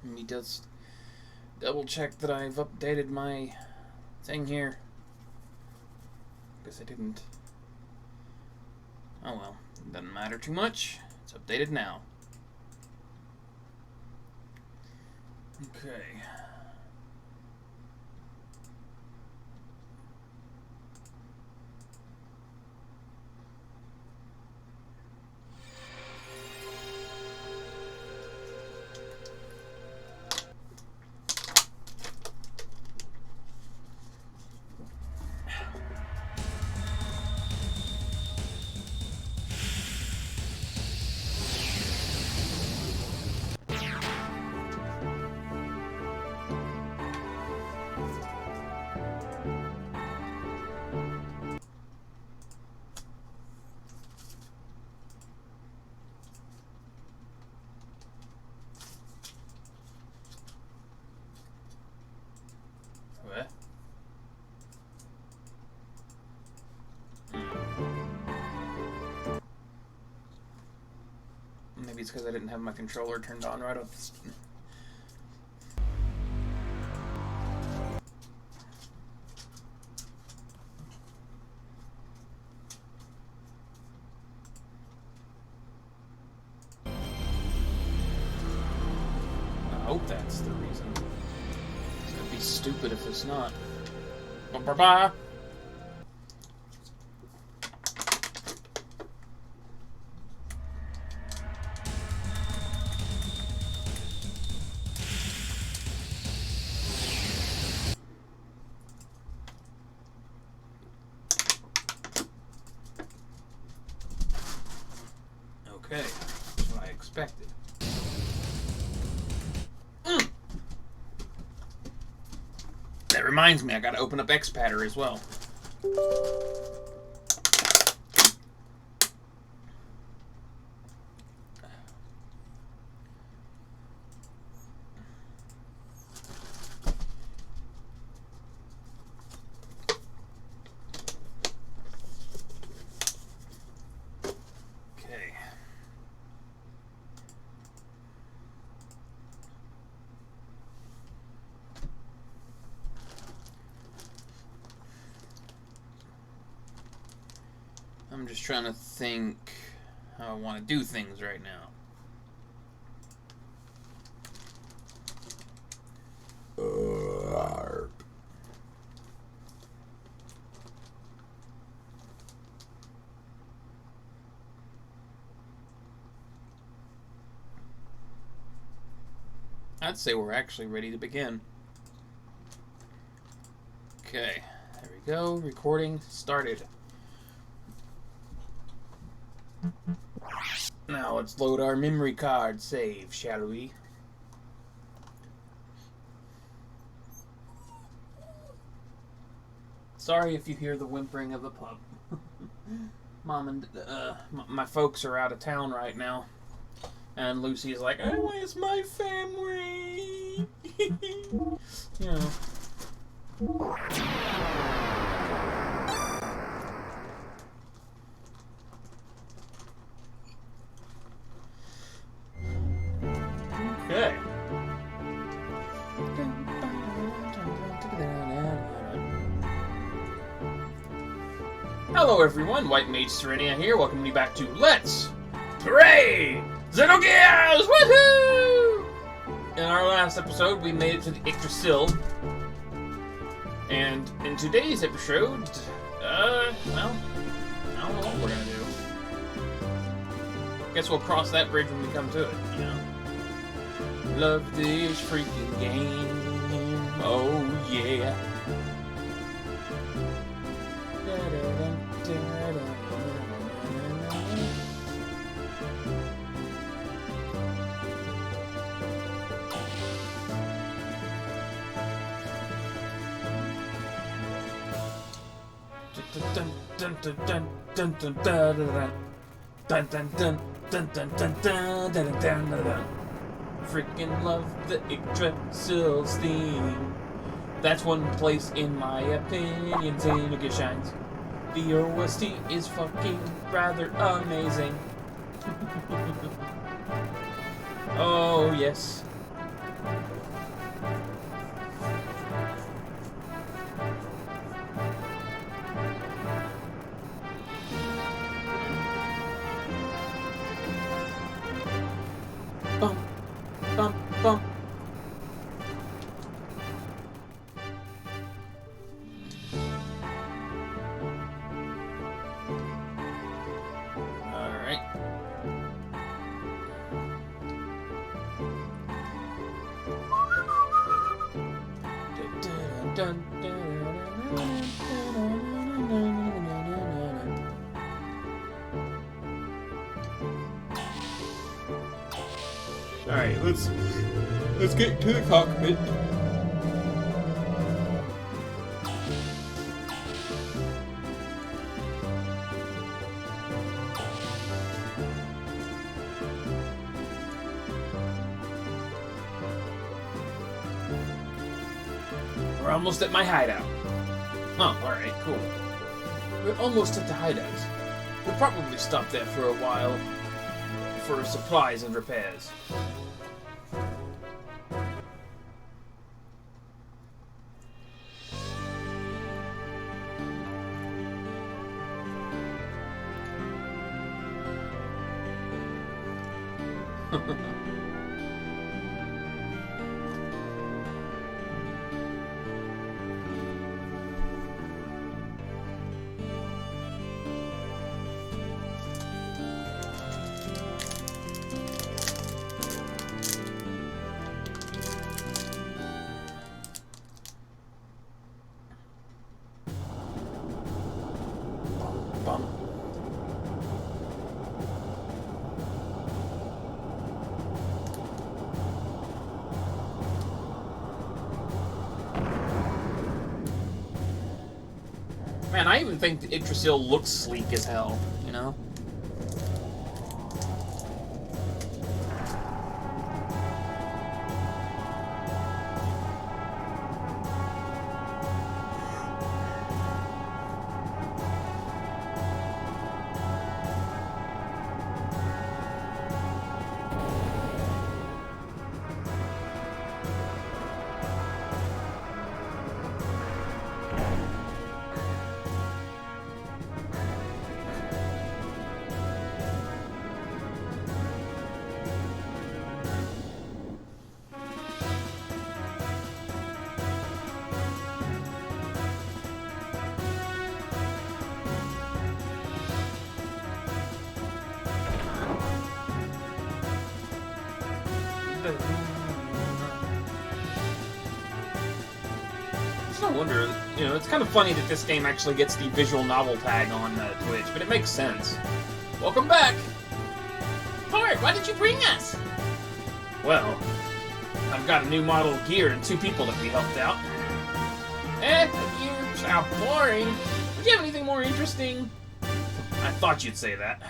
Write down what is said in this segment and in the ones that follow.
Let me just double check that I've updated my thing here. Guess I didn't. Oh well, it doesn't matter too much. It's updated now. Okay. What? Maybe it's because I didn't have my controller turned on right off the... I hope that's the reason. It'd be stupid if it's not. Bye-bye. Okay, that's what I expected. That reminds me, I gotta open up Xpatter as well. Okay. I'm just trying to think how I want to do things right now. I'd say we're actually ready to begin. Okay, there we go. Recording started. Now let's load our memory card save, shall we? Sorry if you hear the whimpering of the pup. Mom and my folks are out of town right now, and Lucy's like, "I miss my family." You know. Okay. Hello everyone, White Mage Serenia here, welcoming you back to Let's Play XenoGears! Woohoo! In our last episode, we made it to the Yggdrasil. And in today's episode, well, I don't know what we're gonna do. Guess we'll cross that bridge when we come to it, you know? Love this freaking game, oh yeah. Freaking love the Yggdrasil's theme. That's one place, in my opinion, XenoGears shines. The OST is fucking rather amazing. Oh yes. Bum, bum, bum. Alright. Alright, let's get to the cockpit. We're almost at my hideout. Oh, alright, cool. We're almost at the hideout. We'll probably stop there for a while for supplies and repairs. Bum. Man, I even think the Yggdrasil looks sleek as hell, you know? It's no wonder, you know, it's kind of funny that this game actually gets the visual novel tag on Twitch, but it makes sense. Welcome back! Bart, why did you bring us? Well, I've got a new model of gear and 2 people that we helped out. You sound boring. Would you have anything more interesting? I thought you'd say that.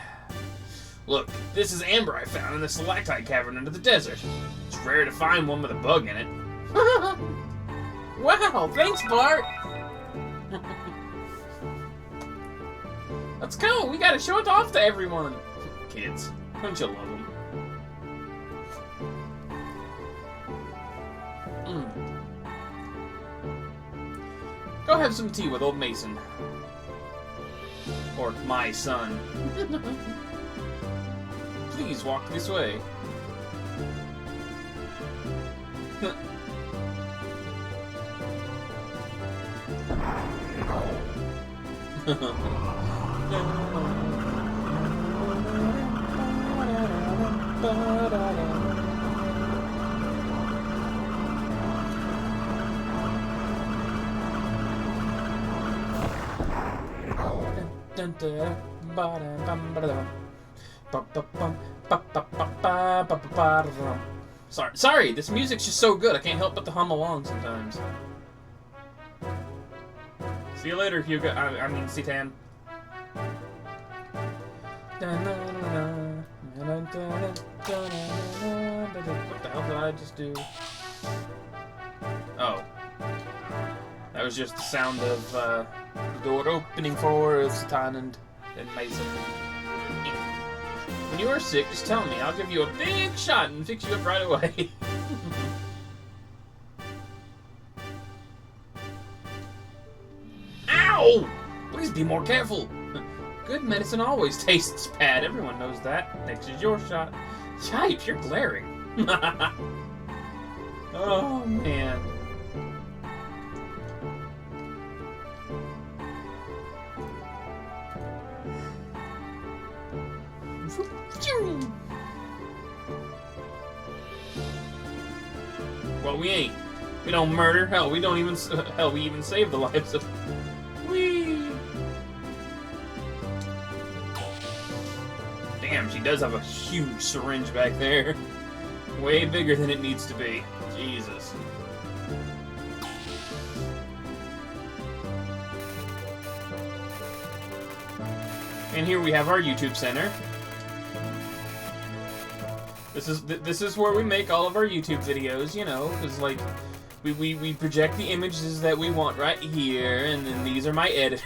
Look, this is amber I found in the stalactite cavern under the desert. It's rare to find one with a bug in it. Wow, thanks, Bart! Let's go, we gotta show it off to everyone. Kids, don't you love them? Go have some tea with old Mason. Or my son. Please walk this way. Sorry, this music's just so good, I can't help but to hum along sometimes. See you later, Hugo. I mean, Citan. What the hell did I just do? Oh. That was just the sound of the door opening for Citan and Mason. When you are sick, just tell me. I'll give you a big shot and fix you up right away. Please be more careful. Good medicine always tastes bad. Everyone knows that. Next is your shot. Yipes, you're glaring. Oh, man. Well, we ain't. We don't murder. Hell, we don't even. Hell, we even save the lives of. Whee! Damn, she does have a huge syringe back there. Way bigger than it needs to be. Jesus. And here we have our YouTube center. This is where we make all of our YouTube videos, you know, because like we project the images that we want right here, and then these are my editors.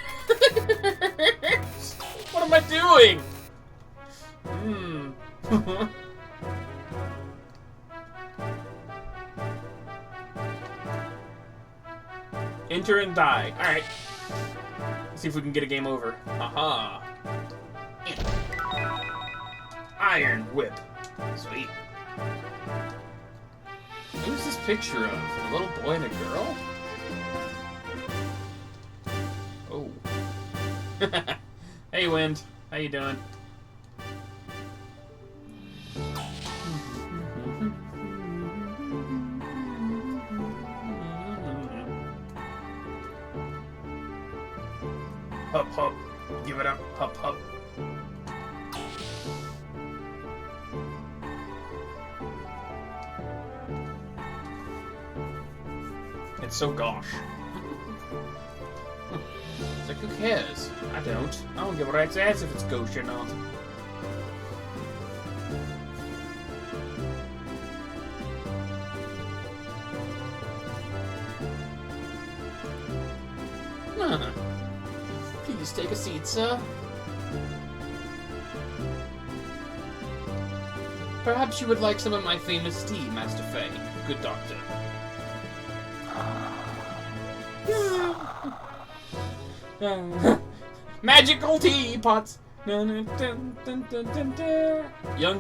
What am I doing? Enter and die. Alright. Let's see if we can get a game over. Aha. Iron Whip. Sweet. Who's this picture of? A little boy and a girl? Oh. Hey, Wind. How you doing? Hup, hup. Give it up. Hup, hup. It's so gosh. It's like, who cares? I don't give a rat's ass if it's gauche or not. Please take a seat, sir. Perhaps you would like some of my famous tea, Master Fay. Good doctor. Magical teapots! Young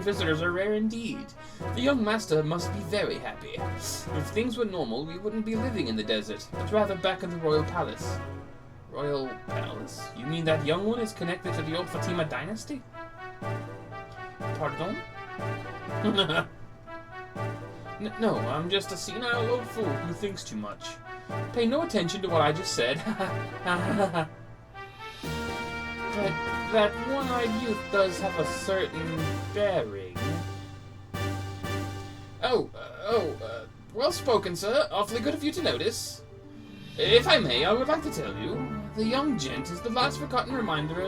visitors are rare indeed. The young master must be very happy. If things were normal, we wouldn't be living in the desert, but rather back in the royal palace. Royal palace? You mean that young one is connected to the old Fatima dynasty? Pardon? No, I'm just a senile old fool who thinks too much. Pay no attention to what I just said. But that one-eyed youth does have a certain bearing. Well spoken, sir. Awfully good of you to notice. If I may, I would like to tell you, the young gent is the last forgotten reminder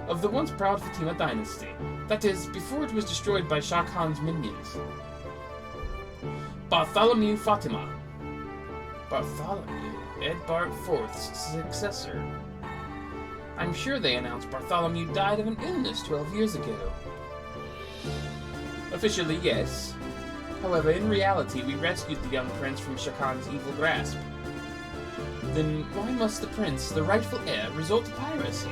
of the once proud Fatima dynasty. That is, before it was destroyed by Shah Khan's minions. Bartholomew Fatima. Bartholomew, Edbart IV's successor. I'm sure they announced Bartholomew died of an illness 12 years ago. Officially, yes. However, in reality, we rescued the young prince from Shah Khan's evil grasp. Then why must the prince, the rightful heir, resort to piracy?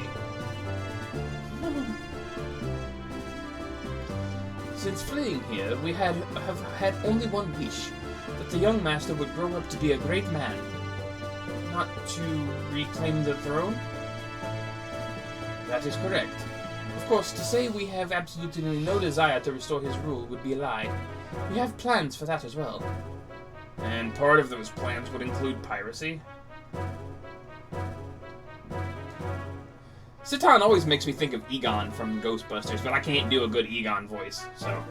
Since fleeing here, we have had only one wish, that the young master would grow up to be a great man. Not to reclaim the throne? That is correct. Of course, to say we have absolutely no desire to restore his rule would be a lie. We have plans for that as well. And part of those plans would include piracy? Citan always makes me think of Egon from Ghostbusters, but I can't do a good Egon voice, so...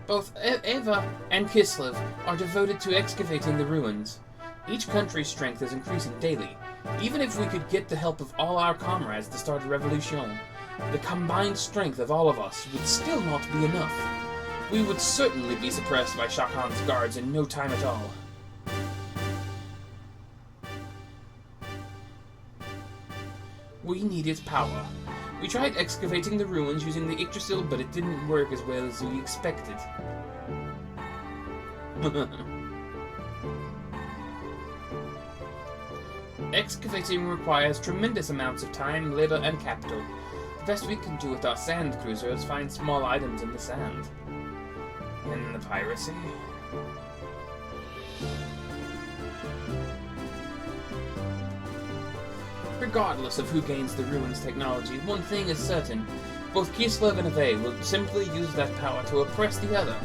Both Eva and Kislev are devoted to excavating the ruins. Each country's strength is increasing daily. Even if we could get the help of all our comrades to start a revolution, the combined strength of all of us would still not be enough. We would certainly be suppressed by Shah Khan's guards in no time at all. We needed power. We tried excavating the ruins using the Yggdrasil, but it didn't work as well as we expected. Excavating requires tremendous amounts of time, labor, and capital. The best we can do with our sand cruiser is find small items in the sand. And the piracy? Regardless of who gains the ruins technology, one thing is certain. Both Kislev and Ave will simply use that power to oppress the other.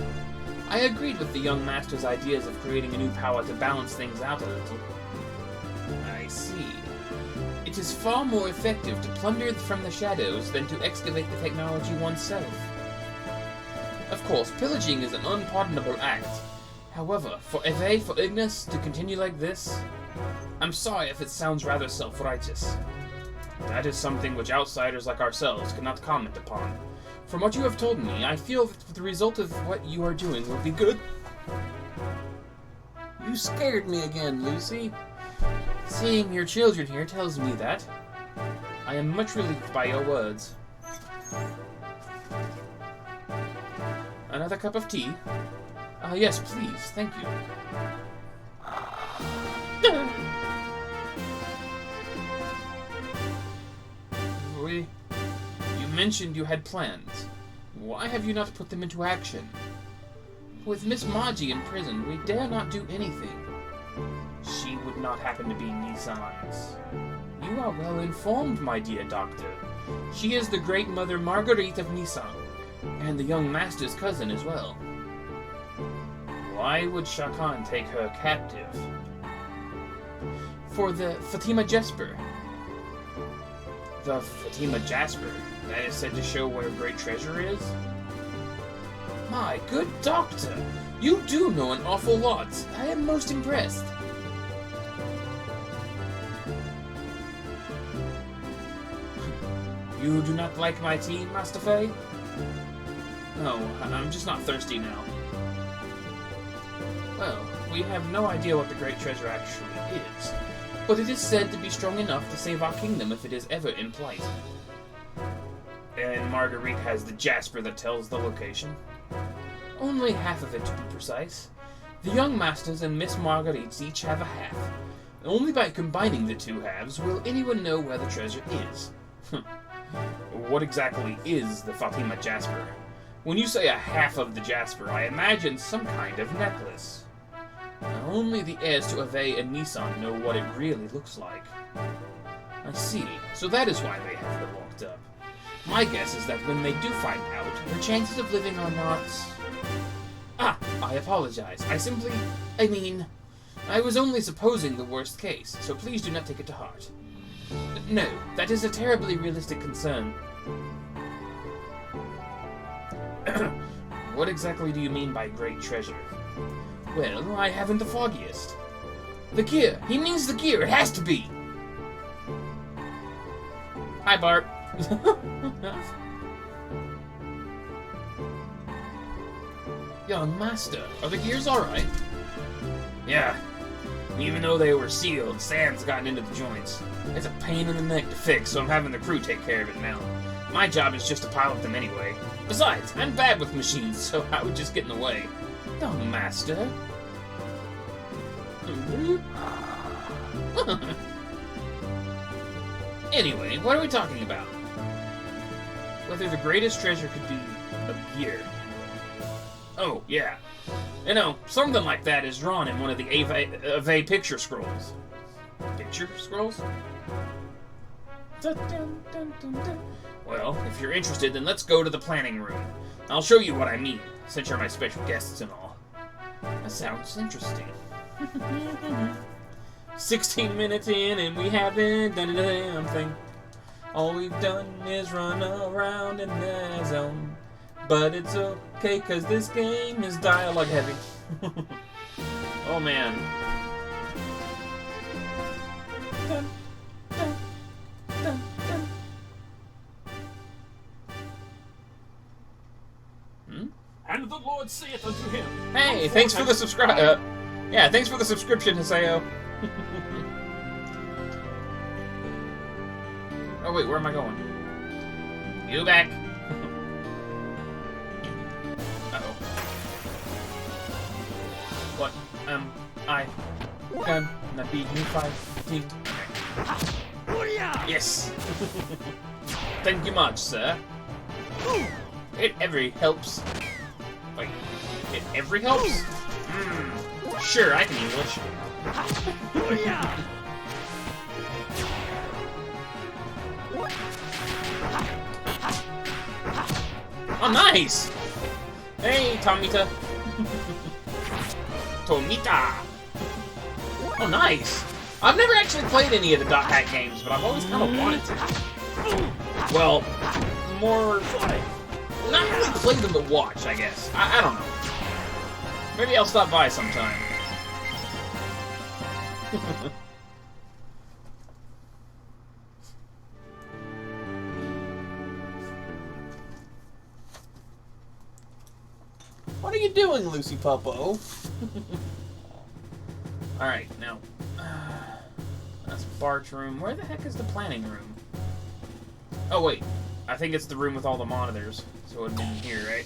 I agreed with the young master's ideas of creating a new power to balance things out a little. I see. It is far more effective to plunder from the shadows than to excavate the technology oneself. Of course, pillaging is an unpardonable act. However, for Eve, for Ignis to continue like this, I'm sorry if it sounds rather self-righteous. That is something which outsiders like ourselves cannot comment upon. From what you have told me, I feel that the result of what you are doing will be good. You scared me again, Lucy. Seeing your children here tells me that. I am much relieved by your words. Another cup of tea? Yes, please. Thank you. You mentioned you had plans. Why have you not put them into action? With Miss Margie in prison, we dare not do anything. She would not happen to be Nissan's. You are well informed, my dear doctor. She is the great Mother Marguerite of Nissan, and the young master's cousin as well. Why would Shakan take her captive? For the Fatima Jesper. The Fatima Jasper? That is said to show where great treasure is? My good doctor! You do know an awful lot. I am most impressed. You do not like my tea, Master Fay? No, I'm just not thirsty now. Well, we have no idea what the great treasure actually is, but it is said to be strong enough to save our kingdom if it is ever in plight. And Marguerite has the Jasper that tells the location. Only half of it, to be precise. The young masters and Miss Marguerites each have a half. Only by combining the two halves will anyone know where the treasure is. What exactly is the Fatima Jasper? When you say a half of the Jasper, I imagine some kind of necklace. Only the heirs to Ave and Nissan know what it really looks like. I see. So that is why they have her locked up. My guess is that when they do find out, her chances of living are not... I apologize. I was only supposing the worst case, so please do not take it to heart. No, that is a terribly realistic concern. What exactly do you mean by great treasure? Well, I haven't the foggiest. The gear! He means the gear! It has to be! Hi, Bart. Young master, are the gears alright? Yeah. Even though they were sealed, sand's gotten into the joints. It's a pain in the neck to fix, so I'm having the crew take care of it now. My job is just to pilot them anyway. Besides, I'm bad with machines, so I would just get in the way. Young master. Anyway, what are we talking about? Whether the greatest treasure could be a gear. Oh, yeah. You know, something like that is drawn in one of the Ave picture scrolls. Picture scrolls? Dun, dun, dun, dun, dun. Well, if you're interested, then let's go to the planning room. I'll show you what I mean, since you're my special guests and all. That sounds interesting. 16 minutes in and we haven't done a damn thing. All we've done is run around in the zone. But it's okay, cause this game is dialogue heavy. Oh man. Dun, dun, dun, dun. And the Lord saith unto him, hey, thanks for the thanks for the subscription, Hiseo. Oh wait, where am I going? You back. Uh-oh. What? I gonna be new 5 team. Yes. Thank you much, sir. It every helps. Wait, it every helps? Sure, I can English. Oh, nice! Hey, Tomita. Tomita! Oh, nice! I've never actually played any of the Dot Hack games, but I've always kind of wanted to. Well, more... not really play them, but watch, I guess. I don't know. Maybe I'll stop by sometime. What are you doing, Lucy Puppo? Alright, now... that's Bart's room. Where the heck is the planning room? Oh, wait. I think it's the room with all the monitors. So it would have been here, right?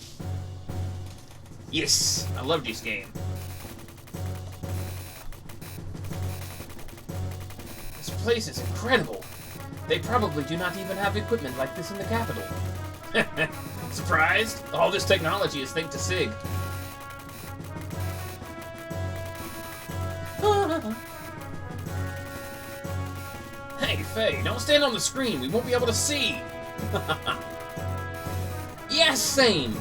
Yes! I love this game. This place is incredible. They probably do not even have equipment like this in the capital. Surprised? All this technology is thanks to Sig. Hey, Faye, don't stand on the screen. We won't be able to see. Yes, same.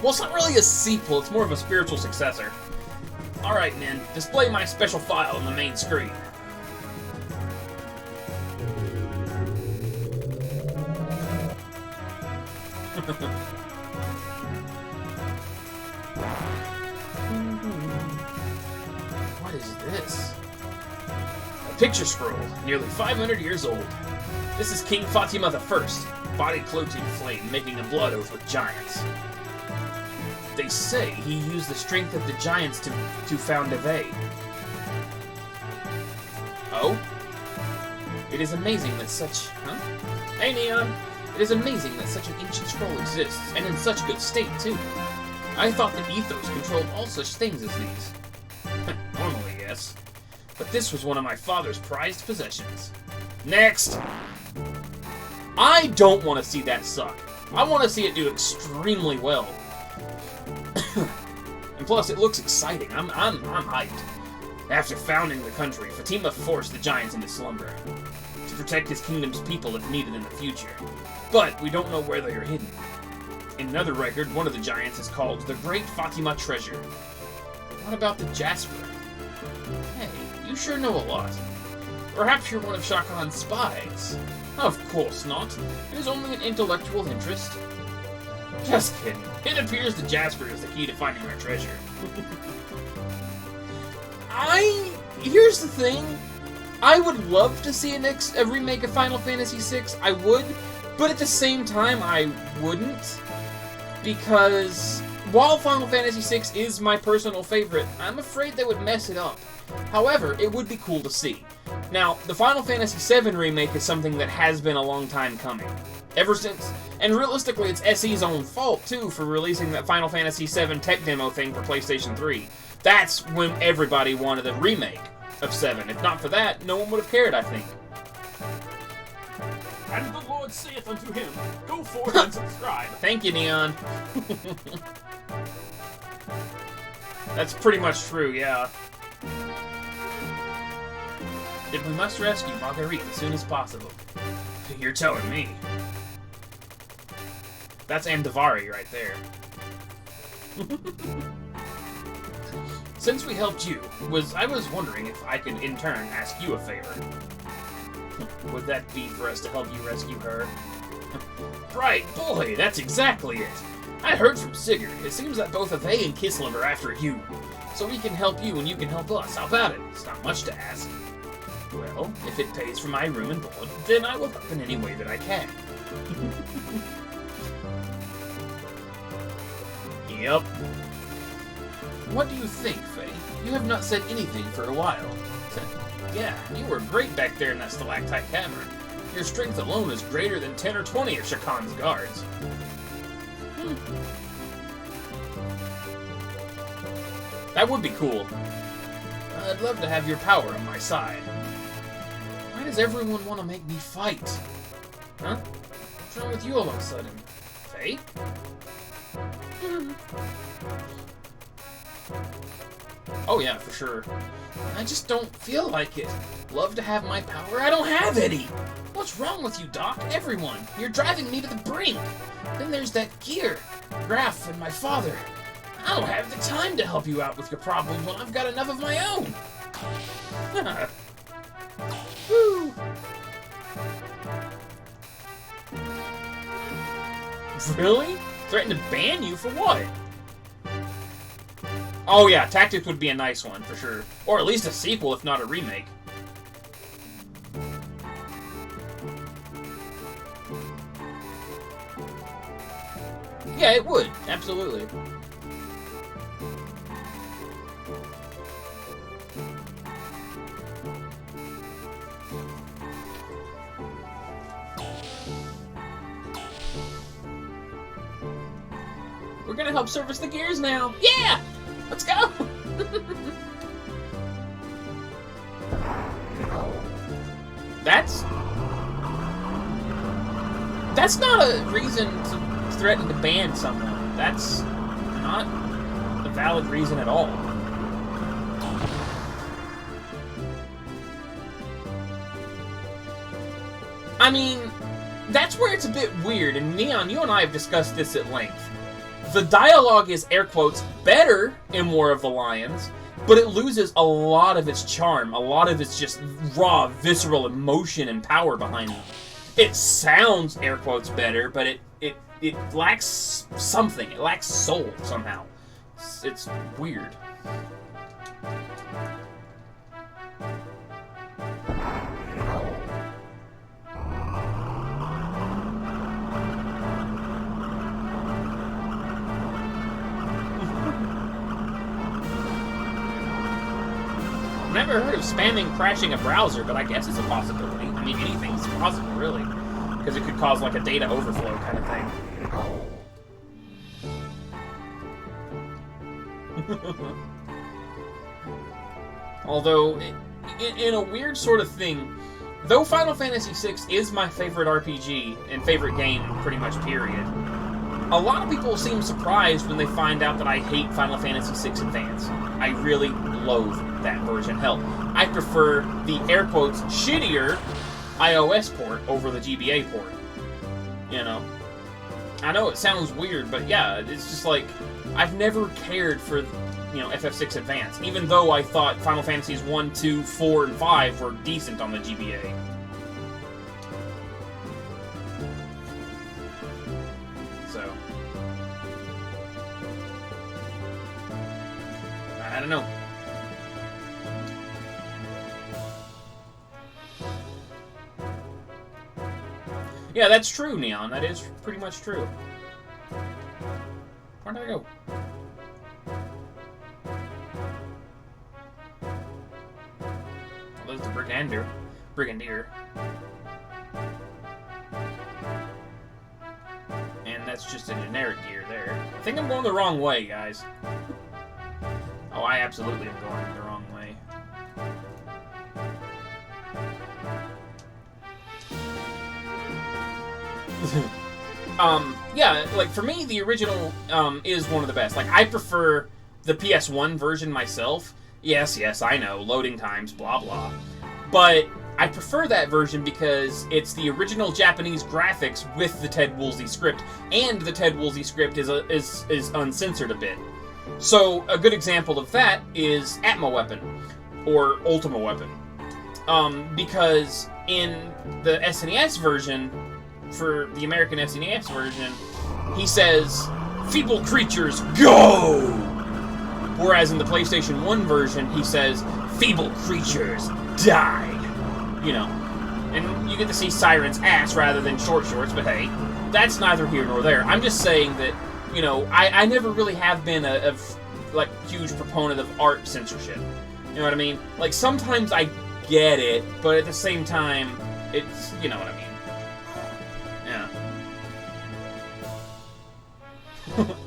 Well, it's not really a sequel. It's more of a spiritual successor. Alright, Nin. Display my special file on the main screen. What is this? A picture scroll, nearly 500 years old. This is King Fatima I, body cloaked in flame, making a blood oath with giants. They say he used the strength of the giants to found Ave. Oh? It is amazing that such... Huh? Hey, Neon! It is amazing that such an ancient scroll exists, and in such good state, too. I thought that Ethos controlled all such things as these. Normally, yes. But this was one of my father's prized possessions. Next! I don't want to see that suck. I want to see it do extremely well. And plus, it looks exciting. I'm hyped. After founding the country, Fatima forced the giants into slumber to protect his kingdom's people if needed in the future. But we don't know where they are hidden. In another record, one of the giants is called the Great Fatima Treasure. What about the Jasper? Hey, you sure know a lot. Perhaps you're one of Shah Khan's spies. Of course not. It is only an intellectual interest. Just kidding. It appears the Jasper is the key to finding our treasure. Here's the thing. I would love to see a remake of Final Fantasy VI. I would. But at the same time, I wouldn't. Because while Final Fantasy VI is my personal favorite, I'm afraid they would mess it up. However, it would be cool to see. Now, the Final Fantasy VII remake is something that has been a long time coming. Ever since, and realistically it's SE's own fault too for releasing that Final Fantasy VII tech demo thing for PlayStation 3. That's when everybody wanted a remake of 7. If not for that, no one would have cared, I think. And the Lord saith unto him, go forth and subscribe. Thank you, Neon. That's pretty much true, yeah. Then we must rescue Marguerite as soon as possible. You're telling me. That's Andavari right there. Since we helped you, I was wondering if I could in turn ask you a favor. Would that be for us to help you rescue her? Right, boy, that's exactly it. I heard from Sigurd. It seems that both Ave and Kislev are after you. So we can help you and you can help us. How about it? It's not much to ask. Well, if it pays for my room and board, then I will help in any way that I can. Yep. What do you think, Faye? You have not said anything for a while. Yeah, you were great back there in that stalactite cavern. Your strength alone is greater than 10 or 20 of Shakan's guards. That would be cool. I'd love to have your power on my side. Why does everyone want to make me fight? Huh? What's wrong with you all of a sudden? Faye? Oh yeah, for sure. I just don't feel like it. Love to have my power, I don't have any! What's wrong with you, Doc? Everyone! You're driving me to the brink! Then there's that gear, Graf, and my father. I don't have the time to help you out with your problems when I've got enough of my own! Woo! Really? Threaten to ban you for what? Oh yeah, Tactics would be a nice one, for sure. Or at least a sequel, if not a remake. Yeah, it would. Absolutely. We're gonna help service the gears now. Yeah! Let's go! That's not a reason to threaten to ban someone. That's not a valid reason at all. I mean, that's where it's a bit weird, and Neon, you and I have discussed this at length. The dialogue is, air quotes, better in War of the Lions, but it loses a lot of its charm, a lot of its just raw, visceral emotion and power behind it. It sounds, air quotes, better, but it lacks something. It lacks soul, somehow. It's weird. Never heard of spamming crashing a browser, but I guess it's a possibility. I mean, anything's possible, really. Because it could cause, like, a data overflow kind of thing. Although, in a weird sort of thing, though Final Fantasy VI is my favorite RPG and favorite game, pretty much, period, a lot of people seem surprised when they find out that I hate Final Fantasy VI Advance. I really loathe that version. Hell, I prefer the, air quotes, shittier iOS port over the GBA port. You know? I know it sounds weird, but yeah, it's just like, I've never cared for, you know, FF6 Advance, even though I thought Final Fantasies 1, 2, 4, and 5 were decent on the GBA. So, I don't know. Yeah, that's true, Neon. That is pretty much true. Where did I go? Well, there's the Brigadier. And that's just a generic gear there. I think I'm going the wrong way, guys. Oh, I absolutely am going the wrong way. Yeah, like, for me, the original, is one of the best. Like, I prefer the PS1 version myself. Yes, I know, loading times, blah, blah. But I prefer that version because it's the original Japanese graphics with the Ted Woolsey script, and the Ted Woolsey script is uncensored a bit. So, a good example of that is Atma Weapon, or Ultima Weapon. Because in the SNES version, for the American SNES version, he says, "Feeble creatures, go!" Whereas in the PlayStation 1 version, he says, "Feeble creatures, die!" You know. And you get to see Siren's ass rather than short shorts, but hey, that's neither here nor there. I'm just saying that, you know, I never really have been a like, huge proponent of art censorship. You know what I mean? Like, sometimes I get it, but at the same time, it's, you know what I mean.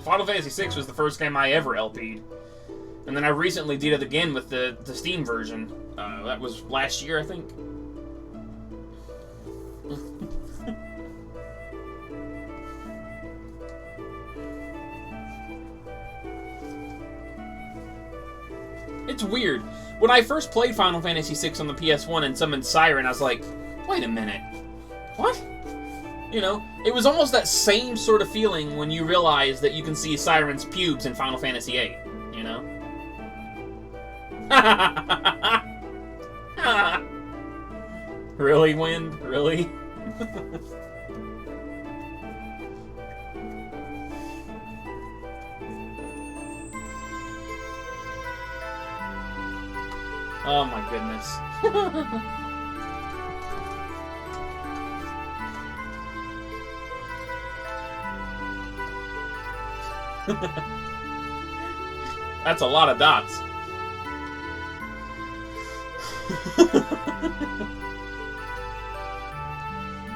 Final Fantasy VI was the first game I ever LP'd. And then I recently did it again with the Steam version. That was last year, I think. It's weird. When I first played Final Fantasy VI on the PS1 and summoned Siren, I was like, wait a minute. What? You know, it was almost that same sort of feeling when you realize that you can see Siren's pubes in Final Fantasy VIII, you know? Really, Wind? Really? Oh my goodness. That's a lot of dots.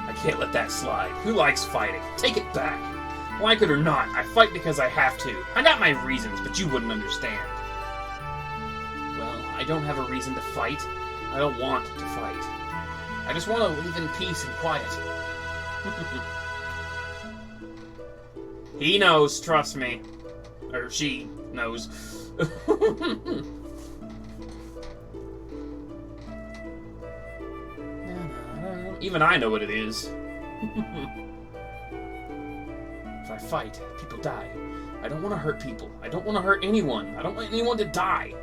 I can't let that slide. Who likes fighting? Take it back. Like it or not, I fight because I have to. I got my reasons, but you wouldn't understand. Well, I don't have a reason to fight. I don't want to fight. I just want to live in peace and quiet. He knows, trust me. Or she knows. Even I know what it is. If I fight, people die. I don't want to hurt people. I don't want to hurt anyone. I don't want anyone to die.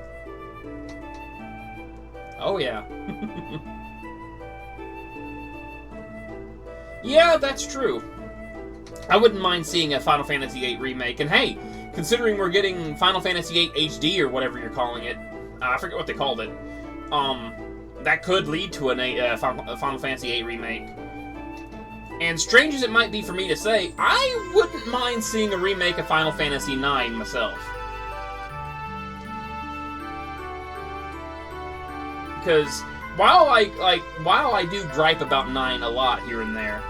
Oh, yeah. Yeah, that's true. I wouldn't mind seeing a Final Fantasy VIII remake. And hey, considering we're getting Final Fantasy VIII HD or whatever you're calling it, I forget what they called it, that could lead to a Final Fantasy VIII remake. And strange as it might be for me to say, I wouldn't mind seeing a remake of Final Fantasy IX myself. Because while I do gripe about 9 a lot here and there,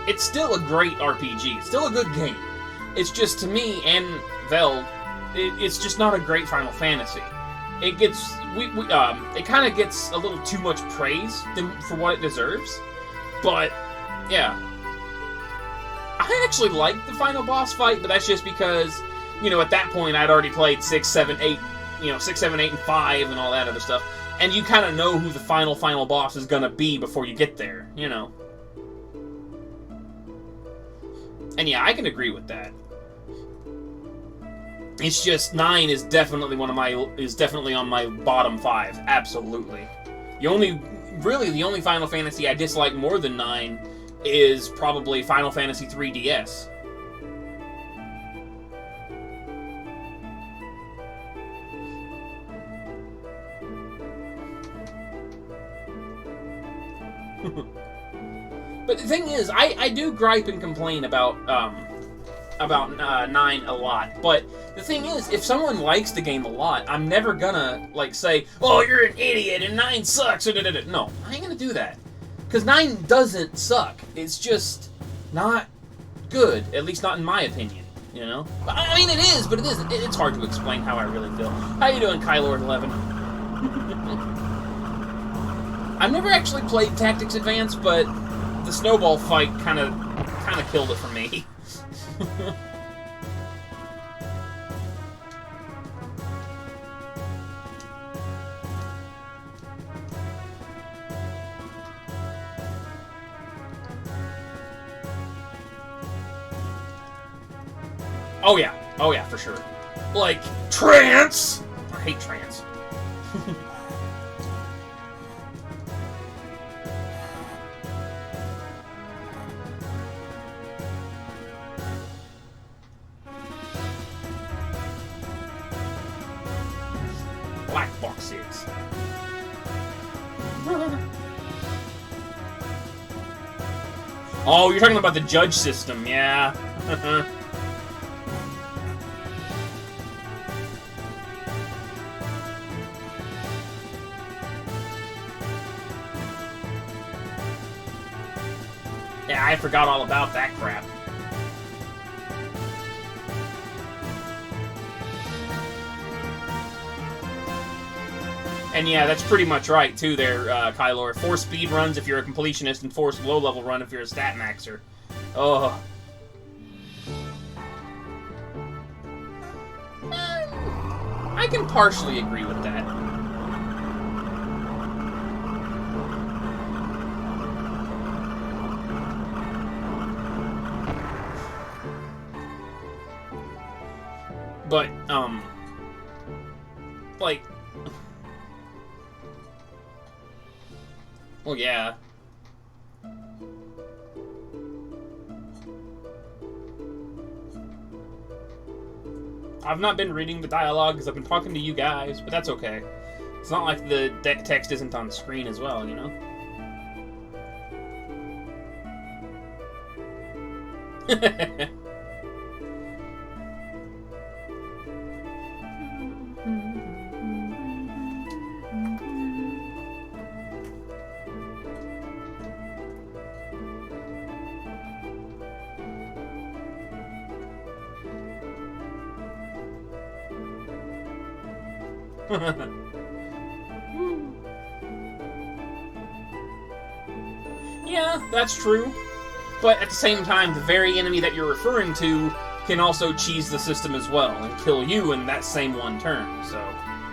it's still a great RPG. It's still a good game. It's just, to me and Vel, it's just not a great Final Fantasy. It gets it kind of gets a little too much praise for what it deserves. But yeah, I actually liked the final boss fight, but that's just because, you know, at that point I'd already played 6, 7, 8, 6, 7, 8, and 5 and all that other stuff, and you kind of know who the final boss is gonna be before you get there, you know. And yeah, I can agree with that. It's just 9 is definitely on my bottom 5. Absolutely. The only Final Fantasy I dislike more than 9 is probably Final Fantasy 3DS. But the thing is, I do gripe and complain about 9 a lot, but the thing is, if someone likes the game a lot, I'm never gonna, like, say, oh, you're an idiot, and 9 sucks, no, I ain't gonna do that. Because 9 doesn't suck, it's just not good, at least not in my opinion, you know? I mean, it is, but it isn't. It's hard to explain how I really feel. How you doing, Kylord11? I've never actually played Tactics Advance, but the snowball fight kind of killed it for me. Oh yeah, for sure. Like, trance! I hate trance. Black boxes. Oh, you're talking about the judge system, yeah. Yeah, I forgot all about that crap. And yeah, that's pretty much right, too, there, Kylor. 4 speed runs if you're a completionist, and 4 low-level run if you're a stat maxer. Oh. I can partially agree with that. But, like... Well, yeah. I've not been reading the dialogue because I've been talking to you guys, but that's okay. It's not like the text isn't on screen as well, you know? Yeah, that's true. But at the same time, the very enemy that you're referring to can also cheese the system as well and kill you in that same one turn. So,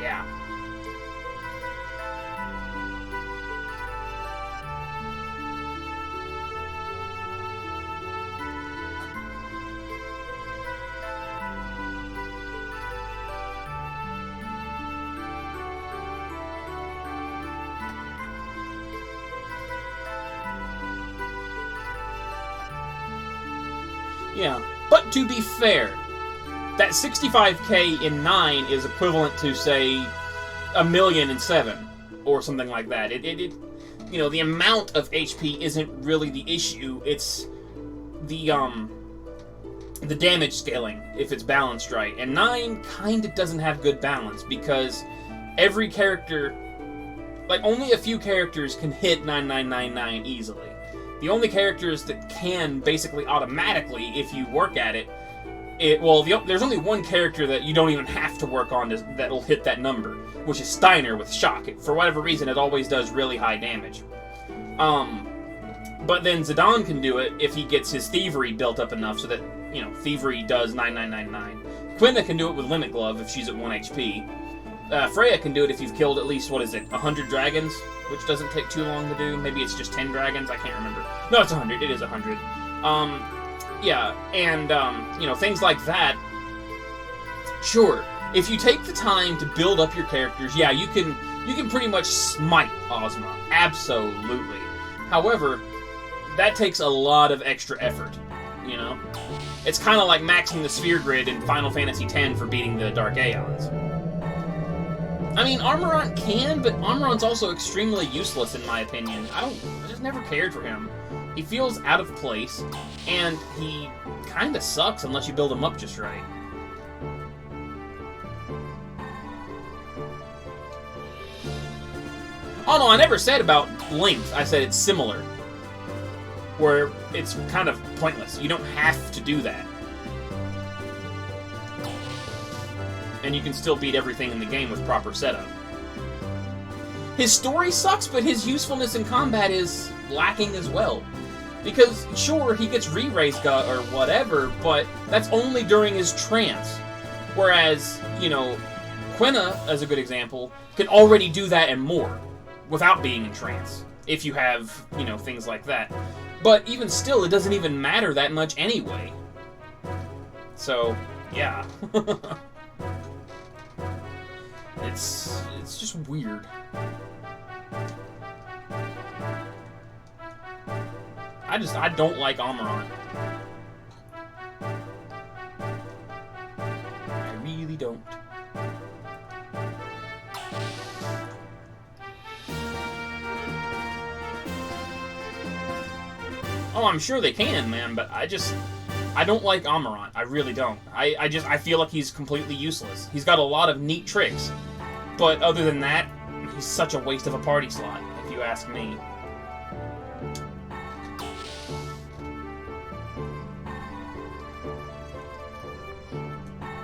yeah. Yeah, but to be fair, that 65k in 9 is equivalent to, say, 1,000,000 in 7, or something like that. You know, the amount of HP isn't really the issue. It's the damage scaling, if it's balanced right. And 9 kind of doesn't have good balance, because every character, like, only a few characters can hit 9999 easily. The only characters that can, basically automatically, if you work at it, there's only one character that you don't even have to work on that'll hit that number, which is Steiner with Shock. For whatever reason, it always does really high damage. But then Zidane can do it if he gets his Thievery built up enough so that, you know, Thievery does 9999. Quinna can do it with Limit Glove if she's at 1 HP. Freya can do it if you've killed at least, 100 dragons, which doesn't take too long to do. Maybe it's just 10 dragons, I can't remember. No, it's 100, it is 100. Yeah, and, you know, things like that. Sure, if you take the time to build up your characters, yeah, you can pretty much smite Ozma, absolutely. However, that takes a lot of extra effort, you know? It's kind of like maxing the sphere grid in Final Fantasy X for beating the Dark Aeons. I mean, Armorant can, but Armorant's also extremely useless in my opinion. I just never cared for him. He feels out of place, and he kinda sucks unless you build him up just right. Oh no, I never said about length. I said it's similar. Where it's kind of pointless. You don't have to do that. And you can still beat everything in the game with proper setup. His story sucks, but his usefulness in combat is lacking as well. Because, sure, he gets re-raised or whatever, but that's only during his trance. Whereas, you know, Quinna, as a good example, can already do that and more, without being in trance, if you have, you know, things like that. But even still, it doesn't even matter that much anyway. So, yeah. It's just weird. I don't like Amarant. I really don't. Oh, I'm sure they can, man, but I don't like Amarant. I really don't. I feel like he's completely useless. He's got a lot of neat tricks, but other than that, he's such a waste of a party slot, if you ask me.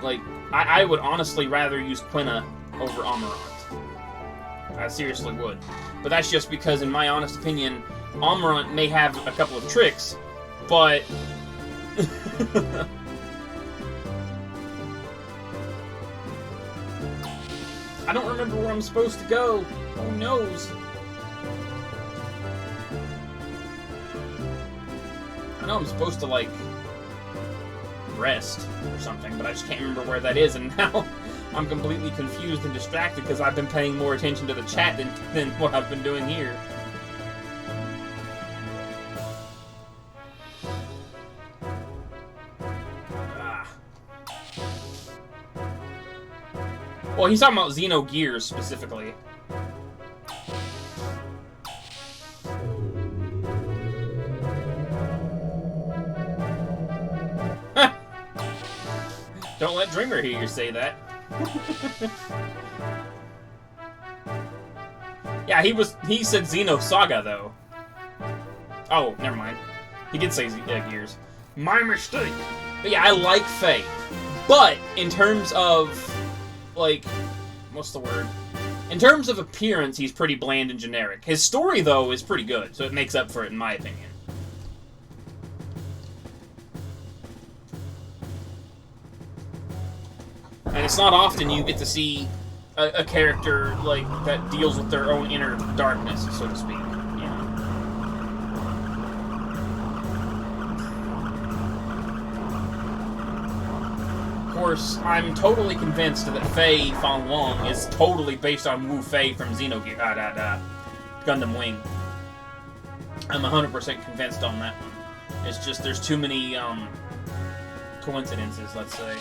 Like, I would honestly rather use Quinna over Amarant. I seriously would. But that's just because, in my honest opinion, Amarant may have a couple of tricks, but... I don't remember where I'm supposed to go. Who knows? I know I'm supposed to, like, rest or something, but I just can't remember where that is, and now I'm completely confused and distracted because I've been paying more attention to the chat than what I've been doing here. Well, he's talking about XenoGears specifically. Don't let Dreamer hear you say that. Yeah, he said Xenosaga though. Oh, never mind. He did say Gears. My mistake. But yeah, I like Faye. But in terms of, like, what's the word? In terms of appearance, he's pretty bland and generic. His story, though, is pretty good, so it makes up for it, in my opinion. And it's not often you get to see a character, like, that deals with their own inner darkness, so to speak. Of course, I'm totally convinced that Fei Fong Wong is totally based on Wu Fei from XenoGears, Gundam Wing. I'm 100% convinced on that one. It's just there's too many coincidences, let's say.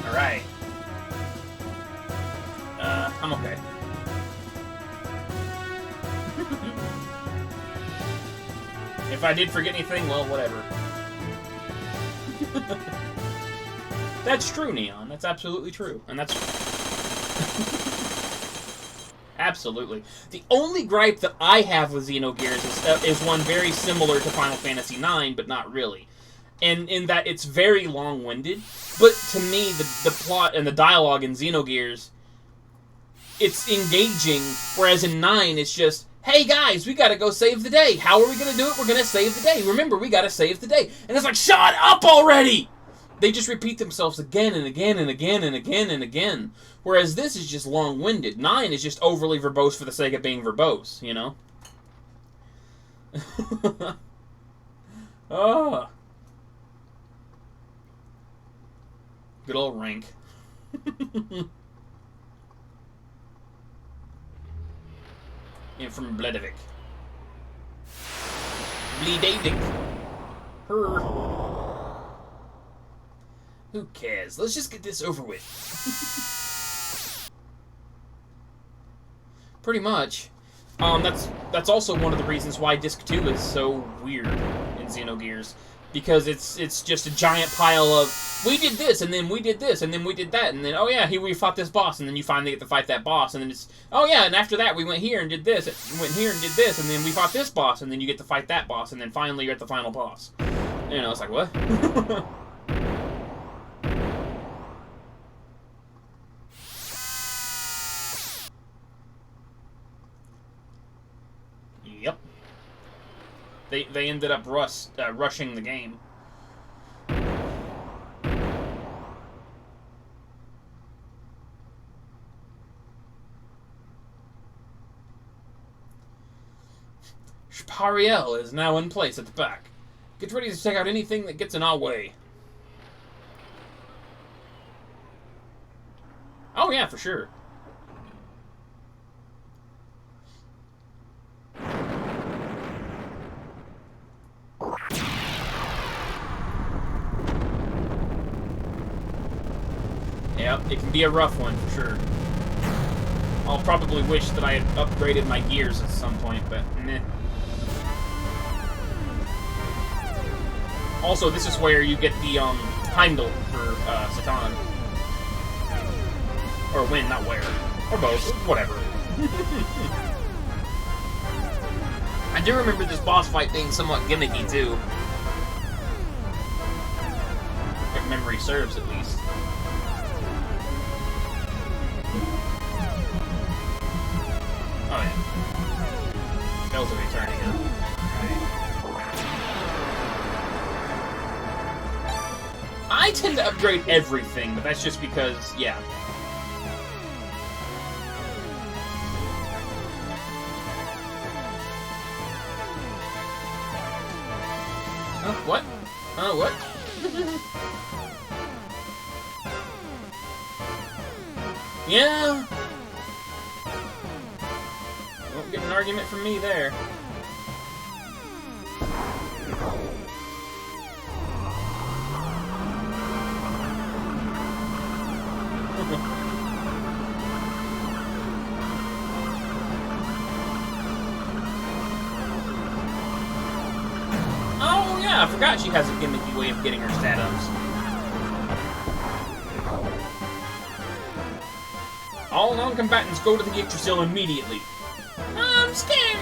Alright. I'm okay. If I did forget anything, well, whatever. That's true, Neon. That's absolutely true. And that's... Absolutely. The only gripe that I have with XenoGears is one very similar to Final Fantasy IX, but not really. And in that it's very long-winded. But to me, the plot and the dialogue in XenoGears, it's engaging, whereas in 9, it's just, hey guys, we gotta go save the day. How are we gonna do it? We're gonna save the day. Remember, we gotta save the day. And it's like, shut up already! They just repeat themselves again and again and again and again and again. Whereas this is just long-winded. 9 is just overly verbose for the sake of being verbose, you know? Oh. Good old rank. And from Bledevik. Bledevik. Her. Who cares? Let's just get this over with. Pretty much. That's also one of the reasons why Disc 2 is so weird in XenoGears. Because it's just a giant pile of, we did this, and then we did this, and then we did that, and then, oh yeah, here we fought this boss, and then you finally get to fight that boss, and then it's, oh yeah, and after that we went here and did this, and went here and did this, and then we fought this boss, and then you get to fight that boss, and then finally you're at the final boss. You know, it's like, what? Yep. They ended up rushing the game. Shpariel is now in place at the back. Get ready to check out anything that gets in our way. Oh yeah, for sure. Yep, it can be a rough one, for sure. I'll probably wish that I had upgraded my gears at some point, but meh. Also, this is where you get the, Heimdall for, Satan. Or when, not where. Or both. Whatever. I do remember this boss fight being somewhat gimmicky, too. If memory serves, at least. Oh, yeah. Bells of Eternity, huh? I tend to upgrade everything, but that's just because, yeah. What? What? Yeah. Won't get an argument from me there. Oh yeah, I forgot she has a gimmicky way of getting her stat-ups. All non-combatants go to the Yggdrasil immediately. I'm scared!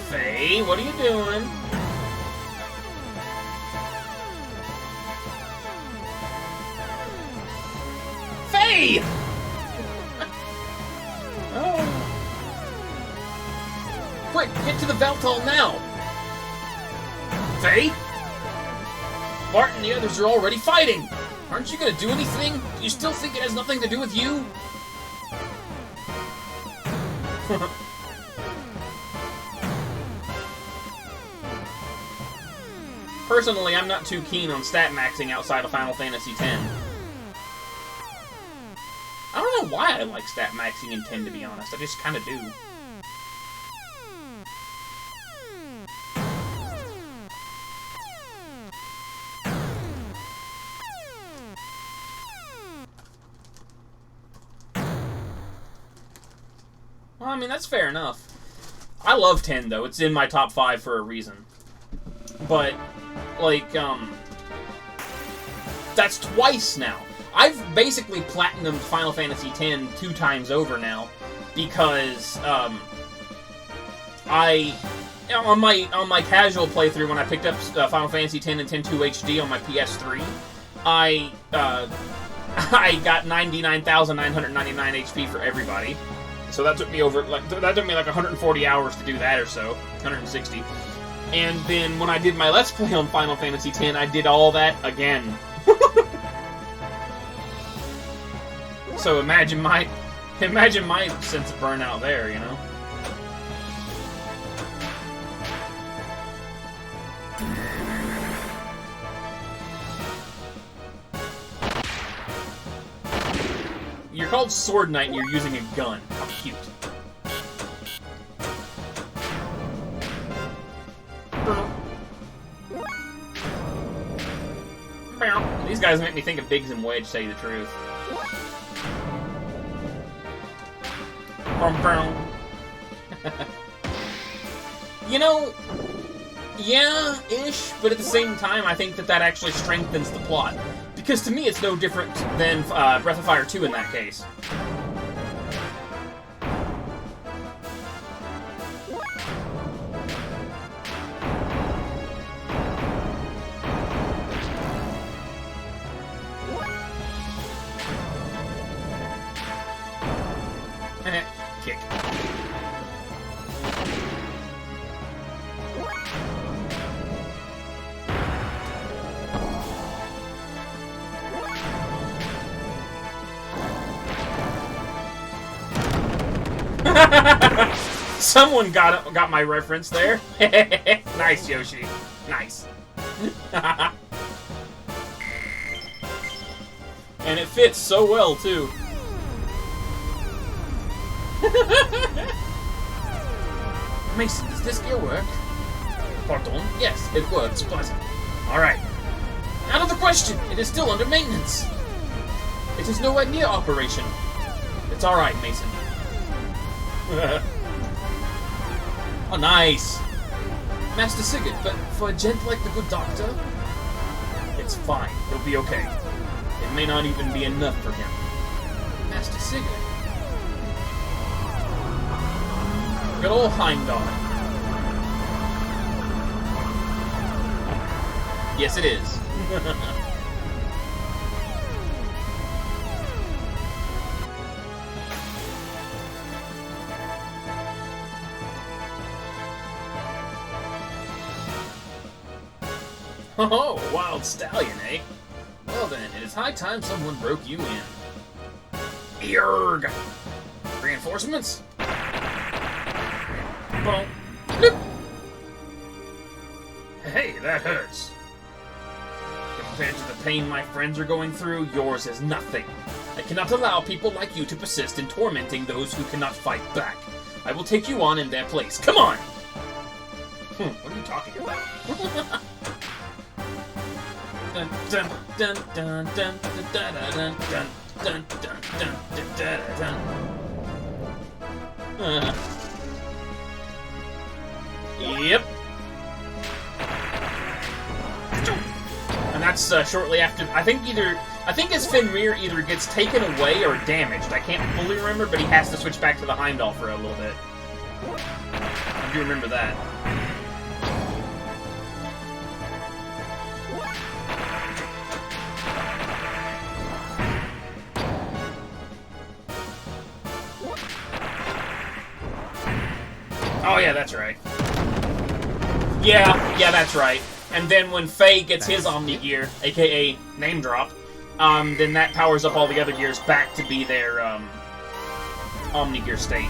Faye, what are you doing? Faye! Oh. Quick, get to the Veltal now! Faye? Bart and the others are already fighting! Aren't you gonna do anything? Do you still think it has nothing to do with you? Personally, I'm not too keen on stat maxing outside of Final Fantasy X. I don't know why I like stat maxing in 10, to be honest. I just kinda do. Well, I mean, that's fair enough. I love 10, though. It's in my top 5 for a reason. But, like, that's twice now. I've basically platinumed Final Fantasy X 2 times over now, because, on my casual playthrough, when I picked up Final Fantasy X and X 2 HD on my PS3, I got 99,999 HP for everybody. So that took me that took me like 140 hours to do that or so, 160. And then when I did my Let's Play on Final Fantasy X, I did all that again. So imagine my sense of burnout there, you know? You're called Sword Knight and you're using a gun. How cute. These guys make me think of Biggs and Wedge, to tell you the truth. You know, yeah-ish, but at the same time, I think that actually strengthens the plot. Because to me, it's no different than Breath of Fire 2 in that case. Kick. Someone got my reference there. Nice, Yoshi. Nice. And it fits so well, too. Mason, does this gear work? Pardon? Yes, it works, but... Alright. Out of the question! It is still under maintenance! It is nowhere near operational. It's alright, Mason. Oh, nice! Master Sigurd, but for a gent like the good doctor... It's fine. He'll be okay. It may not even be enough for him. Master Sigurd... Good old Heimdall. Yes, it is. Oh, wild stallion, eh? Well then, it is high time someone broke you in. Yerg! Reinforcements? Boom. Bloop. Hey, that hurts. Compared to the pain my friends are going through, yours is nothing. I cannot allow people like you to persist in tormenting those who cannot fight back. I will take you on in their place. Come on! What are you talking about? Dun dun dun dun dun dun dun dun dun dun dun dun dun. Yep. And that's shortly after. I think his Fenrir either gets taken away or damaged. I can't fully remember, but he has to switch back to the Heimdall for a little bit. I do remember that. Oh yeah, that's right. Yeah, that's right. And then when Faye gets his Omni Gear, aka Name Drop, then that powers up all the other gears back to be their Omni Gear state.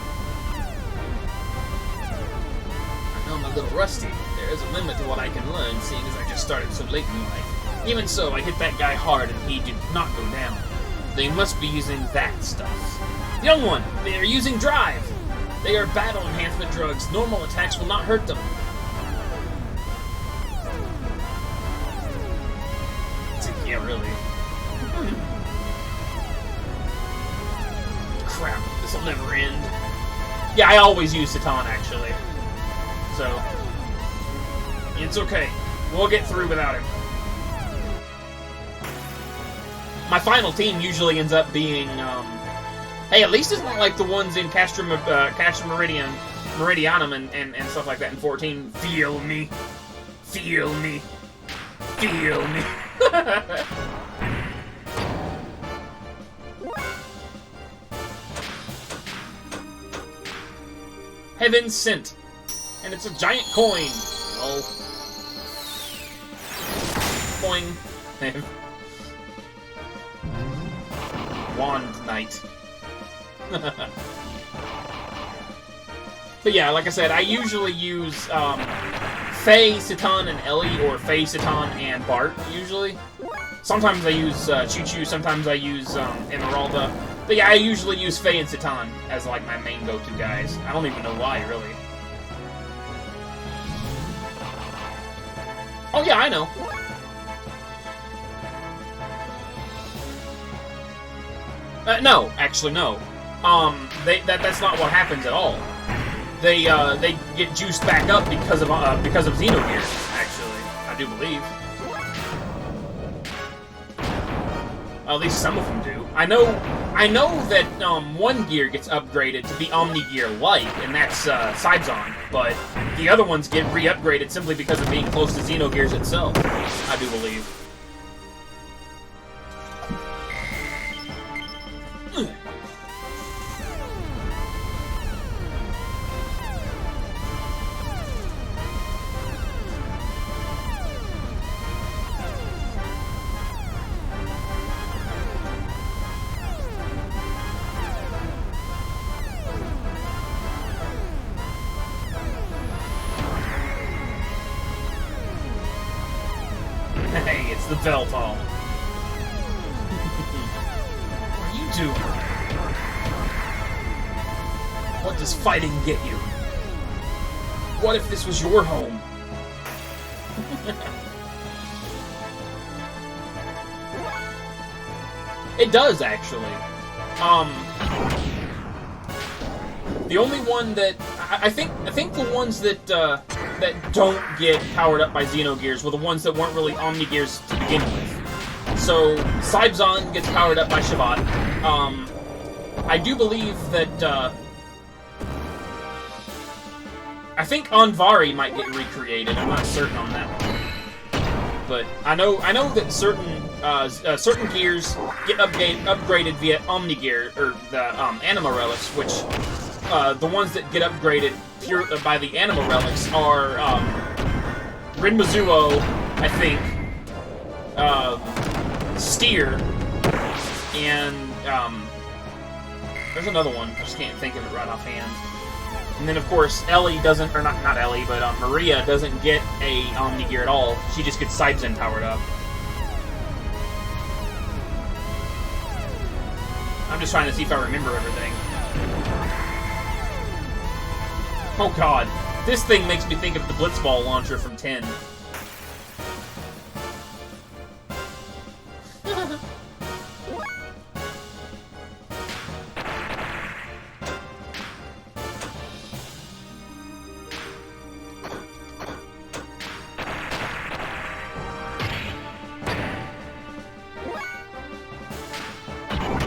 I know I'm a little rusty. There is a limit to what I can learn, seeing as I just started so late in life. Even so, I hit that guy hard and he did not go down. They must be using that stuff. Young one, they are using Drive! They are battle enhancement drugs. Normal attacks will not hurt them. Yeah, really. Crap, this'll never end. Yeah, I always use Satan, actually. So, it's okay. We'll get through without him. My final team usually ends up being, hey, at least it's not like the ones in Castrum Meridianum and stuff like that in 14. Feel me. Feel me. Feel me. Heaven sent. And it's a giant coin. Oh. Boing. Wand Knight. But yeah, like I said, I usually use Faye, Satan, and Ellie, or Faye, Satan, and Bart, usually. Sometimes I use Choo-Choo, sometimes I use Emeralda. But yeah, I usually use Faye and Satan as like my main go-to guys. I don't even know why, really. Oh yeah, I know. No, actually, no. That's not what happens at all. They get juiced back up because of XenoGears. Actually, I do believe. At least some of them do. I know that one gear gets upgraded to be Omni Gear Light, and that's Sidezon. But the other ones get re-upgraded simply because of being close to XenoGears itself. I do believe. Hey, it's the Veltal. What are you doing? What does fighting get you? What if this was your home? It does, actually. The only one that I think the ones that that don't get powered up by XenoGears were the ones that weren't really Omni Gears to begin with. So Sidezon gets powered up by Shabbat. I do believe that I think Anvari might get recreated. I'm not certain on that one. But I know that certain gears get upgraded via Omnigear, or the Anima Relics, which the ones that get upgraded by the Anima Relics are Rinmazuo, I think, Steer, and there's another one. I just can't think of it right offhand. And then, of course, Ellie doesn't, or not Ellie, but Maria doesn't get a Omnigear at all. She just gets Sidezen powered up. I'm just trying to see if I remember everything. Oh god, this thing makes me think of the Blitzball launcher from 10.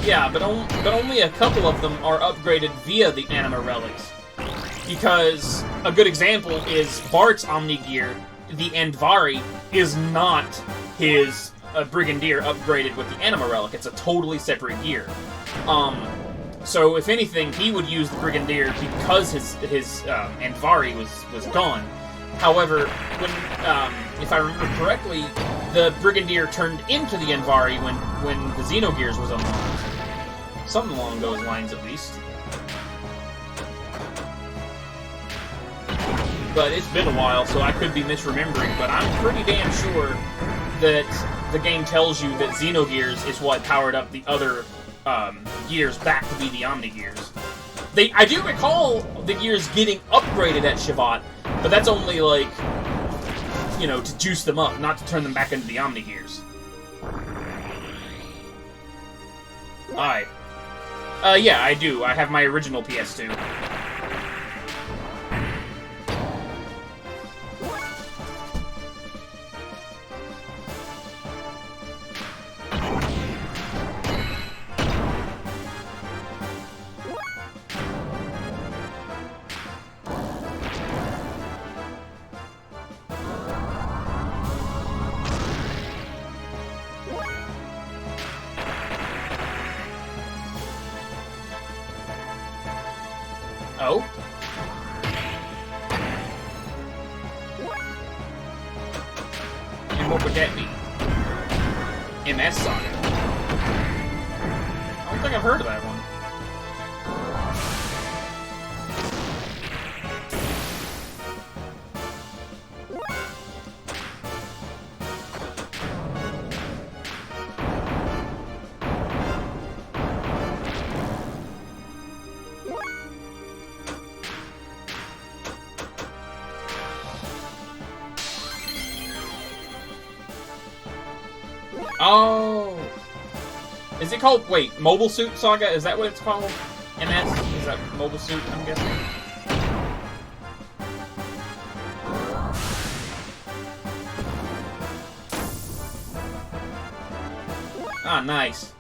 Yeah, but only a couple of them are upgraded via the Anima Relics. Because a good example is Bart's Omnigear, the Andvari, is not his Brigadier upgraded with the Anima Relic. It's a totally separate gear. So if anything, he would use the Brigadier because his Andvari was gone. However, when if I remember correctly, the Brigadier turned into the Andvari when the XenoGears was unlocked. Something along those lines, at least. But it's been a while, so I could be misremembering, but I'm pretty damn sure that the game tells you that XenoGears is what powered up the other gears back to be the Omnigears. I do recall the gears getting upgraded at Shivat, but that's only, like, you know, to juice them up, not to turn them back into the Omnigears. Alright. Yeah, I do. I have my original PS2. Oh? And what would that be? MS Saga. I don't think I've heard of that one. Oh! Is it called, wait, Mobile Suit Saga? Is that what it's called? MS? Is that Mobile Suit, I'm guessing? Ah, nice.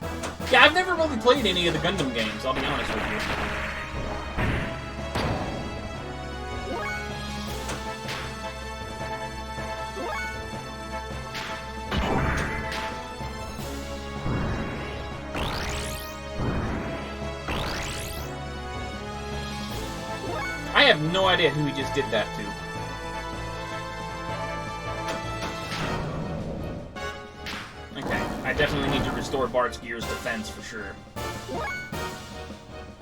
Yeah, I've never really played any of the Gundam games, I'll be honest with you. I have no idea who he just did that to. Okay, I definitely need to restore Bart's Gears defense for sure.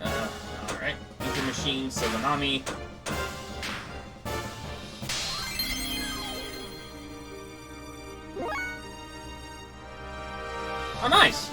Alright. Enter machine, Soganami. Oh, nice!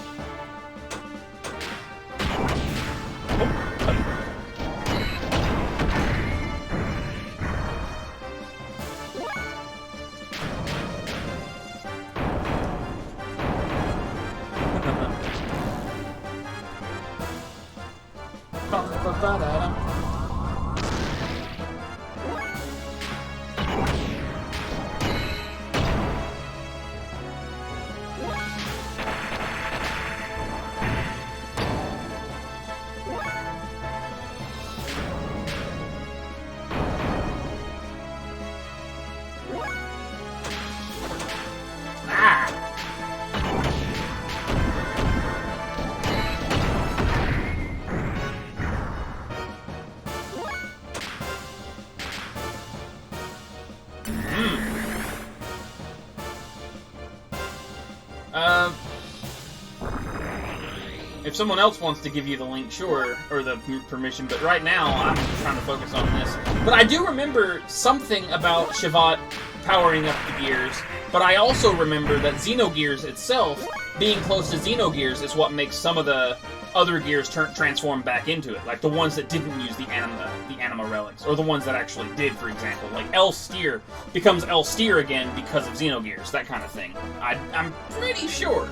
If someone else wants to give you the link, sure, or the permission, but right now, I'm trying to focus on this. But I do remember something about Shivat powering up the gears, but I also remember that XenoGears itself, being close to XenoGears, is what makes some of the other gears transform back into it. Like the ones that didn't use the anima relics, or the ones that actually did, for example. Like L-Steer becomes L-Steer again because of XenoGears, that kind of thing. I'm pretty sure.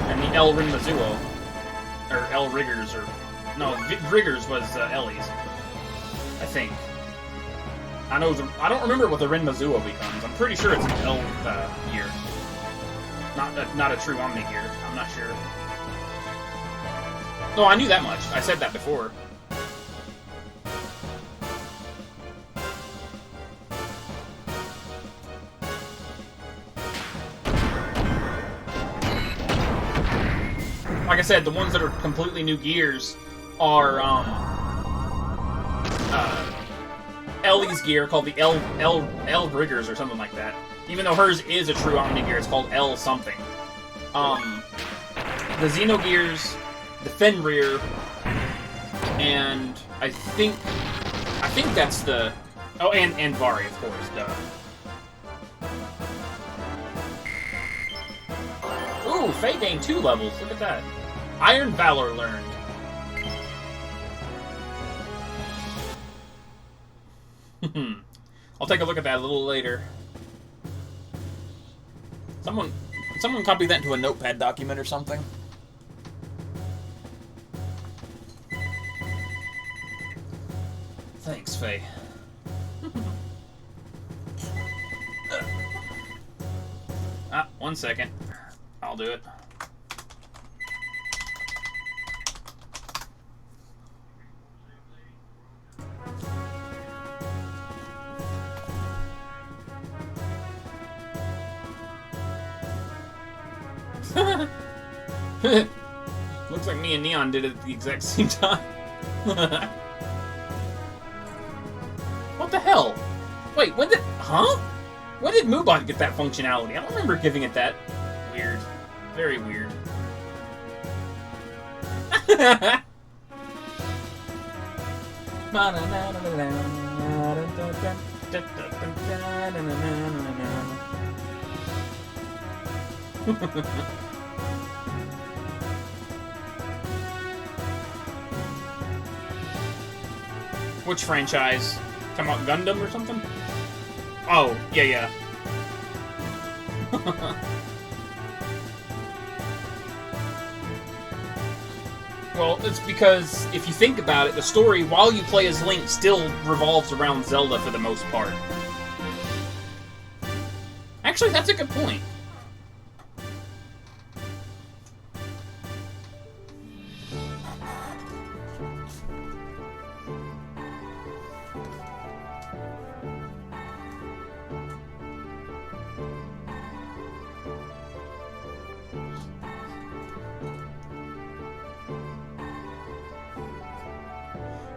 And the L Rinmazuo, or L Riggers, or no, Riggers was Ellie's, I think. I don't remember what the Rinmazuo becomes. I'm pretty sure it's an L gear, not a true Omni gear. I'm not sure. No, I knew that much. I said that before. Like I said, the ones that are completely new gears are Ellie's gear, called the L Riggers or something like that. Even though hers is a true Omni gear, it's called L something. The XenoGears, the Fenrir, and I think that's the and Vari, of course. Duh. Ooh, Faye gained 2 levels. Look at that. Iron Valor learned. I'll take a look at that a little later. Someone copy that into a notepad document or something. Thanks, Faye. One second. I'll do it. Looks like me and Neon did it at the exact same time. What the hell? Wait, when did... Huh? When did Moobot get that functionality? I don't remember giving it that. Weird. Very weird. Which franchise? Talking about Gundam or something? Oh, yeah. Well, it's because, if you think about it, the story, while you play as Link, still revolves around Zelda for the most part. Actually, that's a good point.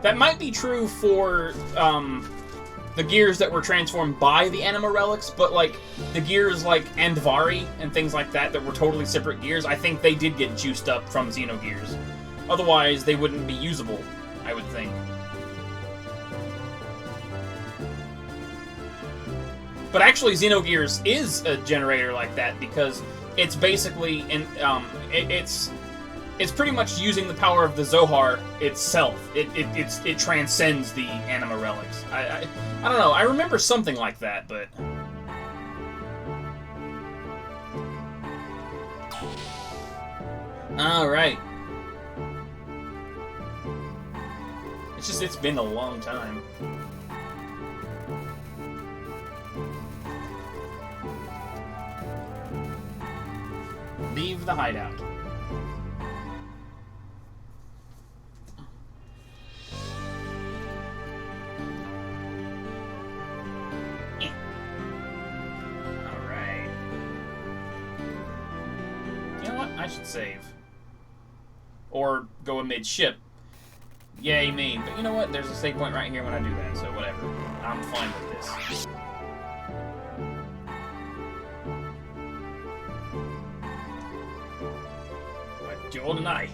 That might be true for the gears that were transformed by the Anima Relics, but like the gears like Andvari and things like that were totally separate gears, I think they did get juiced up from XenoGears. Otherwise, they wouldn't be usable, I would think. But actually, XenoGears is a generator like that because it's basically it's pretty much using the power of the Zohar itself. It transcends the Anima Relics. I don't know. I remember something like that, but... Alright. It's been a long time. Leave the hideout. I should save. Or go amid-ship. Yay me. But you know what? There's a save point right here when I do that, so whatever. I'm fine with this. Joel and I.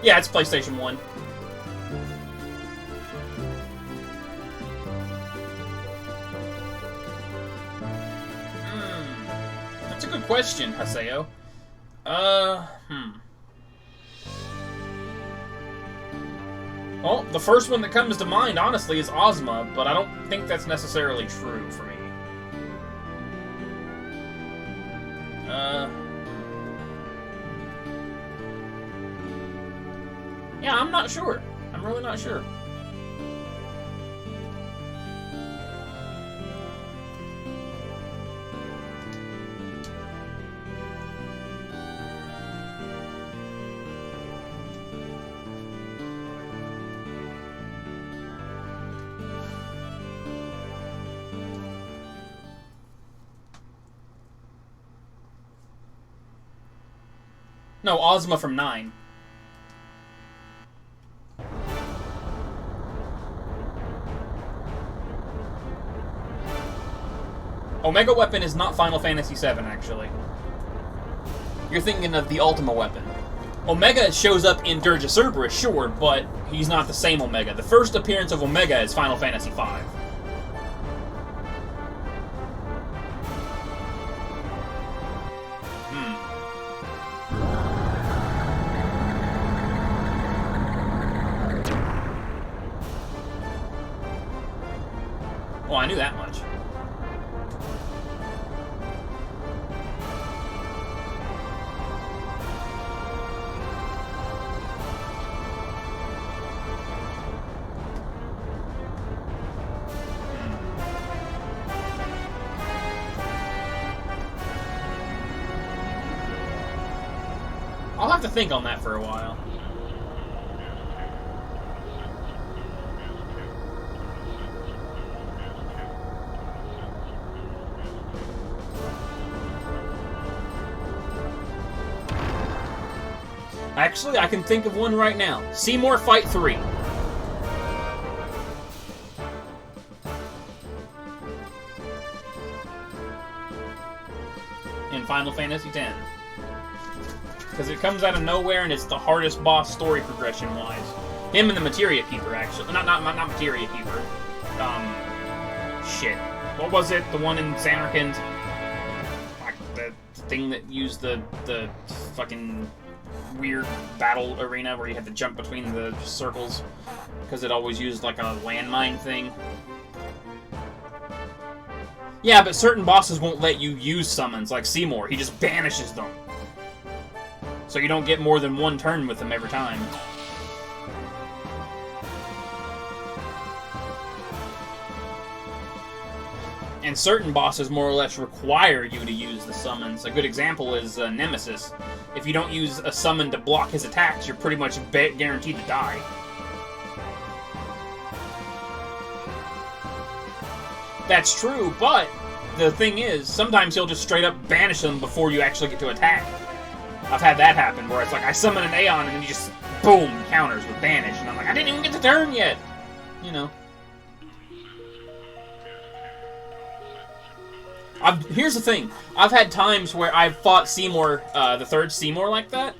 Yeah, it's PlayStation 1. That's a good question, Haseo. Well, the first one that comes to mind, honestly, is Ozma, but I don't think that's necessarily true for me. Yeah, I'm not sure. I'm really not sure. No, Ozma from 9. Omega Weapon is not Final Fantasy VII, actually. You're thinking of the Ultima Weapon. Omega shows up in Dirge of Cerberus, sure, but he's not the same Omega. The first appearance of Omega is Final Fantasy V. Well, I knew that much. I'll have to think on that for a while. Actually, I can think of one right now. Seymour Fight 3. In Final Fantasy X. Because it comes out of nowhere and it's the hardest boss story progression-wise. Him and the Materia Keeper, actually. Not Materia Keeper. Shit. What was it? The one in Samarkand? Like, the thing that used the fucking weird battle arena where you had to jump between the circles because it always used like a landmine thing. Yeah, but certain bosses won't let you use summons, like Seymour. He just banishes them. So you don't get more than one turn with him every time. And certain bosses more or less require you to use the summons. A good example is Nemesis. If you don't use a summon to block his attacks, you're pretty much guaranteed to die. That's true, but the thing is, sometimes he'll just straight up banish them before you actually get to attack. I've had that happen, where it's like, I summon an Aeon, and then he just, boom, counters with banish. And I'm like, I didn't even get the turn yet! You know. Here's the thing. I've had times where I've fought Seymour, the third Seymour like that.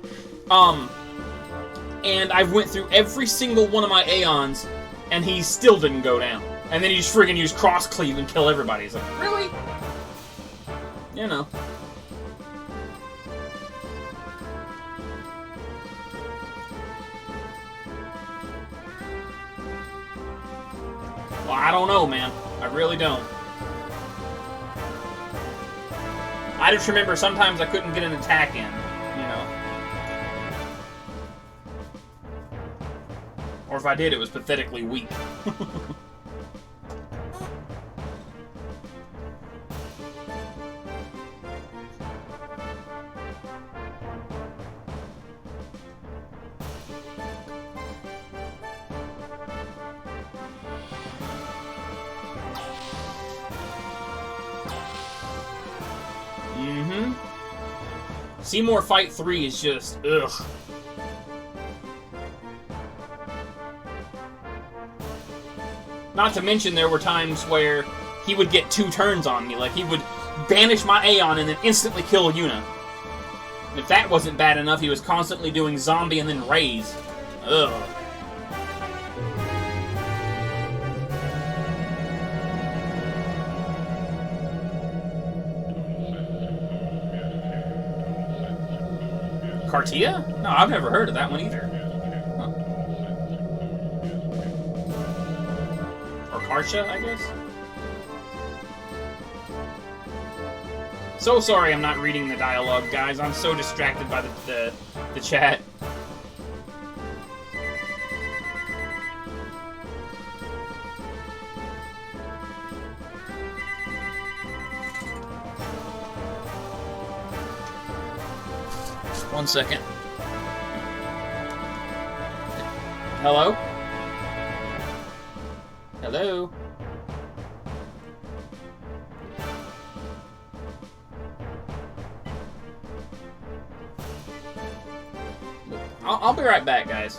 And I've went through every single one of my Aeons, and he still didn't go down. And then he just friggin' used Cross Cleave and kill everybody. It's like, really? You know. Well, I don't know, man. I really don't. I just remember sometimes I couldn't get an attack in, you know. Or if I did, it was pathetically weak. Seymour Fight 3 is just, ugh. Not to mention there were times where he would get 2 turns on me. Like, he would banish my Aeon and then instantly kill Yuna. And if that wasn't bad enough, he was constantly doing zombie and then raise. Ugh. Cartia? No, I've never heard of that one either. Huh. Or Kartia, I guess? So sorry I'm not reading the dialogue, guys. I'm so distracted by the chat. One second. Hello? Hello? I'll be right back, guys.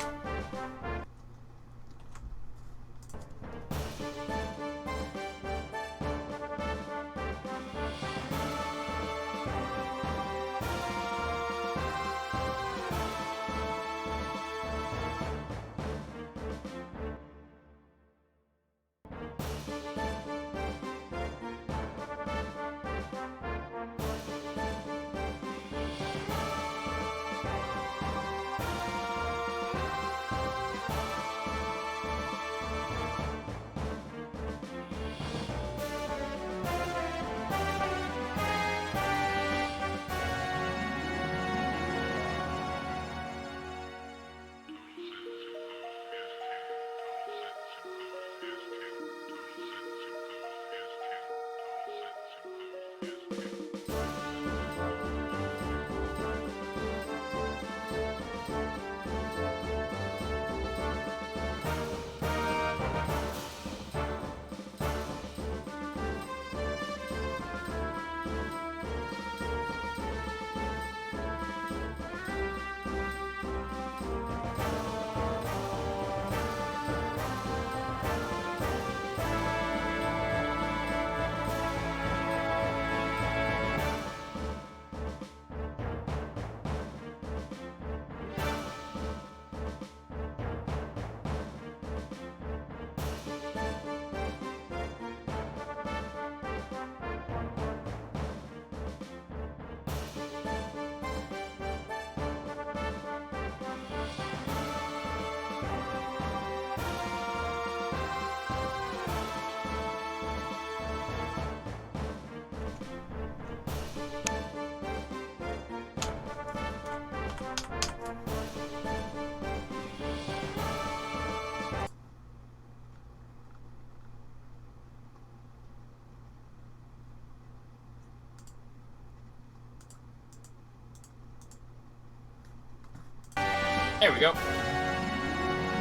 There we go.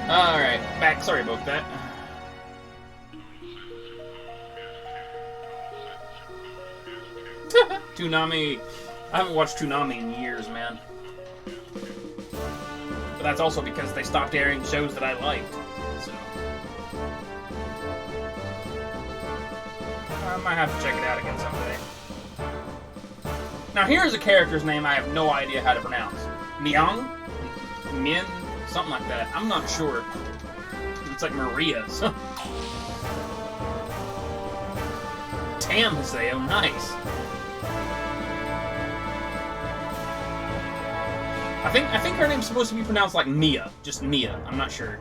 Alright, back. Sorry about that. Toonami. I haven't watched Toonami in years, man. But that's also because they stopped airing shows that I liked. So I might have to check it out again someday. Now here's a character's name I have no idea how to pronounce. Myung? Min? Something like that. I'm not sure. It's like Maria's. Tam Haseo, nice. I think her name's supposed to be pronounced like Mia. Just Mia. I'm not sure.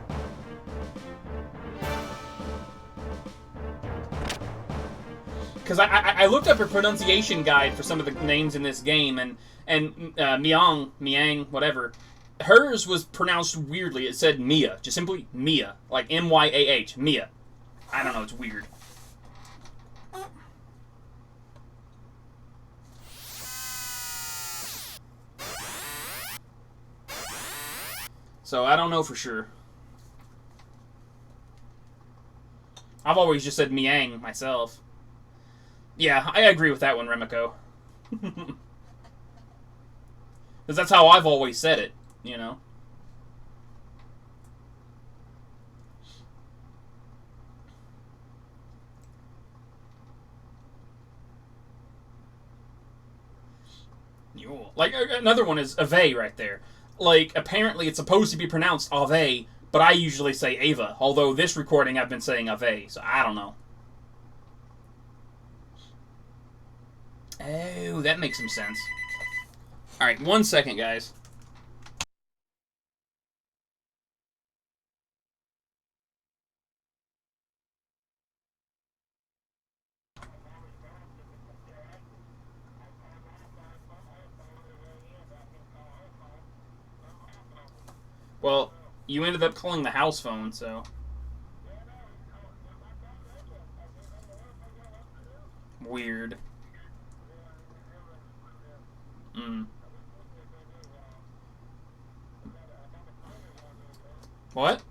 Because I looked up a pronunciation guide for some of the names in this game, and Miang, whatever, hers was pronounced weirdly. It said Mia, just simply Mia, like M-Y-A-H, Mia. I don't know, it's weird. So I don't know for sure. I've always just said Miang myself. Yeah, I agree with that one, Remiko. Because that's how I've always said it, you know? Like, another one is Ave right there. Like, apparently it's supposed to be pronounced Ave, but I usually say Ava. Although this recording I've been saying Ave, so I don't know. Oh, that makes some sense. Alright, 1 second, guys. Well, you ended up calling the house phone, so... Weird. What?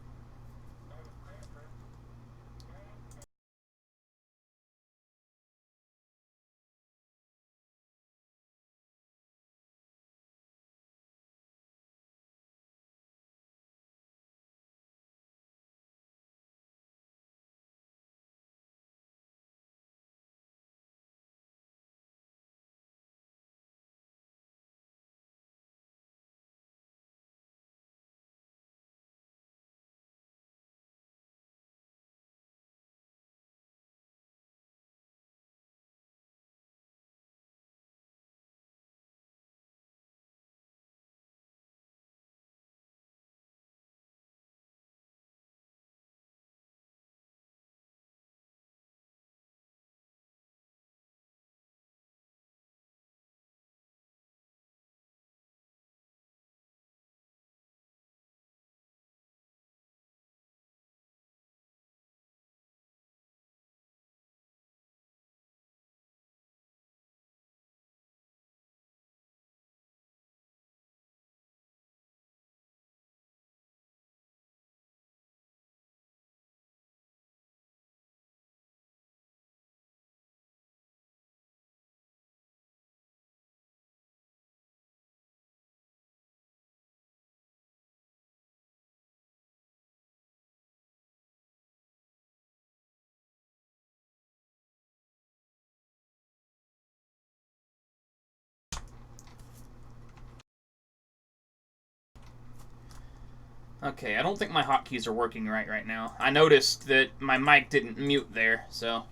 Okay, I don't think my hotkeys are working right now. I noticed that my mic didn't mute there, so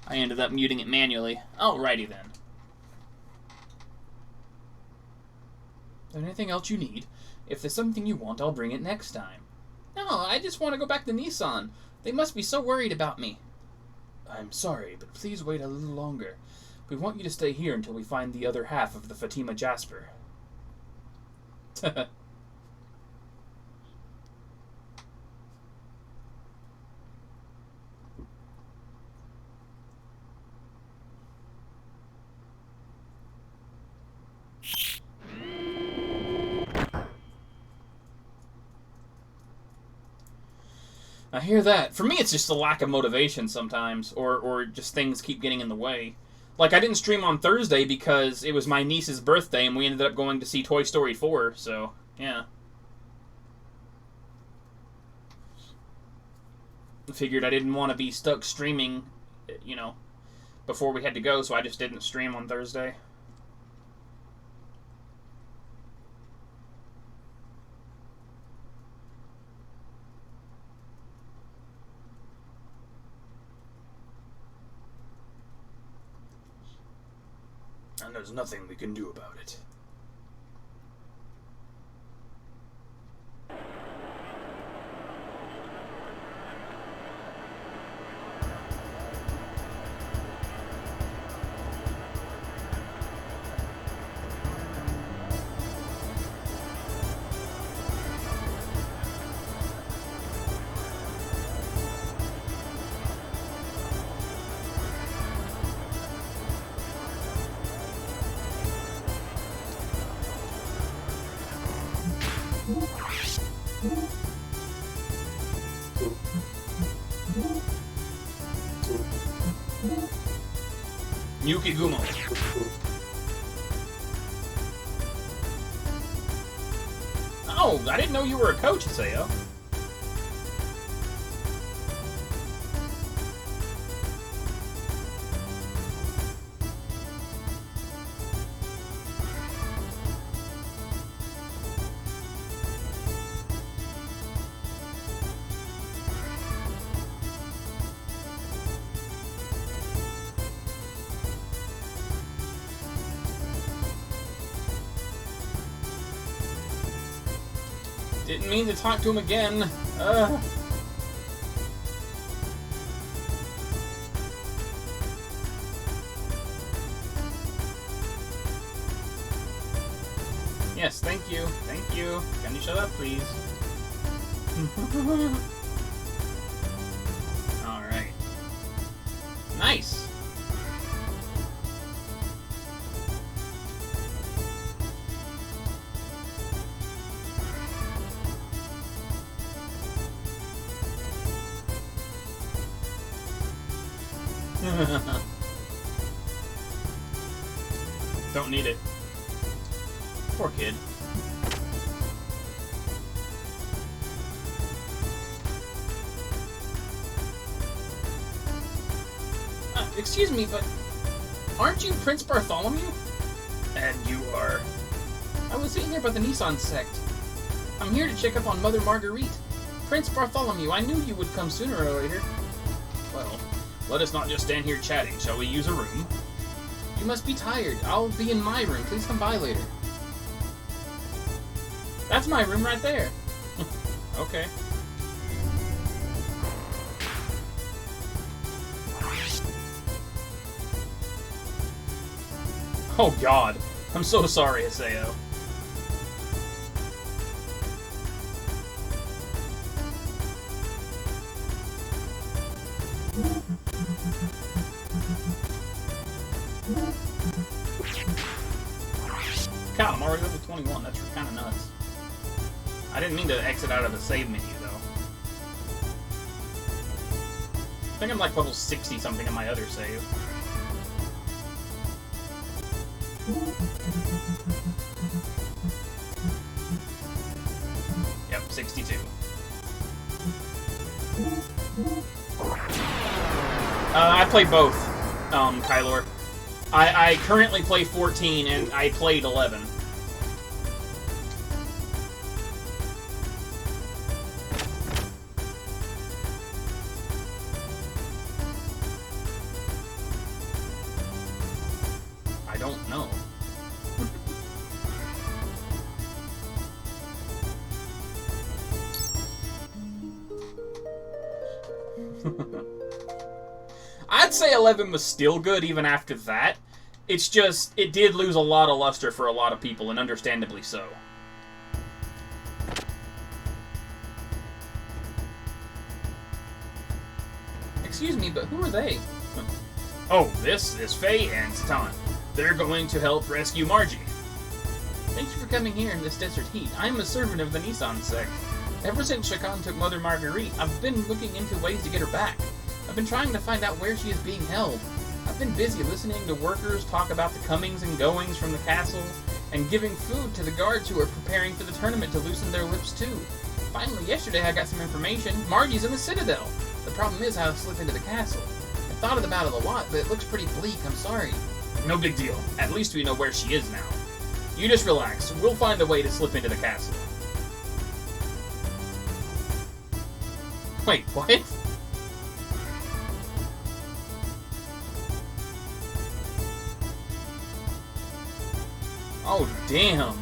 I ended up muting it manually. Alrighty then. Is there anything else you need? If there's something you want, I'll bring it next time. No, I just want to go back to Nissan. They must be so worried about me. I'm sorry, but please wait a little longer. We want you to stay here until we find the other half of the Fatima Jasper. I hear that. For me, it's just a lack of motivation sometimes, or just things keep getting in the way. Like, I didn't stream on Thursday because it was my niece's birthday, and we ended up going to see Toy Story 4, so, yeah. I figured I didn't want to be stuck streaming, you know, before we had to go, so I just didn't stream on Thursday. And there's nothing we can do about it. Yuki Gumo. Oh, I didn't know you were a coach, Sayo. Didn't mean to talk to him again. Yes, thank you. Thank you. Can you shut up, please? Alright. Nice! Don't need it. Poor kid. Excuse me, but aren't you Prince Bartholomew? And you are. I was sitting here by the Nissan sect. I'm here to check up on Mother Marguerite. Prince Bartholomew, I knew you would come sooner or later. Well, let us not just stand here chatting. Shall we use a room? You must be tired. I'll be in my room. Please come by later. That's my room right there. Okay. Oh god. I'm so sorry, Haseo. God, I'm already level 21. That's kind of nuts. I didn't mean to exit out of the save menu, though. I think I'm like level 60-something in my other save. Yep, 62. I play both, Kylor. I currently play 14, and I played 11. I don't know. I'd say 11 was still good even after that. It's just, it did lose a lot of luster for a lot of people, and understandably so. Excuse me, but who are they? Oh, this is Faye and Satan. They're going to help rescue Margie. Thank you for coming here in this desert heat. I'm a servant of the Nissan sect. Ever since Shakan took Mother Marguerite, I've been looking into ways to get her back. I've been trying to find out where she is being held. I've been busy listening to workers talk about the comings and goings from the castle, and giving food to the guards who are preparing for the tournament to loosen their lips too. Finally, yesterday I got some information. Margie's in the Citadel. The problem is how to slip into the castle. I thought about it a lot, but it looks pretty bleak. I'm sorry. No big deal. At least we know where she is now. You just relax. We'll find a way to slip into the castle. Wait, what? Oh, damn.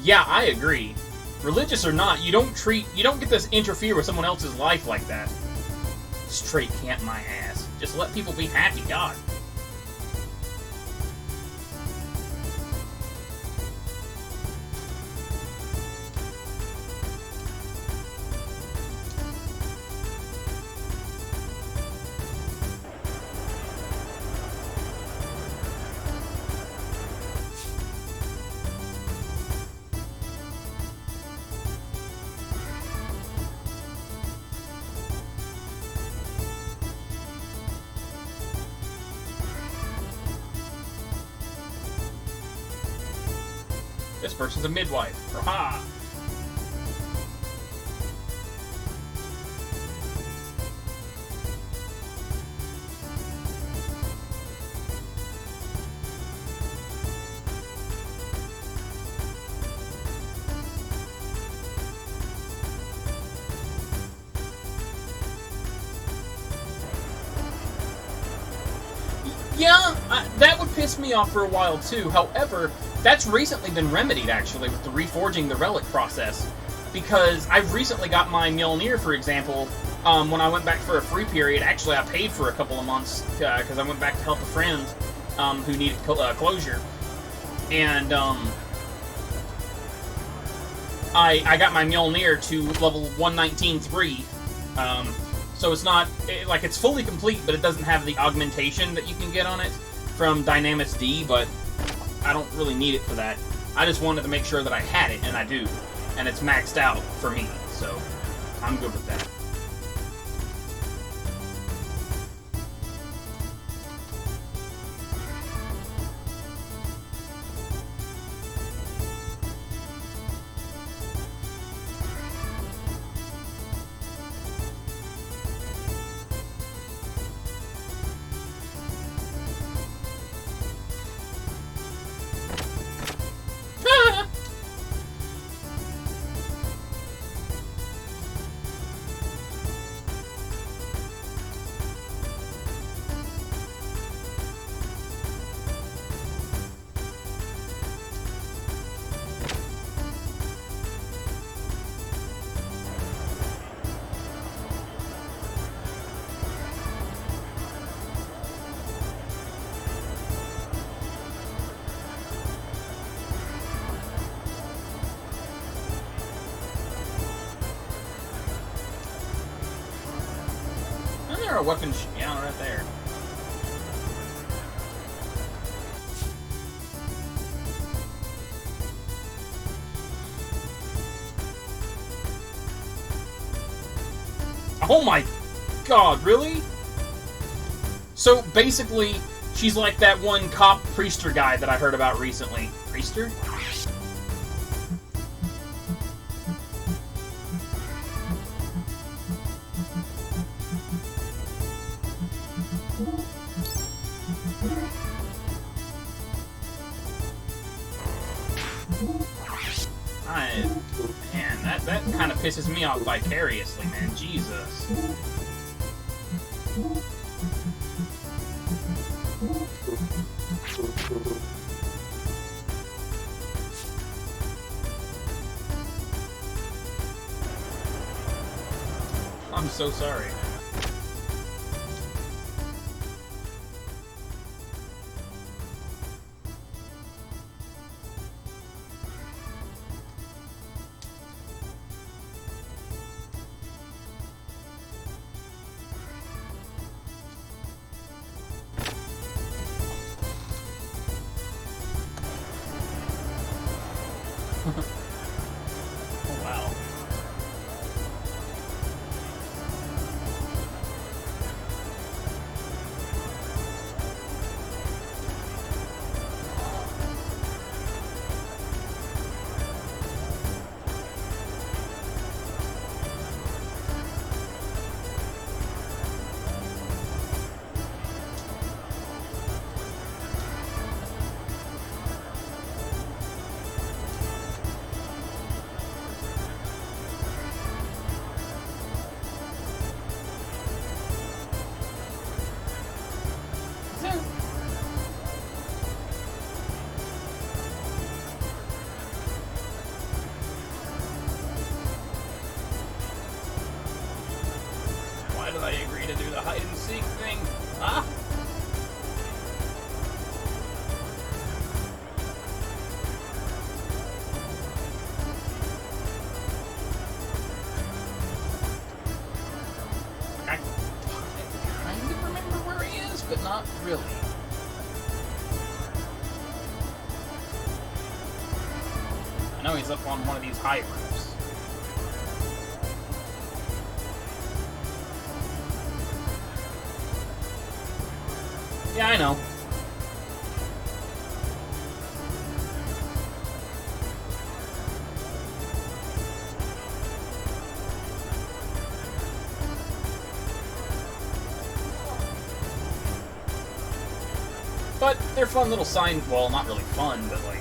Yeah, I agree. Religious or not, you don't get to interfere with someone else's life like that. Straight camp my ass. Just let people be happy, God. This person's a midwife. Ha! Yeah, that would piss me off for a while too. However, that's recently been remedied actually with the reforging the relic process, because I've recently got my Mjolnir, for example. When I went back for a free period, actually I paid for a couple of months because I went back to help a friend who needed closure, and I got my Mjolnir to level 119.3. So it's not, like, it's fully complete, but it doesn't have the augmentation that you can get on it from Dynamis D, but I don't really need it for that. I just wanted to make sure that I had it, and I do. And it's maxed out for me, so I'm good with that. Isn't there a weapon down right there? Oh my god, really? So basically, she's like that one cop priester guy that I heard about recently. Priester? Man, that kind of pisses me off vicariously, man. Jesus. I'm so sorry. Oh, wow. Why did I agree to do the hide and seek thing? Huh? I kind of remember where he is, but not really. I know he's up on one of these high roofs. Yeah, I know. But they're fun little sign. Well, not really fun, but like.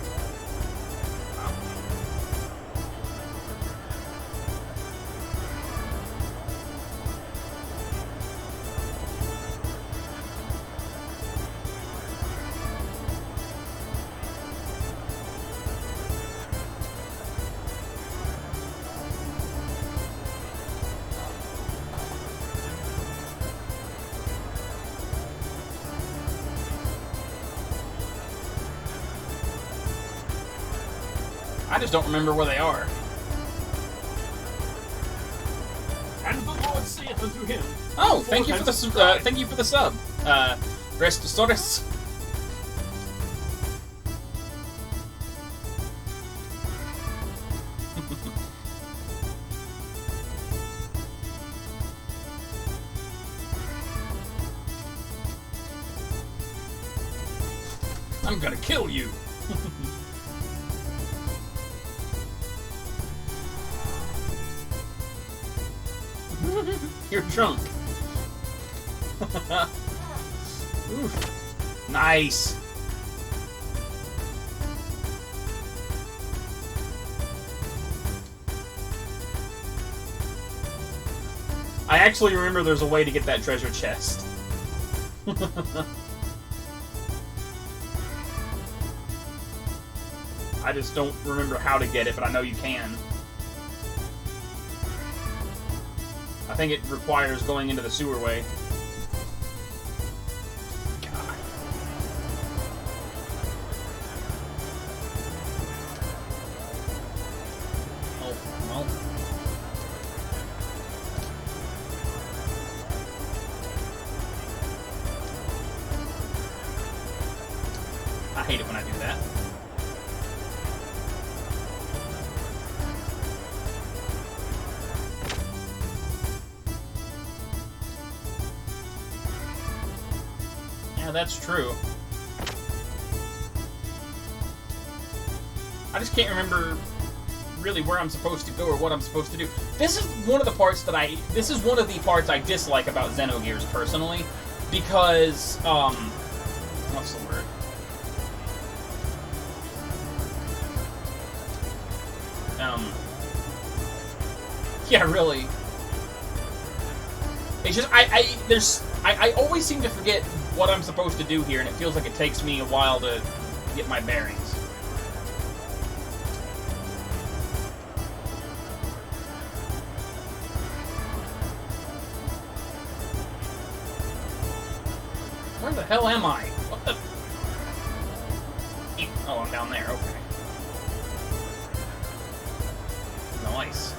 I just don't remember where they are. And the Lord saith unto him, Oh, "Go thank you forth for and the subscribe." thank you for the sub, Restosaurus. I'm gonna kill you. You're drunk. Oof. Nice. I actually remember there's a way to get that treasure chest. I just don't remember how to get it, but I know you can. I think it requires going into the sewer way. God. Oh, well. I hate it when I do that. Yeah, that's true. I just can't remember really where I'm supposed to go or what I'm supposed to do. This is one of the parts that this is one of the parts I dislike about XenoGears personally, because, what's the word? Yeah, really. It's just, I always seem to forget what I'm supposed to do here, and it feels like it takes me a while to get my bearings. Where the hell am I? What the? Oh, I'm down there, okay. Nice.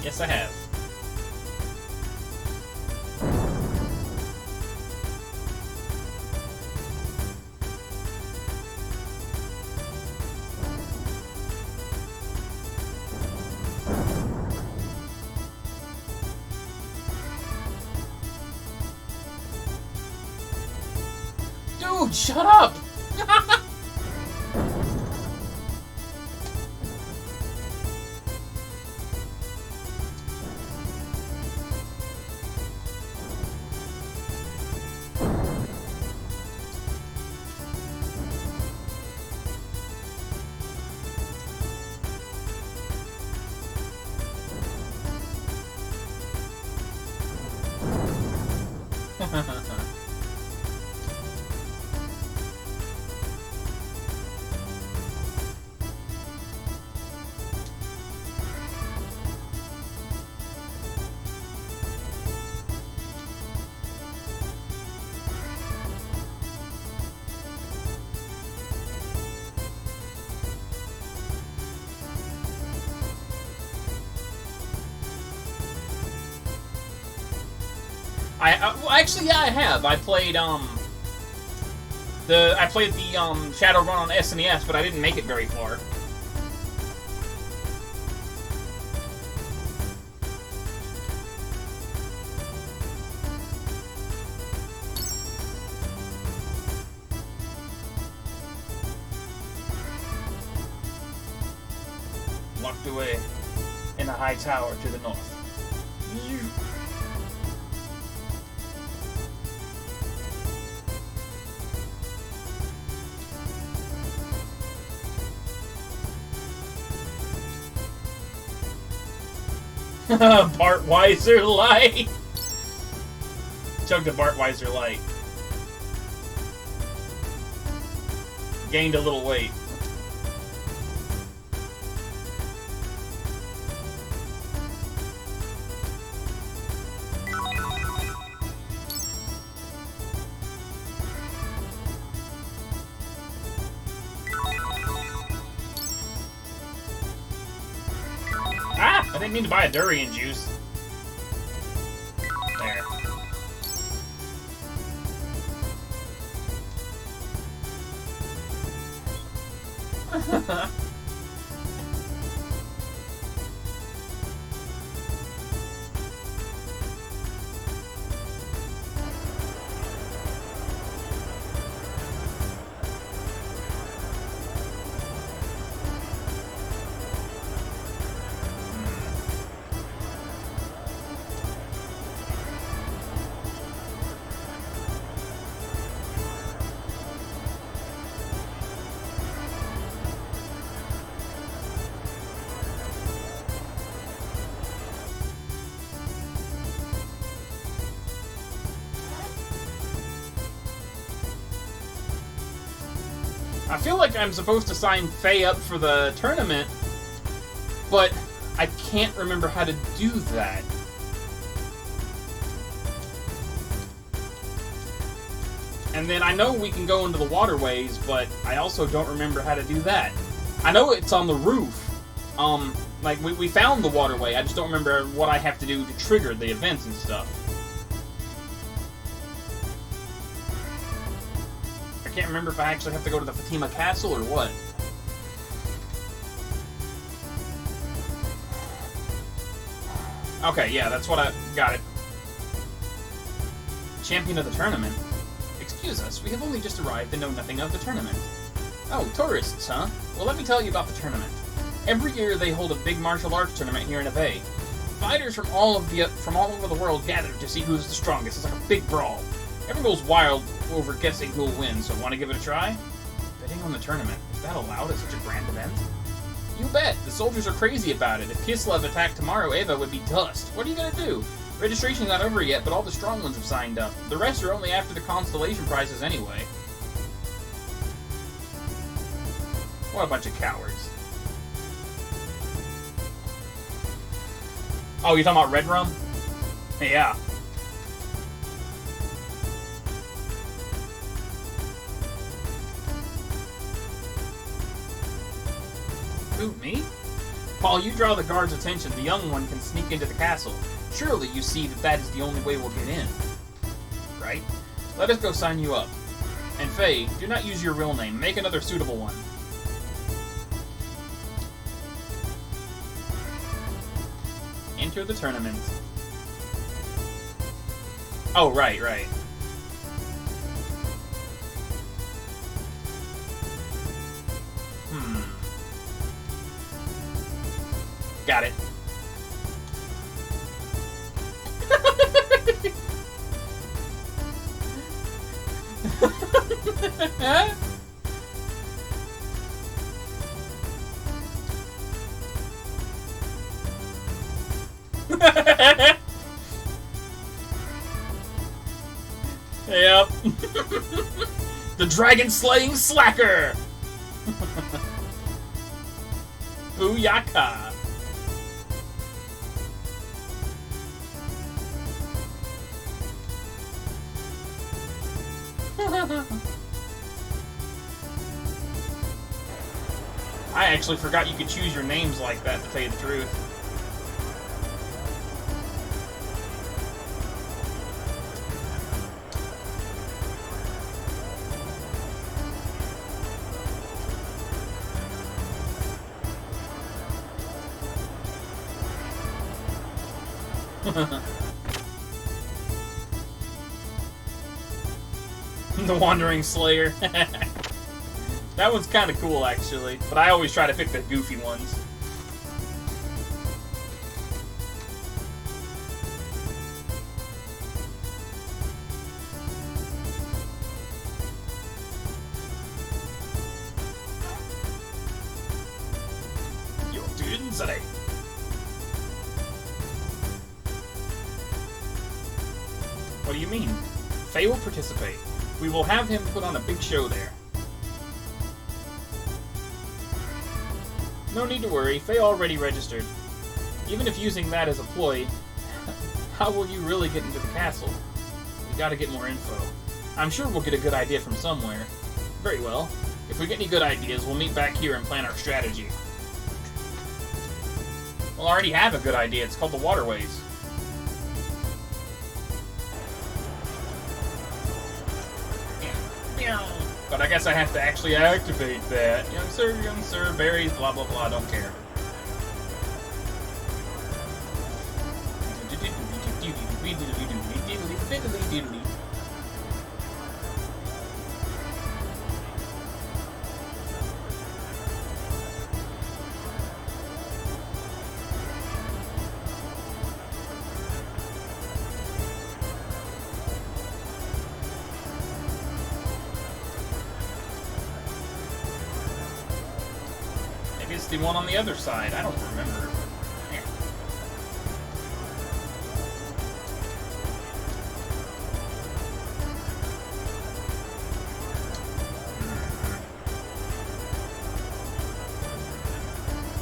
Yes, I have. Dude, shut up! Well, actually, yeah, I have. I played the Shadowrun on SNES, but I didn't make it very far. locked away in a high tower to the north. Bart Weiser Light! Chugged a Bart Weiser Light. Gained a little weight. Ah! I didn't mean to buy a durian juice. There. I feel like I'm supposed to sign Faye up for the tournament, but I can't remember how to do that. And then I know we can go into the waterways, but I also don't remember how to do that. I know it's on the roof. Like, we found the waterway, I just don't remember what I have to do to trigger the events and stuff. I can't remember if I actually have to go to the Fatima Castle or what. Okay, yeah, that's what I got it. Champion of the tournament? Excuse us, we have only just arrived and know nothing of the tournament. Oh, tourists, huh? Well, let me tell you about the tournament. Every year they hold a big martial arts tournament here in Ave. Fighters from all over the world gather to see who's the strongest. It's like a big brawl. Everyone goes wild over guessing who'll win, so want to give it a try? Betting on the tournament. Is that allowed at such a grand event? You bet! The soldiers are crazy about it. If Kislev attacked tomorrow, Ava would be dust. What are you gonna do? Registration's not over yet, but all the strong ones have signed up. The rest are only after the constellation prizes anyway. What a bunch of cowards. Oh, you're talking about Red Rum? Yeah. Who, me? While you draw the guard's attention, the young one can sneak into the castle. Surely you see that that is the only way we'll get in. Right? Let us go sign you up. And Faye, do not use your real name. Make another suitable one. Enter the tournament. Oh, right, right. Got it. Yep. The dragon-slaying slacker! Booyaka! I actually forgot you could choose your names like that, to tell you the truth. The Wandering Slayer. That one's kind of cool, actually. But I always try to pick the goofy ones. Sade. What do you mean? Faye will participate. We will have him put on a big show there. No need to worry, Faye already registered. Even if using that as a ploy, how will you really get into the castle? We gotta get more info. I'm sure we'll get a good idea from somewhere. Very well. If we get any good ideas, we'll meet back here and plan our strategy. Well, I already have a good idea. It's called the Waterways. But I guess I have to actually activate that. Young sir, berries, blah, blah, blah, don't care. It's the one on the other side. I don't remember.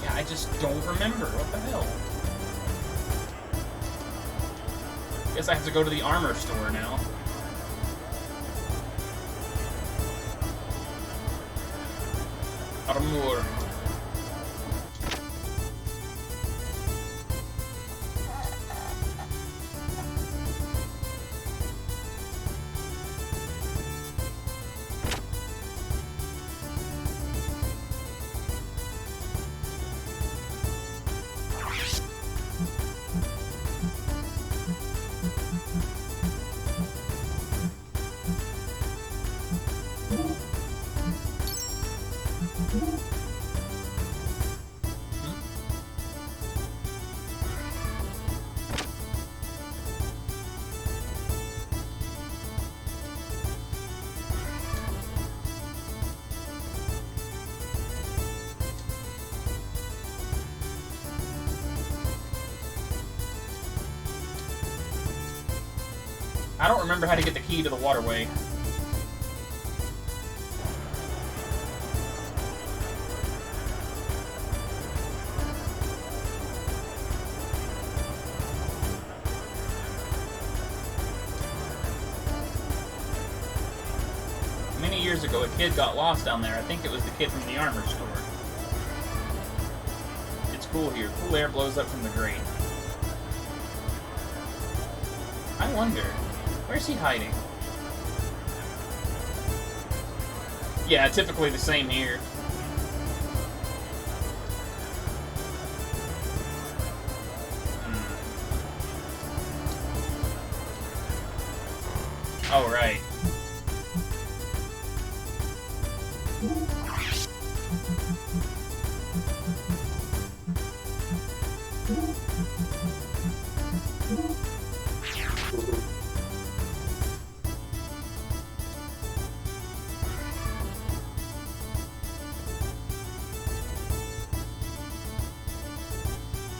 Yeah, I just don't remember. What the hell? Guess I have to go to the armor store now. Armor. I don't remember how to get the key to the waterway. Many years ago, a kid got lost down there. I think it was the kid from the armor store. It's cool here. Cool air blows up from the grate. I wonder... where's he hiding? Yeah, typically the same here. Oh, right.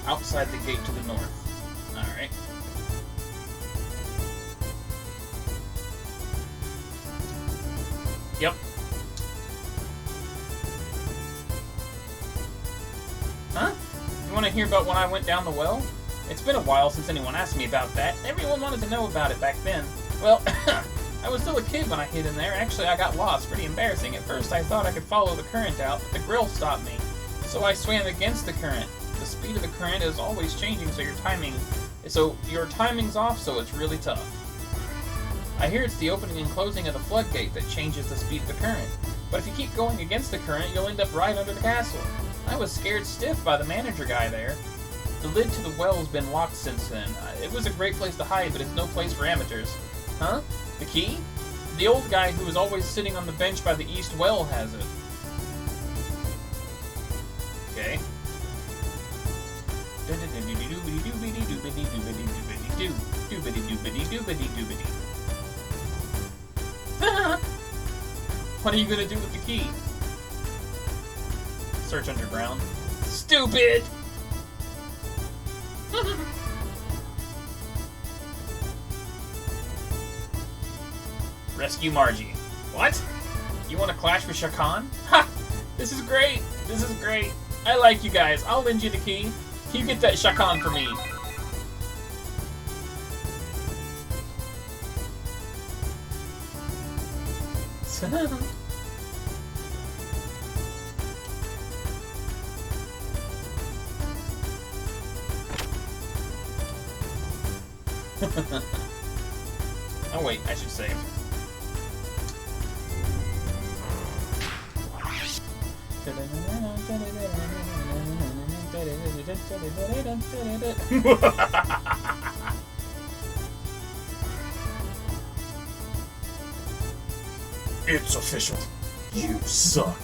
Outside the gate to the north. Alright. Yep. Huh? You want to hear about when I went down the well? It's been a while since anyone asked me about that. Everyone wanted to know about it back then. Well, I was still a kid when I hid in there. Actually, I got lost. Pretty embarrassing. At first, I thought I could follow the current out, but the grill stopped me. So I swam against the current. The speed of the current is always changing, so your timing's off, so it's really tough. I hear it's the opening and closing of the floodgate that changes the speed of the current. But if you keep going against the current, you'll end up right under the castle. I was scared stiff by the manager guy there. The lid to the well's been locked since then. It was a great place to hide, but it's no place for amateurs. Huh? The key? The old guy who was always sitting on the bench by the east well has it. Okay. What are you gonna do with the key? Search underground. Stupid! Rescue Margie. What? You want to clash with Shakan? Ha! This is great! This is great! I like you guys. I'll lend you the key. You get that Shakan for me. Oh wait, I should save. It's official. You suck.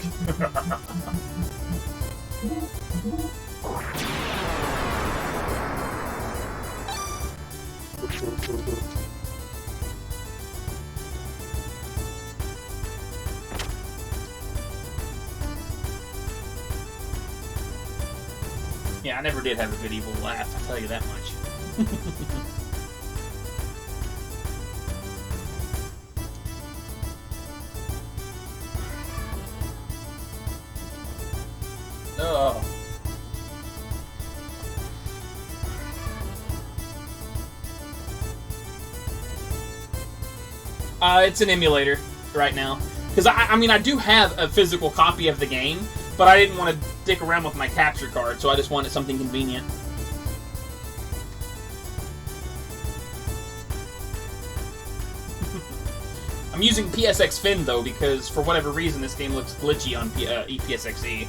Yeah, I never did have a medieval laugh, I'll tell you that much. Oh. It's an emulator right now. Because, I mean, I do have a physical copy of the game, but I didn't want to dick around with my capture card, so I just wanted something convenient. I'm using PSX Fin, though, because for whatever reason this game looks glitchy on EPSXE.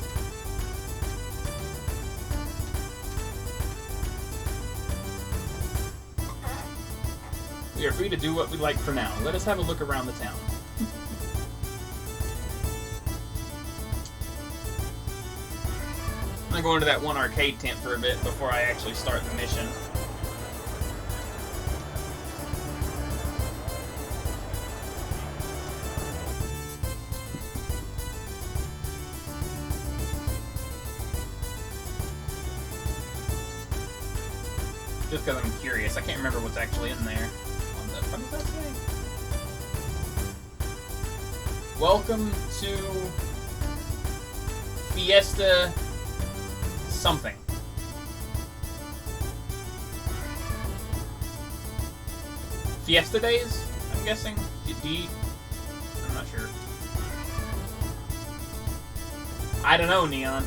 We are free to do what we like for now. Let us have a look around the town. I'm gonna go into that one arcade tent for a bit before I actually start the mission. Just because I'm curious. I can't remember what's actually in there. What does that say? Welcome to Fiesta something. Fiesta Days, I'm guessing? I'm not sure. I don't know, Neon.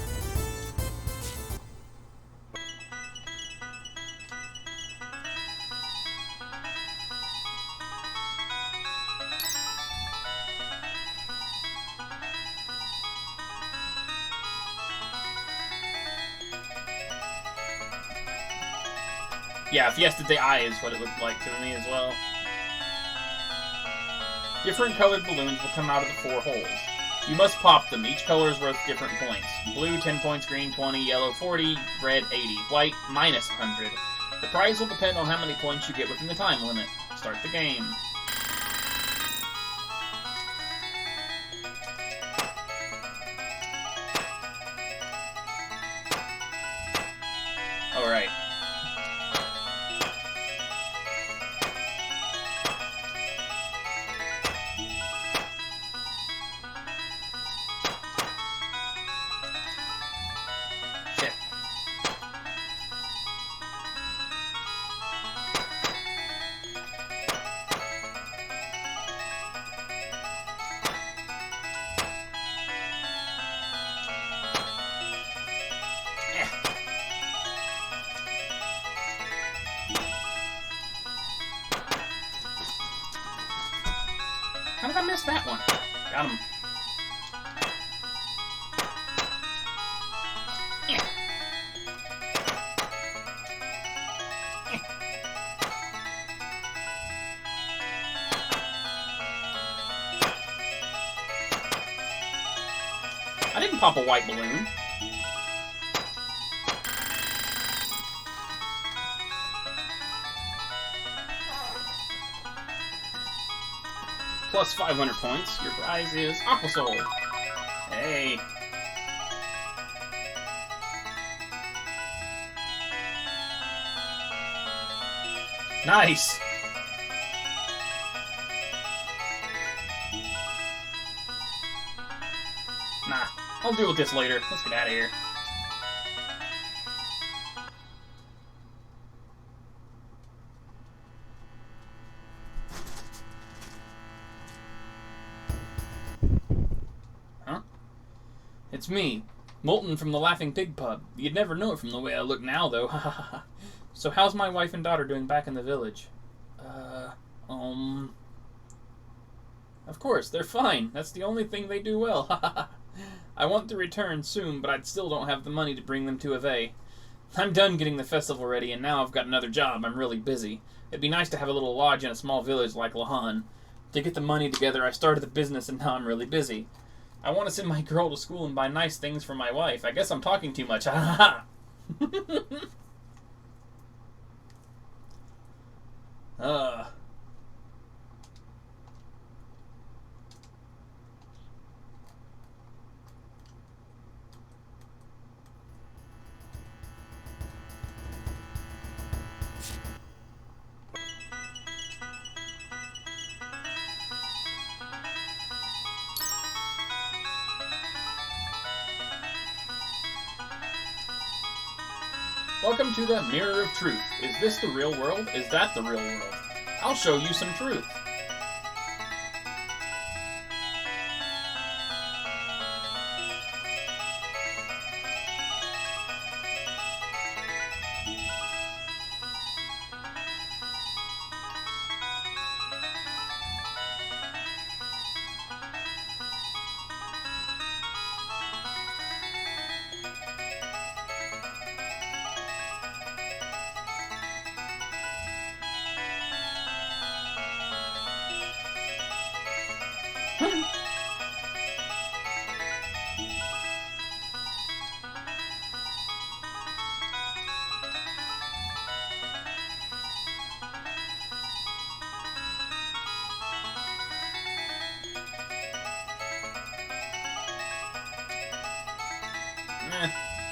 Yeah, Fiesta Day Eye is what it looked like to me as well. Different colored balloons will come out of the 4 holes. You must pop them. Each color is worth different points. Blue, 10 points, green, 20, yellow, 40, red, 80, white, minus 100. The prize will depend on how many points you get within the time limit. Start the game. Alright. How did I miss that one? Got him. I didn't pop a white balloon. Plus 500 points. Your prize is Aqua Soul. Hey. Nice! Nah, I'll deal with this later. Let's get out of here. Huh? It's me, Molten from the Laughing Pig Pub. You'd never know it from the way I look now, though. So how's my wife and daughter doing back in the village? Of course, they're fine. That's the only thing they do well. I want to return soon, but I still don't have the money to bring them to Ave. I'm done getting the festival ready, and now I've got another job. I'm really busy. It'd be nice to have a little lodge in a small village like Lahan. To get the money together, I started the business, and now I'm really busy. I want to send my girl to school and buy nice things for my wife. I guess I'm talking too much. Ha ha ha. Welcome to the Mirror of Truth. Is this the real world? Is that the real world? I'll show you some truth.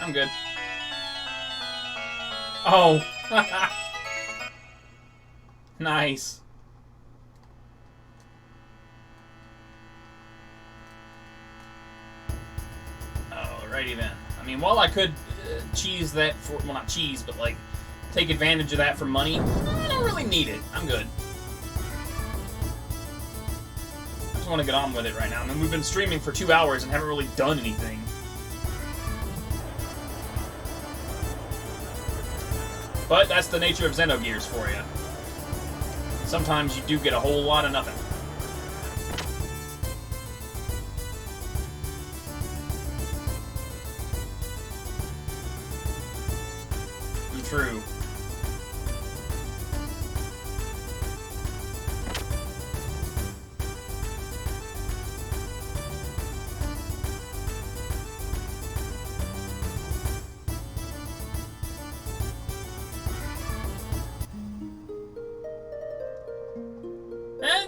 I'm good. Oh! Nice. Alrighty then. I mean, while I could cheese that for, well, not cheese, but like take advantage of that for money, I don't really need it. I'm good. I just want to get on with it right now. I mean, we've been streaming for 2 hours and haven't really done anything. But that's the nature of XenoGears for you. Sometimes you do get a whole lot of nothing. True.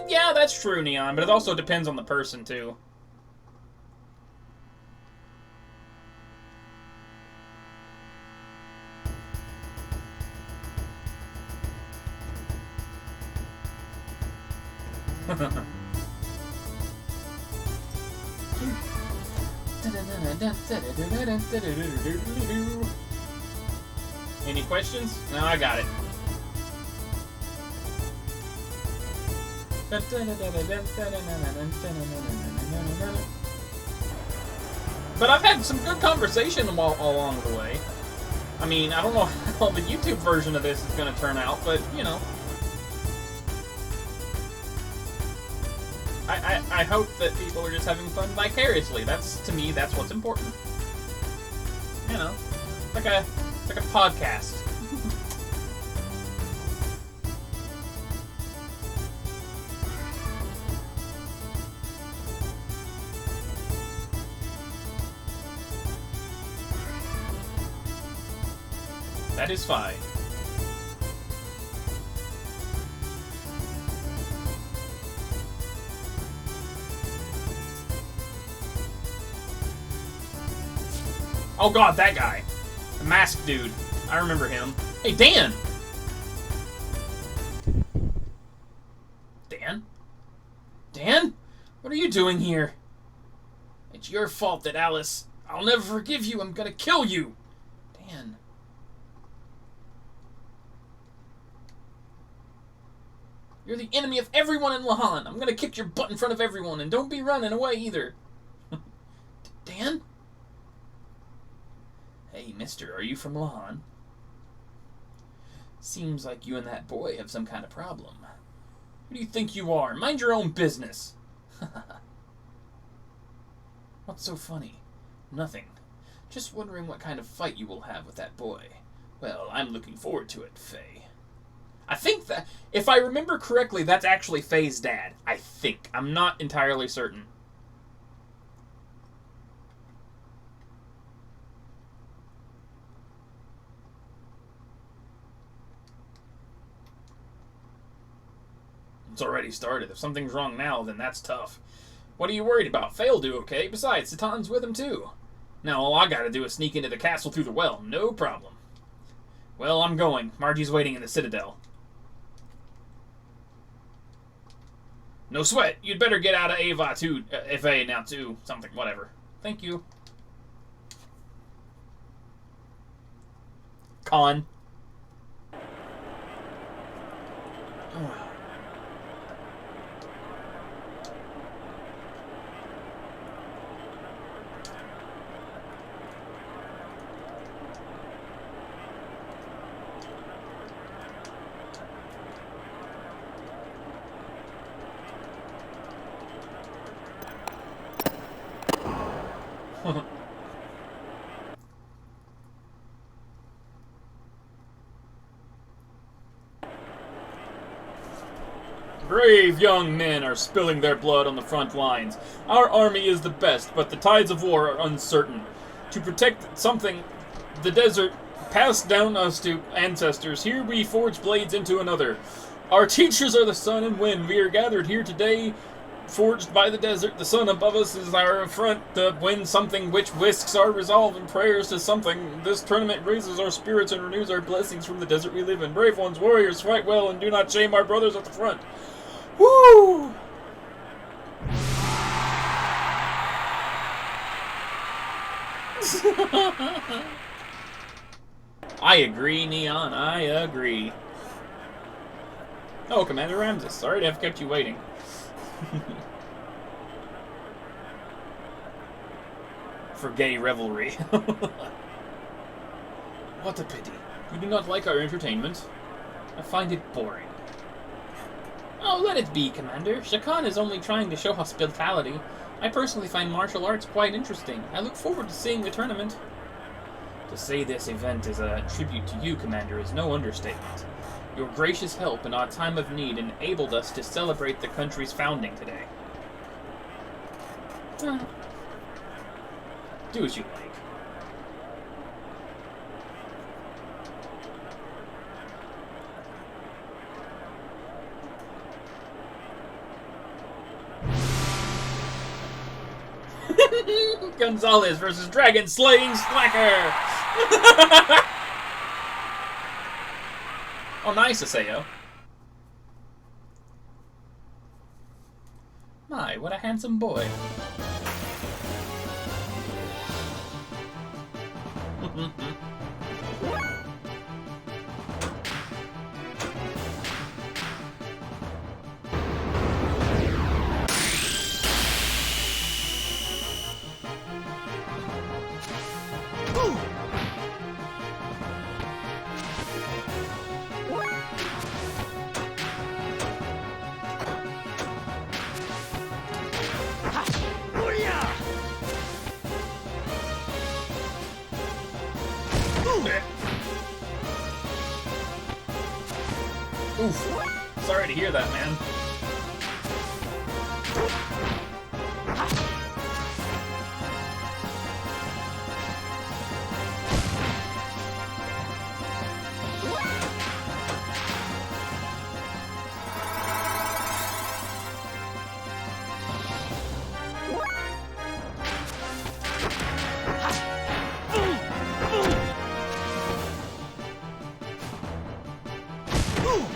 Yeah, that's true, Neon, but it also depends on the person, too. Any questions? No, I got it. But I've had some good conversation along the way. I mean, I don't know how the YouTube version of this is going to turn out, but, you know. I hope that people are just having fun vicariously. That's, to me, that's what's important. You know, like a podcast. That is fine. Oh god, that guy. The masked dude. I remember him. Hey, Dan! Dan? What are you doing here? It's your fault that Alice... I'll never forgive you. I'm gonna kill you. Dan. You're the enemy of everyone in Lahan. I'm gonna kick your butt in front of everyone, and don't be running away either. Dan? Hey, mister, are you from Lahan? Seems like you and that boy have some kind of problem. Who do you think you are? Mind your own business. What's so funny? Nothing. Just wondering what kind of fight you will have with that boy. Well, I'm looking forward to it, Faye. I think that, if I remember correctly, that's actually Faye's dad. I think. I'm not entirely certain. It's already started. If something's wrong now, then that's tough. What are you worried about? Faye'll do okay. Besides, Satan's with him too. Now all I gotta do is sneak into the castle through the well. No problem. Well, I'm going. Margie's waiting in the citadel. No sweat. You'd better get out of Ava too. Ava now too. Something. Whatever. Thank you. Con. Brave young men are spilling their blood on the front lines. Our army is the best, but the tides of war are uncertain. To protect something, the desert passed down us to ancestors, here we forge blades into another. Our teachers are the sun and wind. We are gathered here today, forged by the desert. The sun above us is our front to win something which whisks our resolve and prayers to something. This tournament raises our spirits and renews our blessings from the desert we live in. Brave ones, warriors, fight well and do not shame our brothers at the front. Woo! I agree, Neon. I agree. Oh, Commander Ramses. Sorry to have kept you waiting. For gay revelry. What a pity. You do not like our entertainment? I find it boring. Oh, let it be, Commander. Shakan is only trying to show hospitality. I personally find martial arts quite interesting. I look forward to seeing the tournament. To say this event is a tribute to you, Commander, is no understatement. Your gracious help in our time of need enabled us to celebrate the country's founding today. Do as you like. Gonzalez versus Dragon Slaying Slacker! Oh, nice, Aseo. My, what a handsome boy. Oof. Sorry to hear that, man.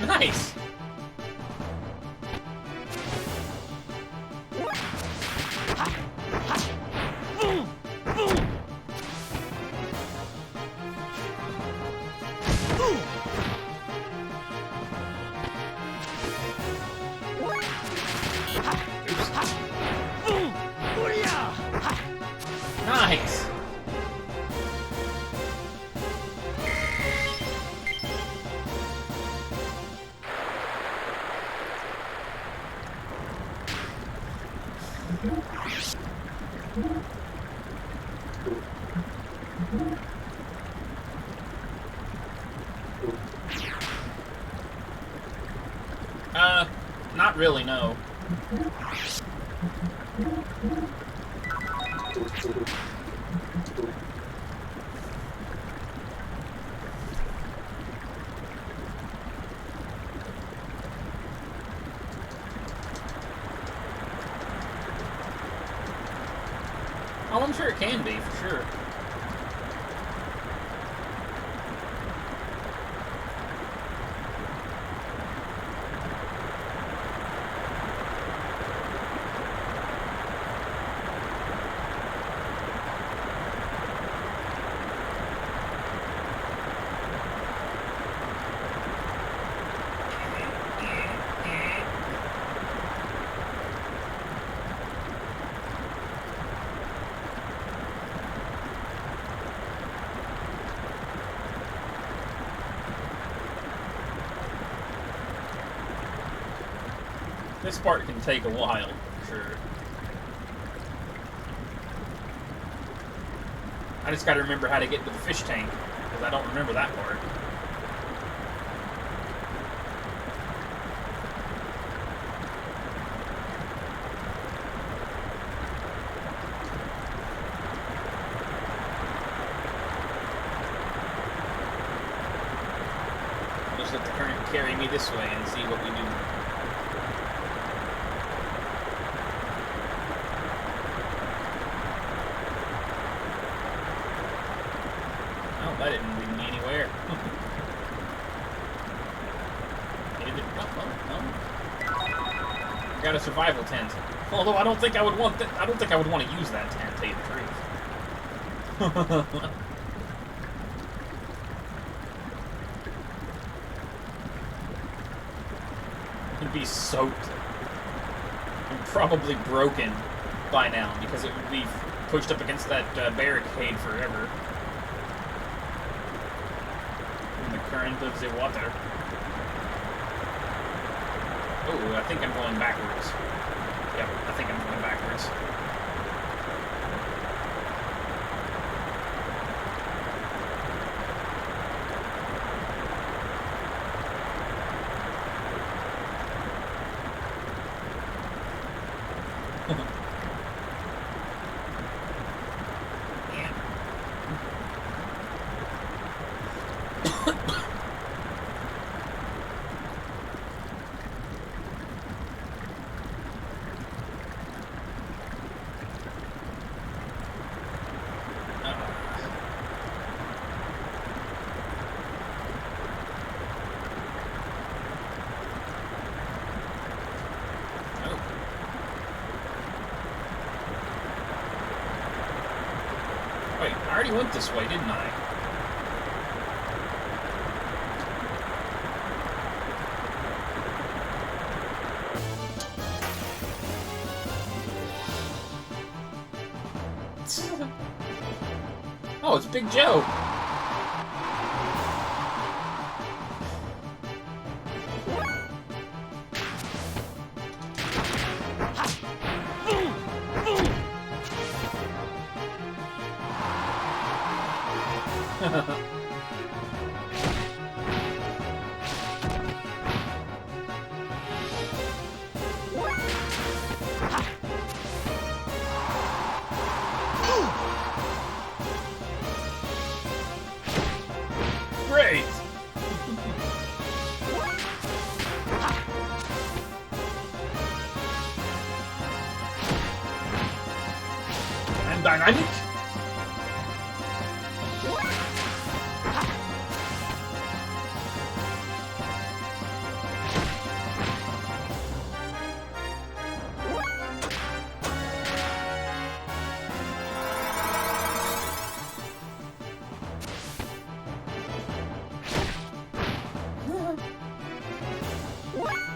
Nice! really know. Oh, I'm sure it can be, for sure. This part can take a while, for sure. I just gotta remember how to get to the fish tank, because I don't remember that part. Just let the current carry me this way and see what we do. That didn't lead me anywhere. I got a survival tent. Although I don't think I would want that. I don't think I would want to use that tent, to tell you the truth. It'd be soaked and probably broken by now because it would be pushed up against that barricade forever. Current of the water. Oh, I think I'm going backwards. Yep, I think I'm going backwards. Wait, I already went this way, didn't I? Oh, it's Big Joe. Great! And dynamic?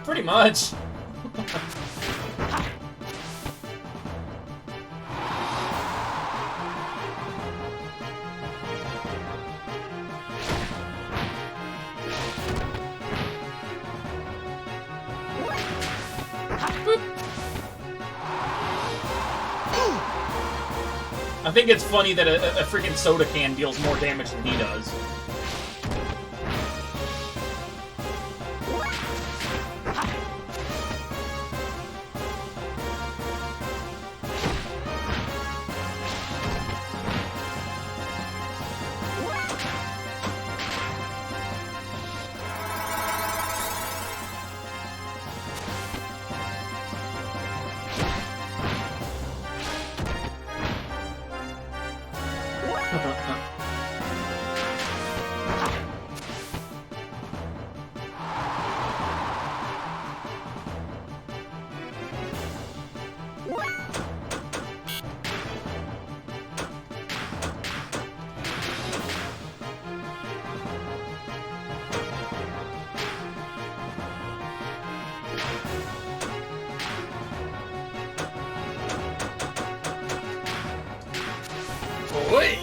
Pretty much. I think it's funny that a freaking soda can deals more damage than he does. Oi!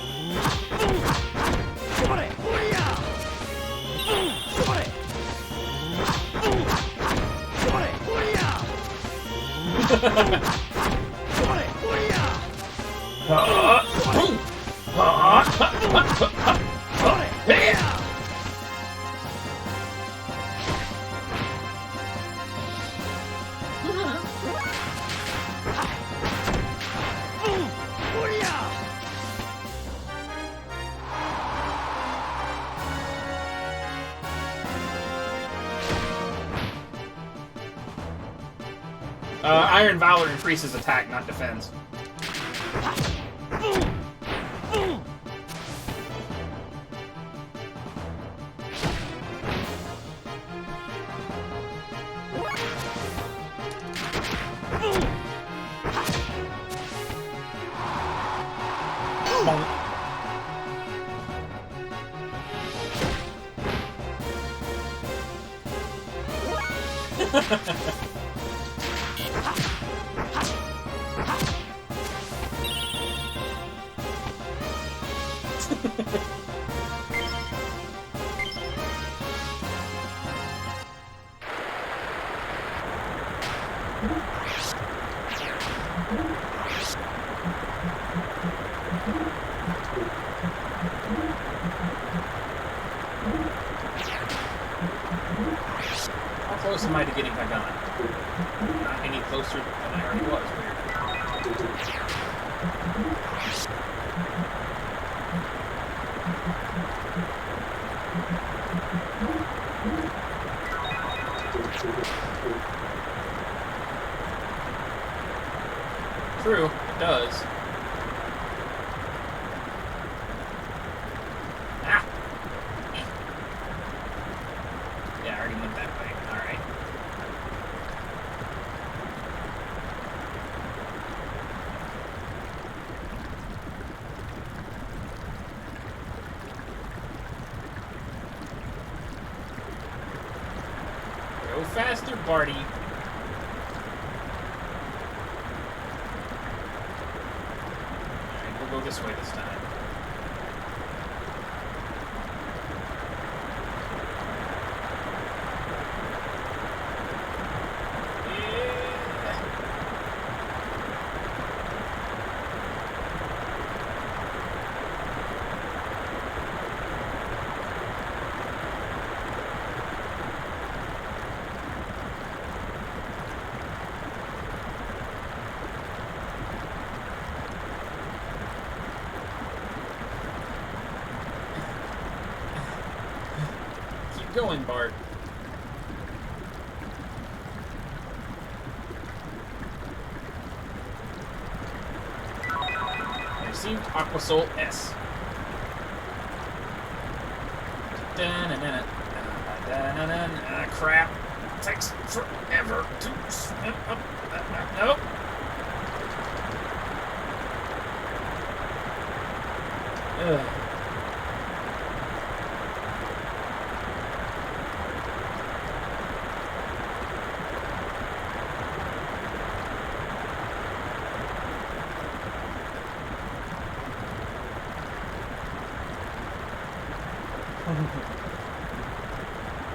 Iron Valor increases attack, not defense. How close am I to getting back on? Not any closer than I already was. Weird. True, it does. Ah! Yeah, I already went that way. Alright. Go faster, Barty. Go this way this time. Going, Bart. I received Aquasol S. Crap. It takes forever to swim up. Nope. Ugh.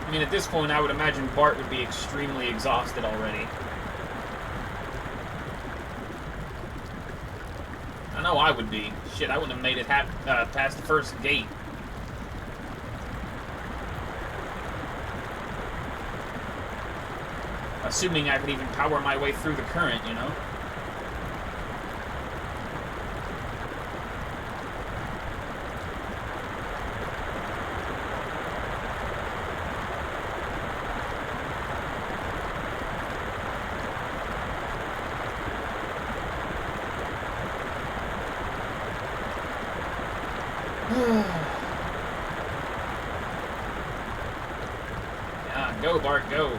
I mean, at this point, I would imagine Bart would be extremely exhausted already. I know I would be. Shit, I wouldn't have made it past the first gate. Assuming I could even power my way through the current, you know? Yeah, go, Bart, go.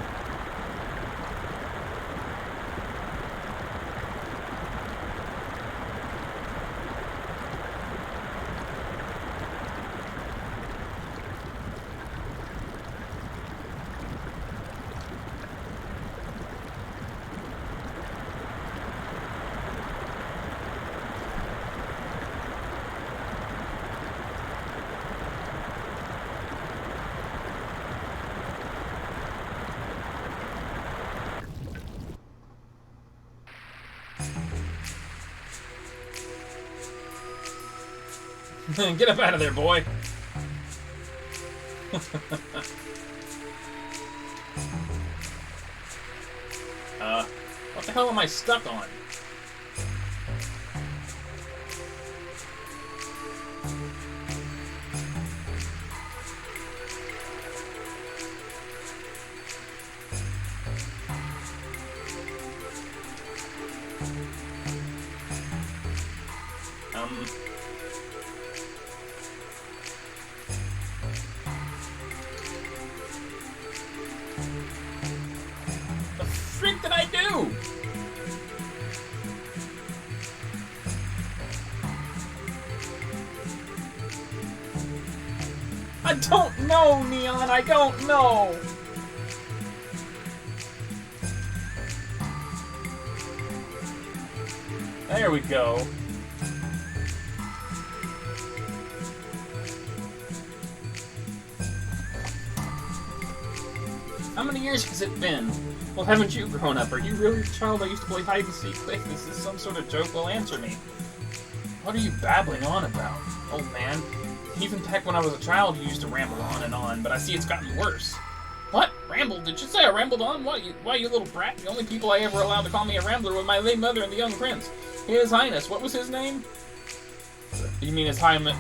Get up out of there, boy. What the hell am I stuck on? The freak did I do? I don't know, Neon. I don't know. There we go. How many years has it been? Well, haven't you grown up? Are you really the child I used to play hide and seek with? This is some sort of joke. Well, answer me. What are you babbling on about? Old man, even back when I was a child, you used to ramble on and on, but I see it's gotten worse. What? Rambled? Did you say I rambled on? Why, you little brat? The only people I ever allowed to call me a rambler were my late mother and the young prince. His Highness. What was his name? You mean His Highness...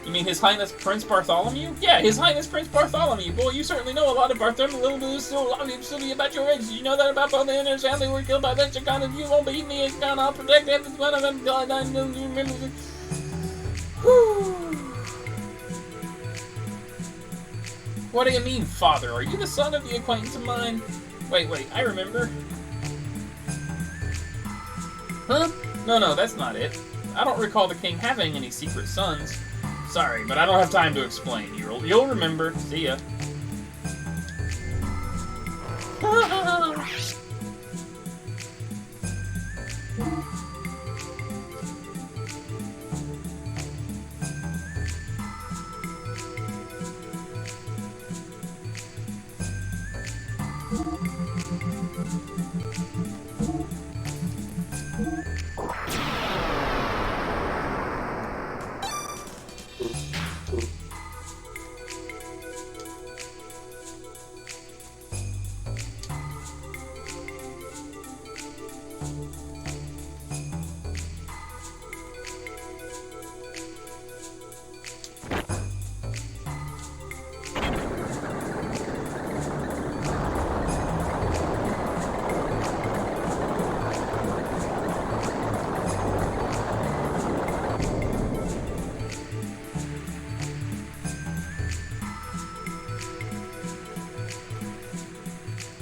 You mean His Highness Prince Bartholomew? Yeah, His Highness Prince Bartholomew. Boy, you certainly know a lot of Bartholomew. A little bit still a lot of silly about your age. Did you know that about both the and his family were killed by that kind of you won't beat me and I'll protect every one of them. God, I know you remember this. What do you mean, father? Are you the son of the acquaintance of mine? Wait, I remember. Huh? No, that's not it. I don't recall the king having any secret sons. Sorry, but I don't have time to explain. You'll remember. See ya.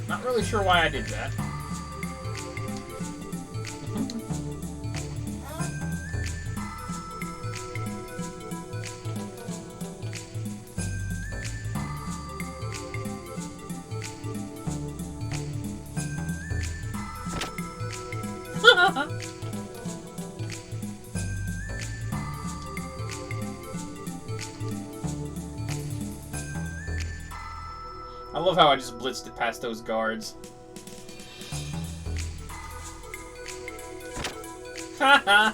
Not really sure why I did that. I love how I just blitzed it past those guards. Haha!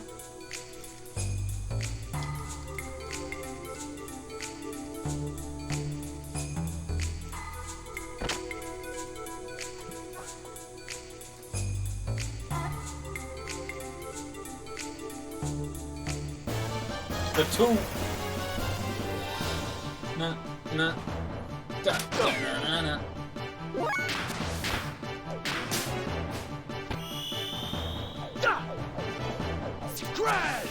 The two. Nah. Da, da, na. Crash!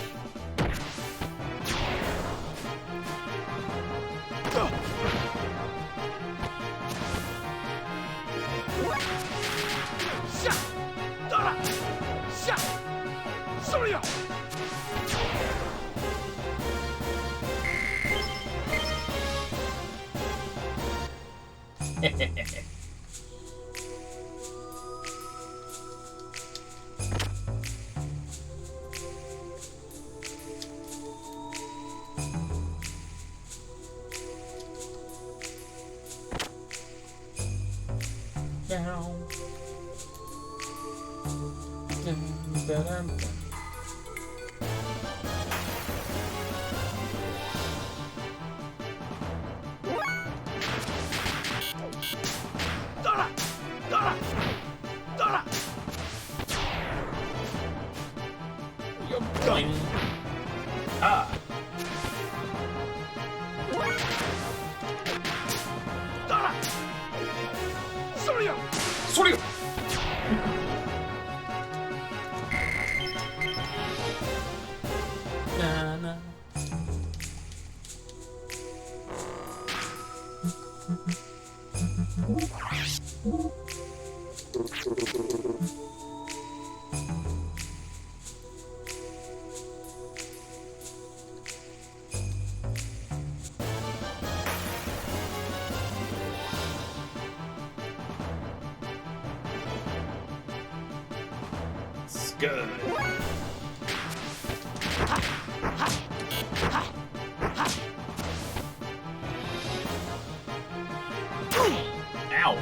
Ah. Sorry. Na, na. It's good. Ow.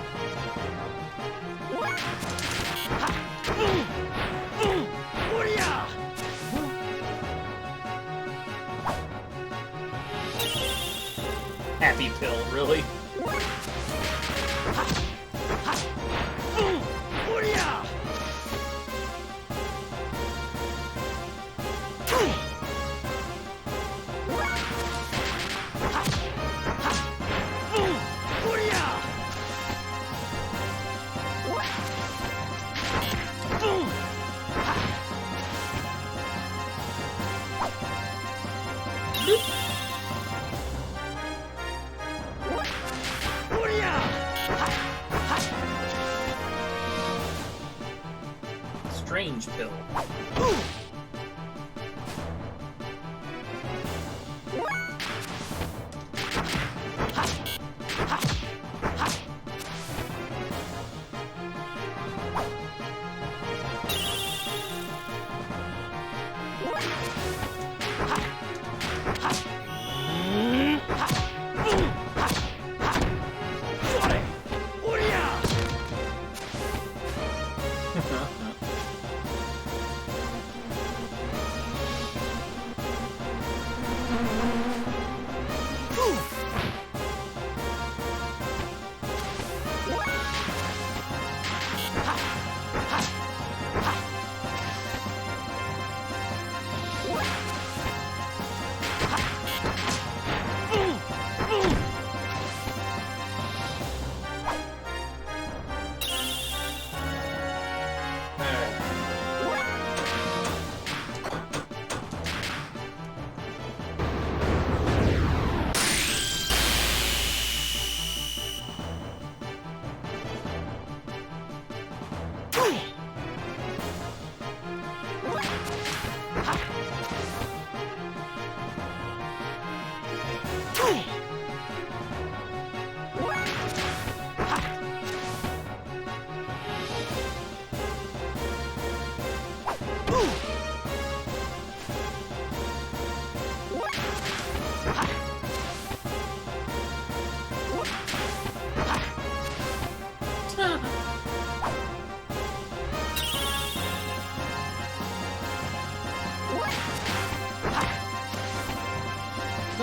Happy pill, really? Strange pill.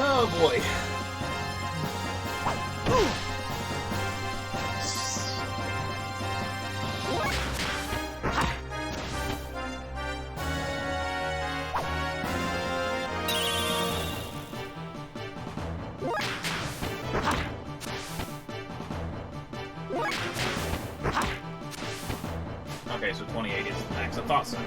Oh boy. Okay, so 28 is the max. I thought so.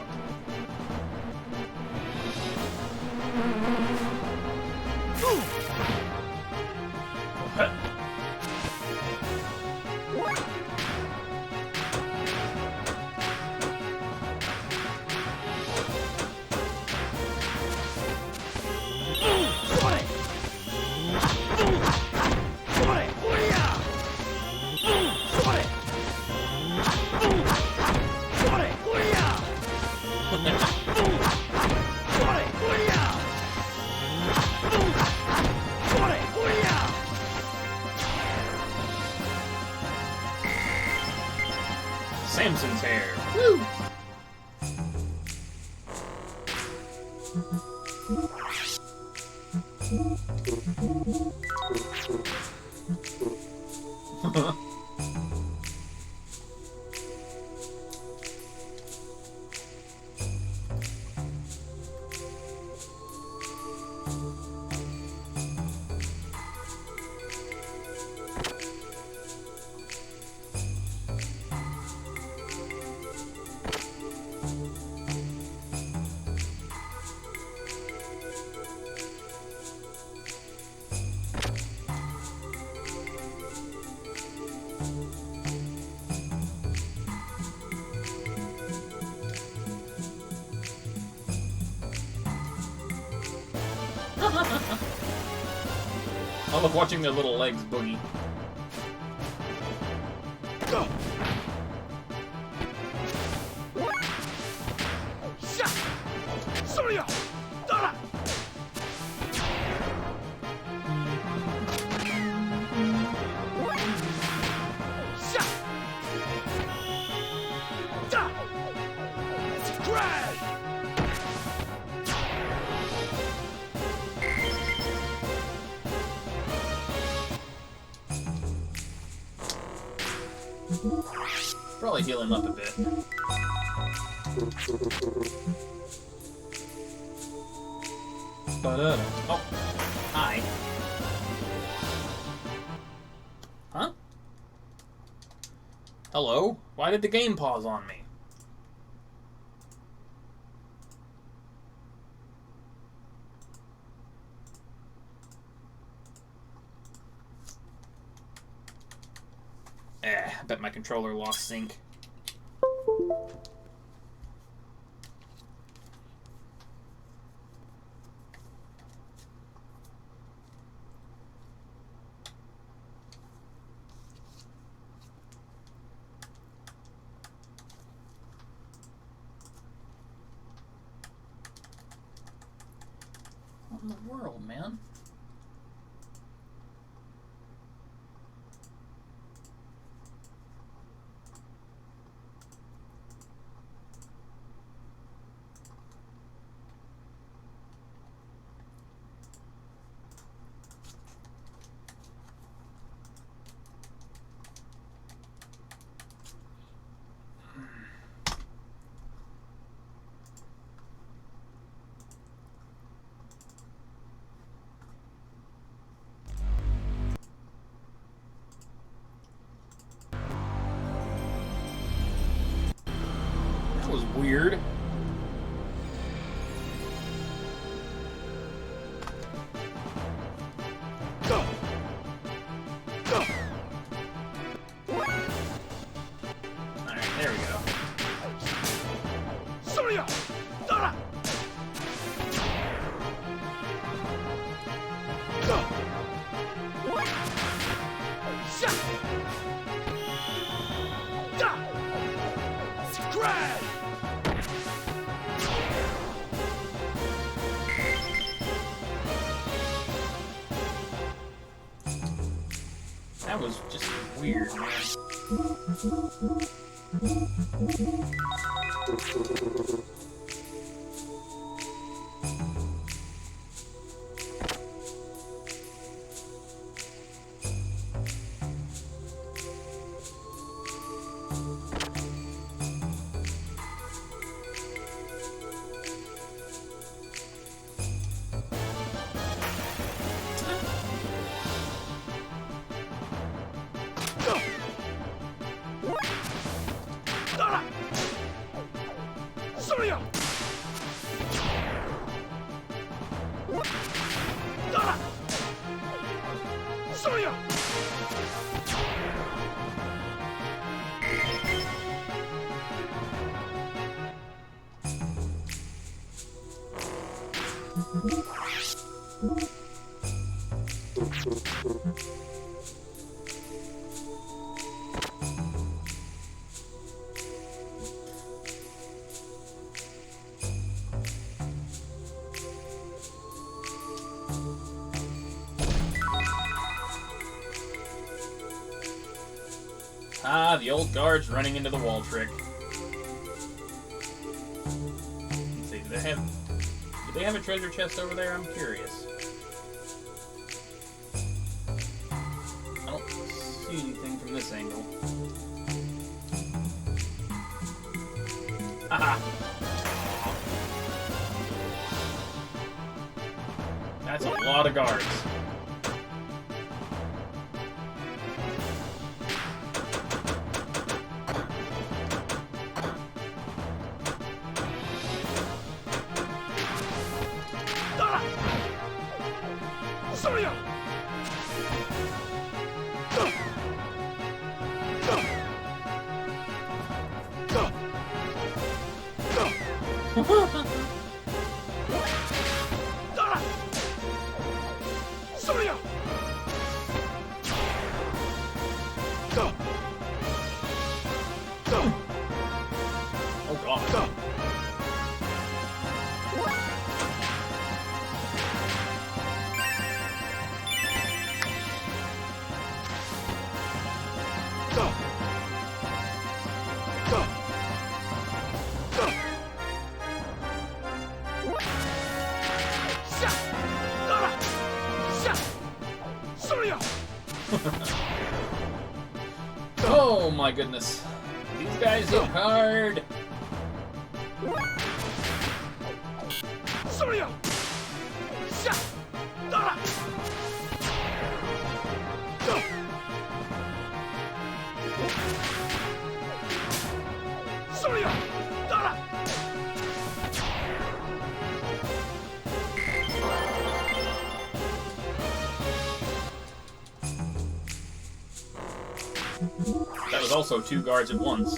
Samson's hair. Woo! I love watching their little legs boogie. Go! Sorry! Dara! Probably heal him up a bit. Oh. Hi. Huh? Hello? Why did the game pause on me? I bet my controller lost sync. What in the world, man? Was weird. Go! Go! Alright, there we go. Sorry! Dara! Go! Shot! Da! Scratch! That was just weird, man. Sorry! Ah, the old guards running into the wall trick. Let's see, do they have a treasure chest over there? I'm curious. I don't see anything from this angle. Haha! That's a lot of guards. Oh god. Oh my goodness. These guys hit hard. That was also 2 guards at once.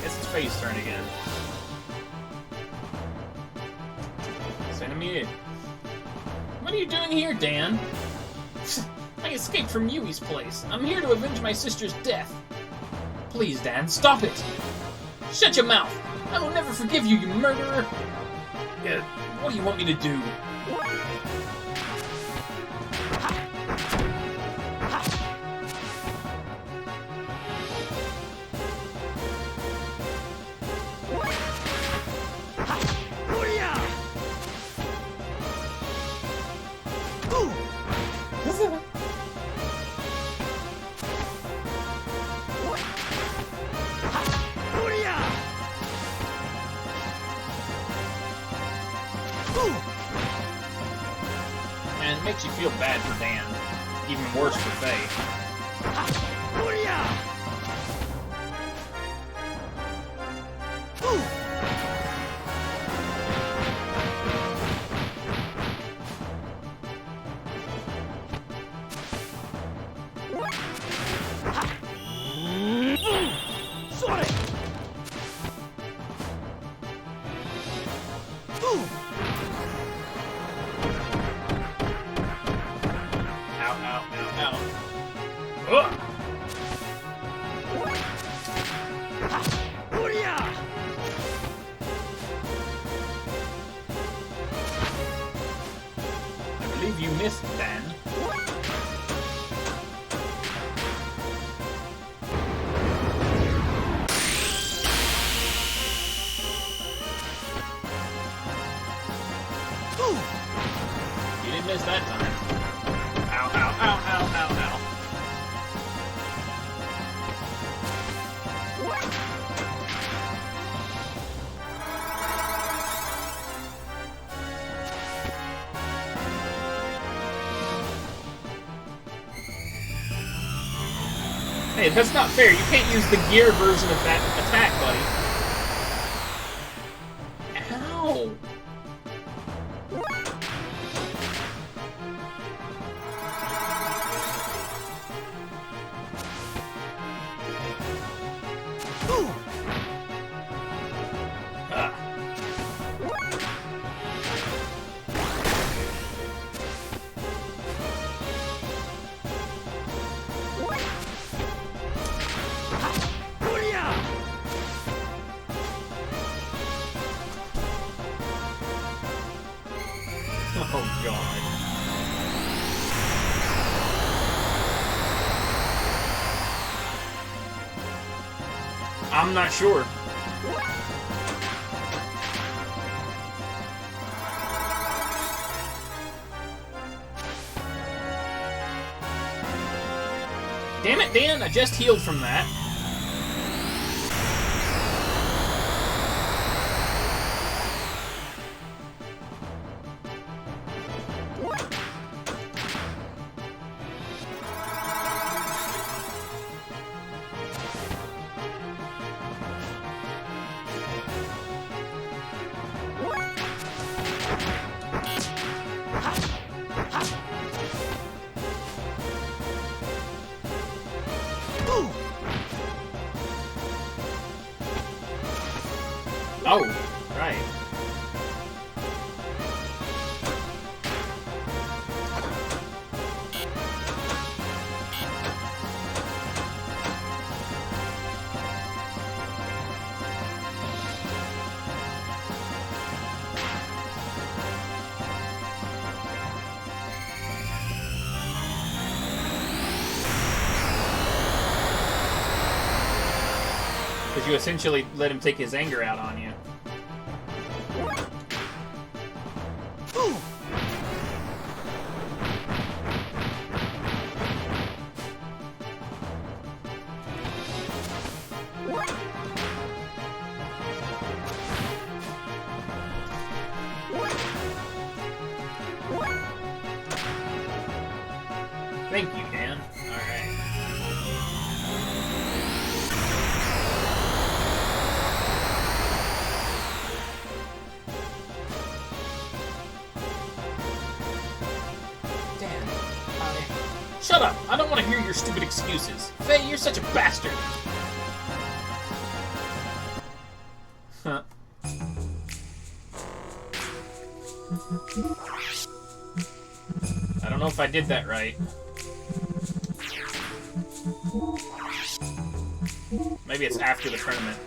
Guess it's Faye's turn again. Send me in. What are you doing here, Dan? I escaped from Yui's place. I'm here to avenge my sister's death. Please, Dan, stop it! Shut your mouth! I will never forgive you, you murderer! Yeah, what do you want me to do? And it makes you feel bad for Dan. Even worse for Faye. I believe you missed, Dan. You didn't miss that time. Ow, ow, ow, ow, ow, ow. Hey, that's not fair. You can't use the gear version of that attack, buddy. Ow! Oh, God. I'm not sure. Damn it, Dan, I just healed from that. Oh, right. Because you essentially let him take his anger out on you. Thank you, Dan. Alright. Dan, shut up! I don't want to hear your stupid excuses. Faye, you're such a bastard! Huh. I don't know if I did that right. Maybe it's after the tournament.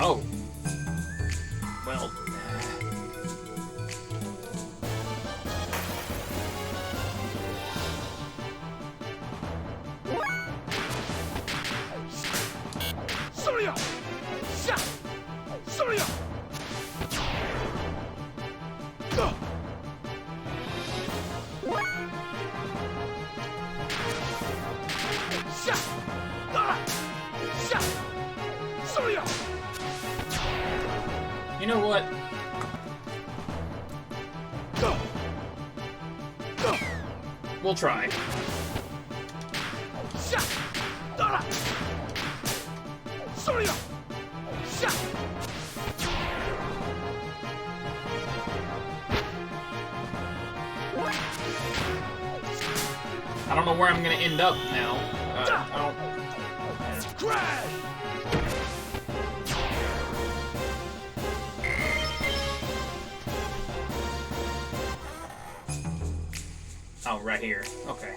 Oh. Well. Surya! Sha! Surya! Go! Sha! Dara! Sha! Surya! You know what? Go! Go! We'll try. Sha! Dara! Surya! Sha! I don't know where I'm gonna end up now. I don't... Crash! Oh, right here. Okay.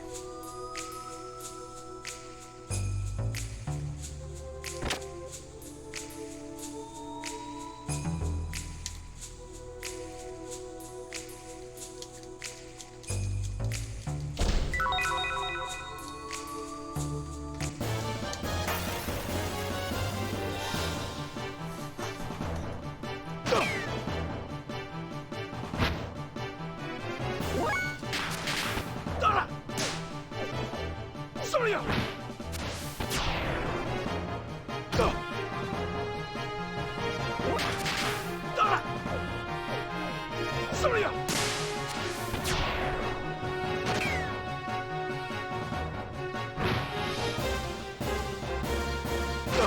Dara! Surya! Go! Dara! Surya! Go!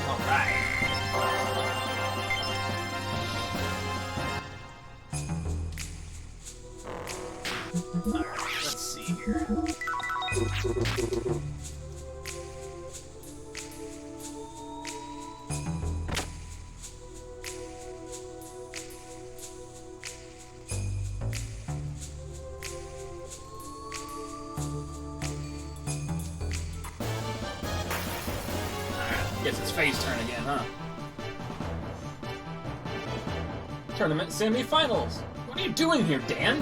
Alright. Alright, let's see here. Guess it's phase turn again, huh? Tournament semi-finals. What are you doing here, Dan?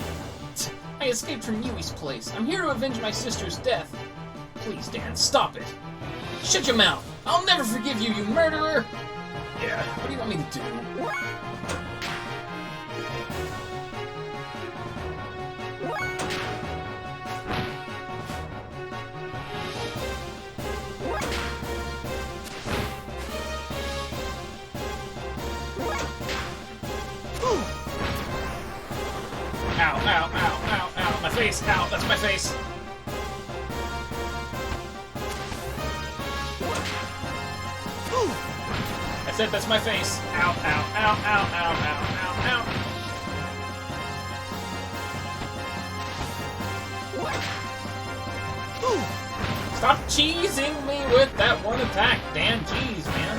I escaped from Yui's place. I'm here to avenge my sister's death. Please, Dan, stop it. Shut your mouth. I'll never forgive you, you murderer. Yeah, what do you want me to do? Ow, ow, ow, ow, ow, my face, ow, that's my face. I said that's my face. Ow, ow, ow, ow, ow, ow, ow, ow. Stop cheesing me with that one attack, Dan. Jeez, man.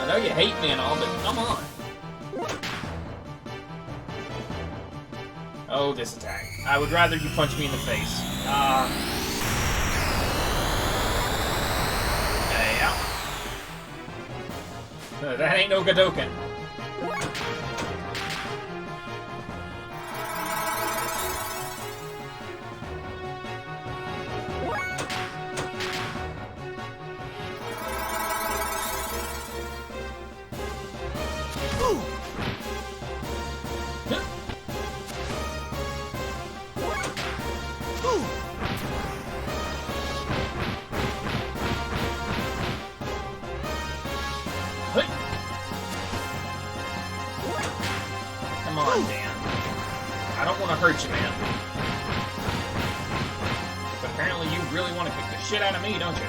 I know you hate me and all, but come on. Oh, this attack. I would rather you punch me in the face. Yeah. That ain't no Gadoken. Come on, Dan. I don't want to hurt you, man. But apparently you really want to kick the shit out of me, don't you?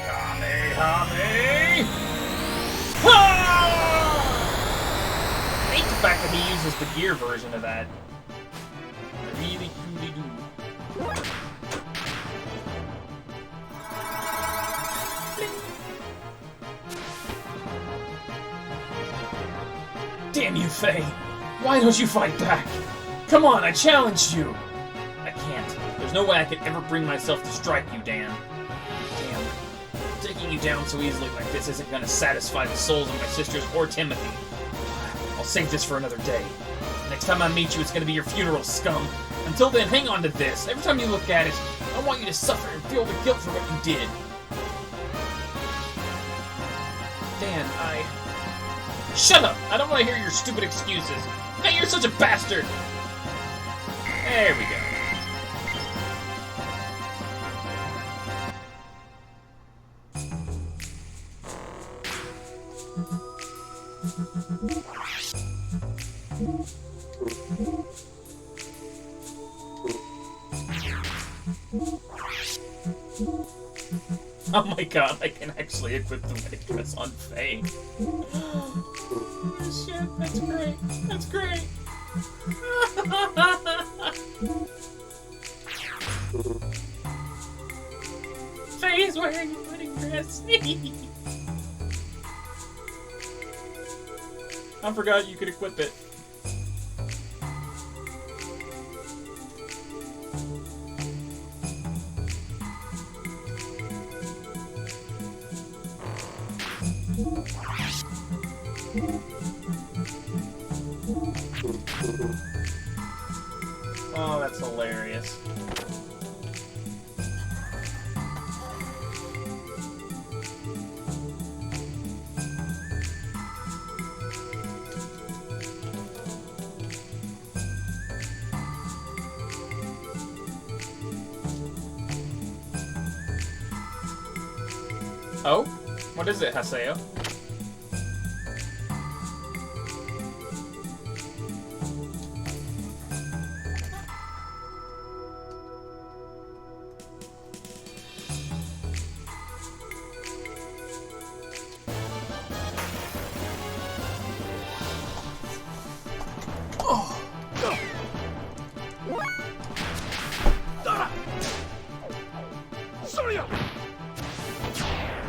Kamehame! Ah! I hate the fact that he uses the gear version of that. I really, truly do. Damn you, Faye! Why don't you fight back? Come on, I challenged you! I can't. There's no way I could ever bring myself to strike you, Dan. Damn. Taking you down so easily like this isn't gonna satisfy the souls of my sisters or Timothy. I'll save this for another day. Next time I meet you, it's gonna be your funeral, scum. Until then, hang on to this. Every time you look at it, I want you to suffer and feel the guilt for what you did. Dan, Shut up! I don't want to hear your stupid excuses. Hey, you're such a bastard! There we go. Oh my god, I can actually equip the wedding dress on Faye. Oh shit, that's great. That's great. Faye's wearing a wedding dress. I forgot you could equip it. Oh, that's hilarious. Oh? What is it, Haseo?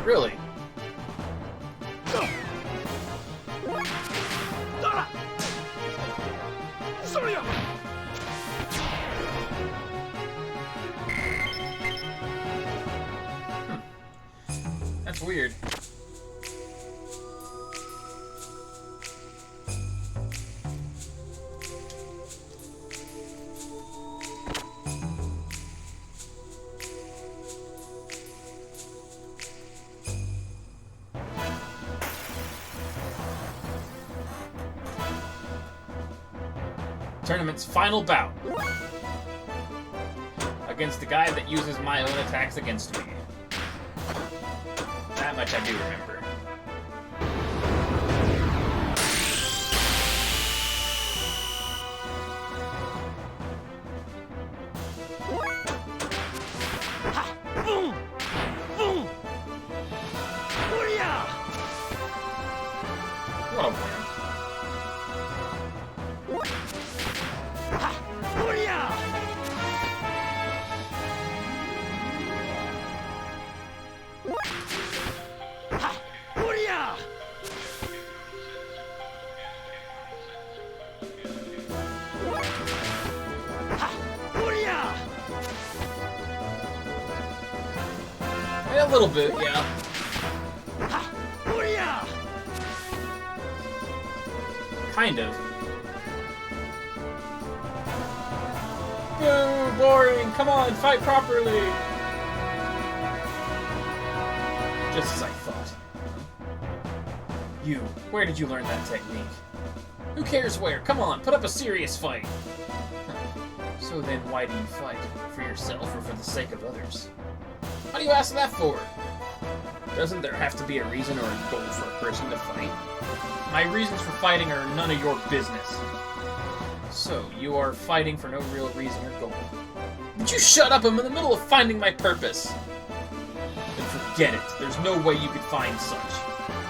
Really? That's weird. Tournament's final bout. Against the guy that uses my own attacks against me. That much I do remember. What a win. A little bit, yeah. Kind of. Boo! Boring! Come on, fight properly! Just as I thought. You, where did you learn that technique? Who cares where? Come on, put up a serious fight! So then, why do you fight? For yourself or for the sake of others? How do you ask that for? Doesn't there have to be a reason or a goal for a person to fight? My reasons for fighting are none of your business. So, you are fighting for no real reason or goal. Would you shut up? I'm in the middle of finding my purpose. Then forget it. There's no way you could find such.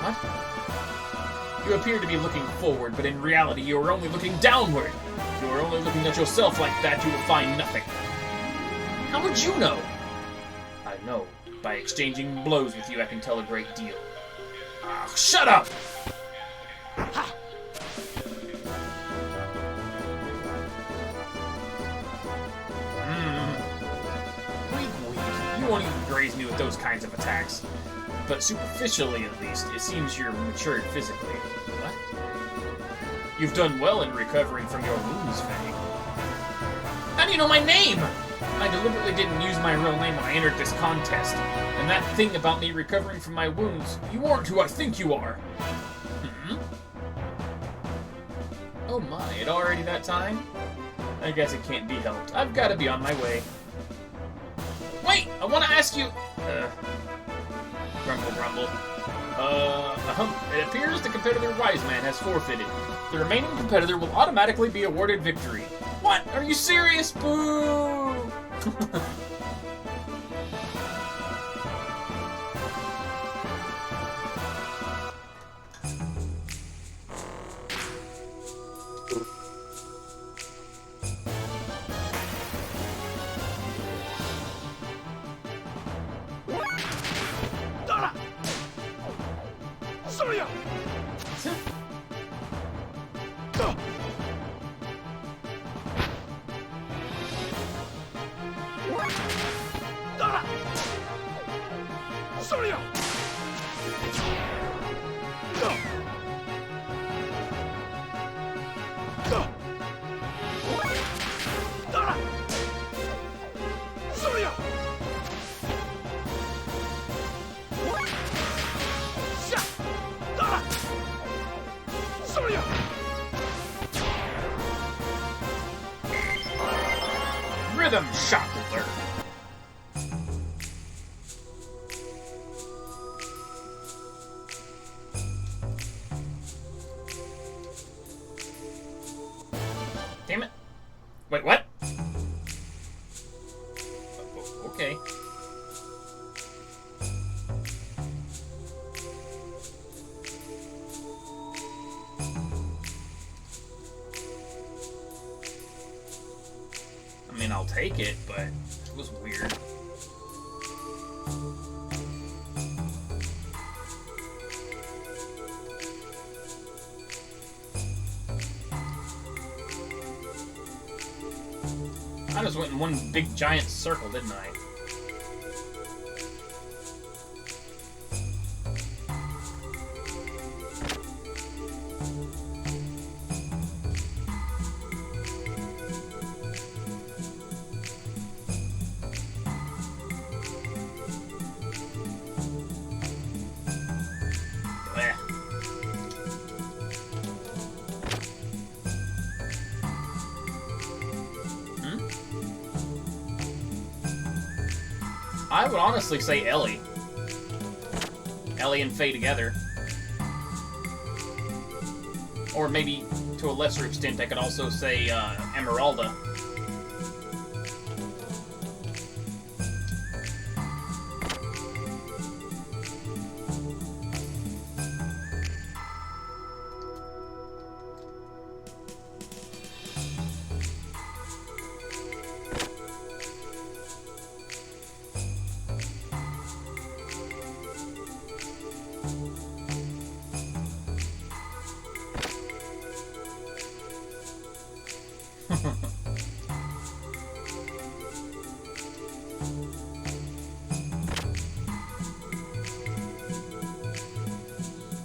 What? You appear to be looking forward, but in reality you are only looking downward. If you are only looking at yourself like that, you will find nothing. How would you know? I know. By exchanging blows with you, I can tell a great deal. Ah, shut up! Weak. You won't even graze me with those kinds of attacks. But superficially, at least, it seems you're matured physically. What? You've done well in recovering from your wounds, Faye. How do you know my name? I deliberately didn't use my real name when I entered this contest. And that thing about me recovering from my wounds, you aren't who I think you are. Oh my, it already that time? I guess it can't be helped. I've got to be on my way. Wait, I want to ask you... Grumble, grumble. It appears the competitor Wise Man has forfeited. The remaining competitor will automatically be awarded victory. What? Are you serious? Boo! Rhythm shock alert. Damn it. Wait, what? Okay. I mean, I'll take it, but it was weird. I just went in one big giant circle, didn't I? I would honestly say Ellie. Ellie and Faye together. Or maybe, to a lesser extent, I could also say Emeralda.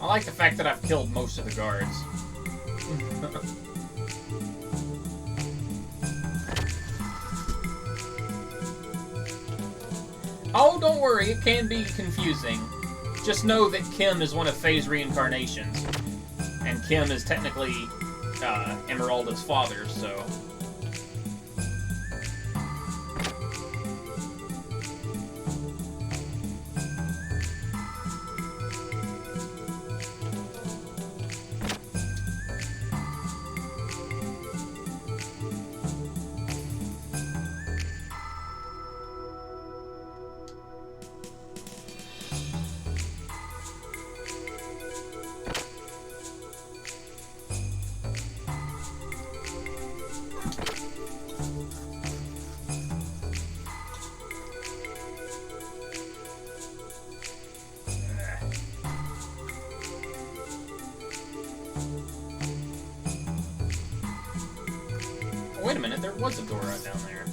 I like the fact that I've killed most of the guards. Oh, don't worry, it can be confusing. Just know that Kim is one of Faye's reincarnations. And Kim is technically Emeralda's father, so... Wait a minute, there was a door right down there.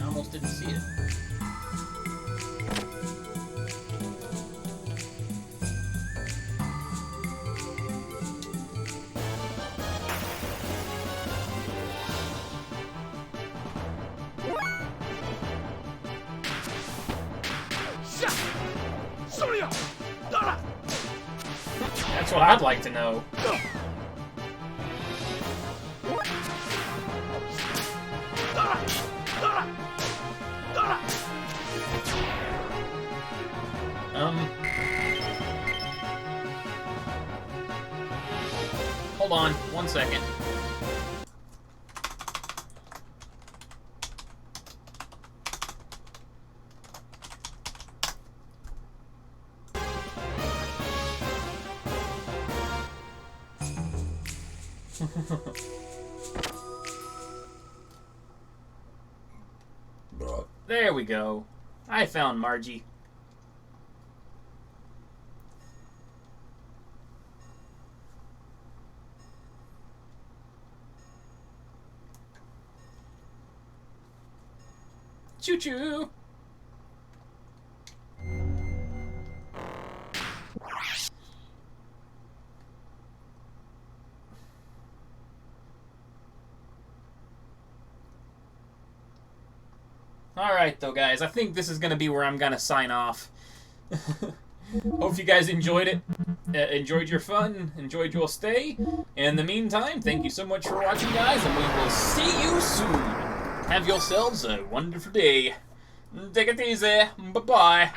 I almost didn't see it. That's what I'd like to know. Hold on, 1 second. There we go. I found Margie. Choo-choo! Alright though, guys, I think this is going to be where I'm going to sign off. Hope you guys enjoyed it. Enjoyed your fun. Enjoyed your stay. In the meantime, thank you so much for watching, guys, and we will see you soon. Have yourselves a wonderful day. Take it easy. Bye-bye.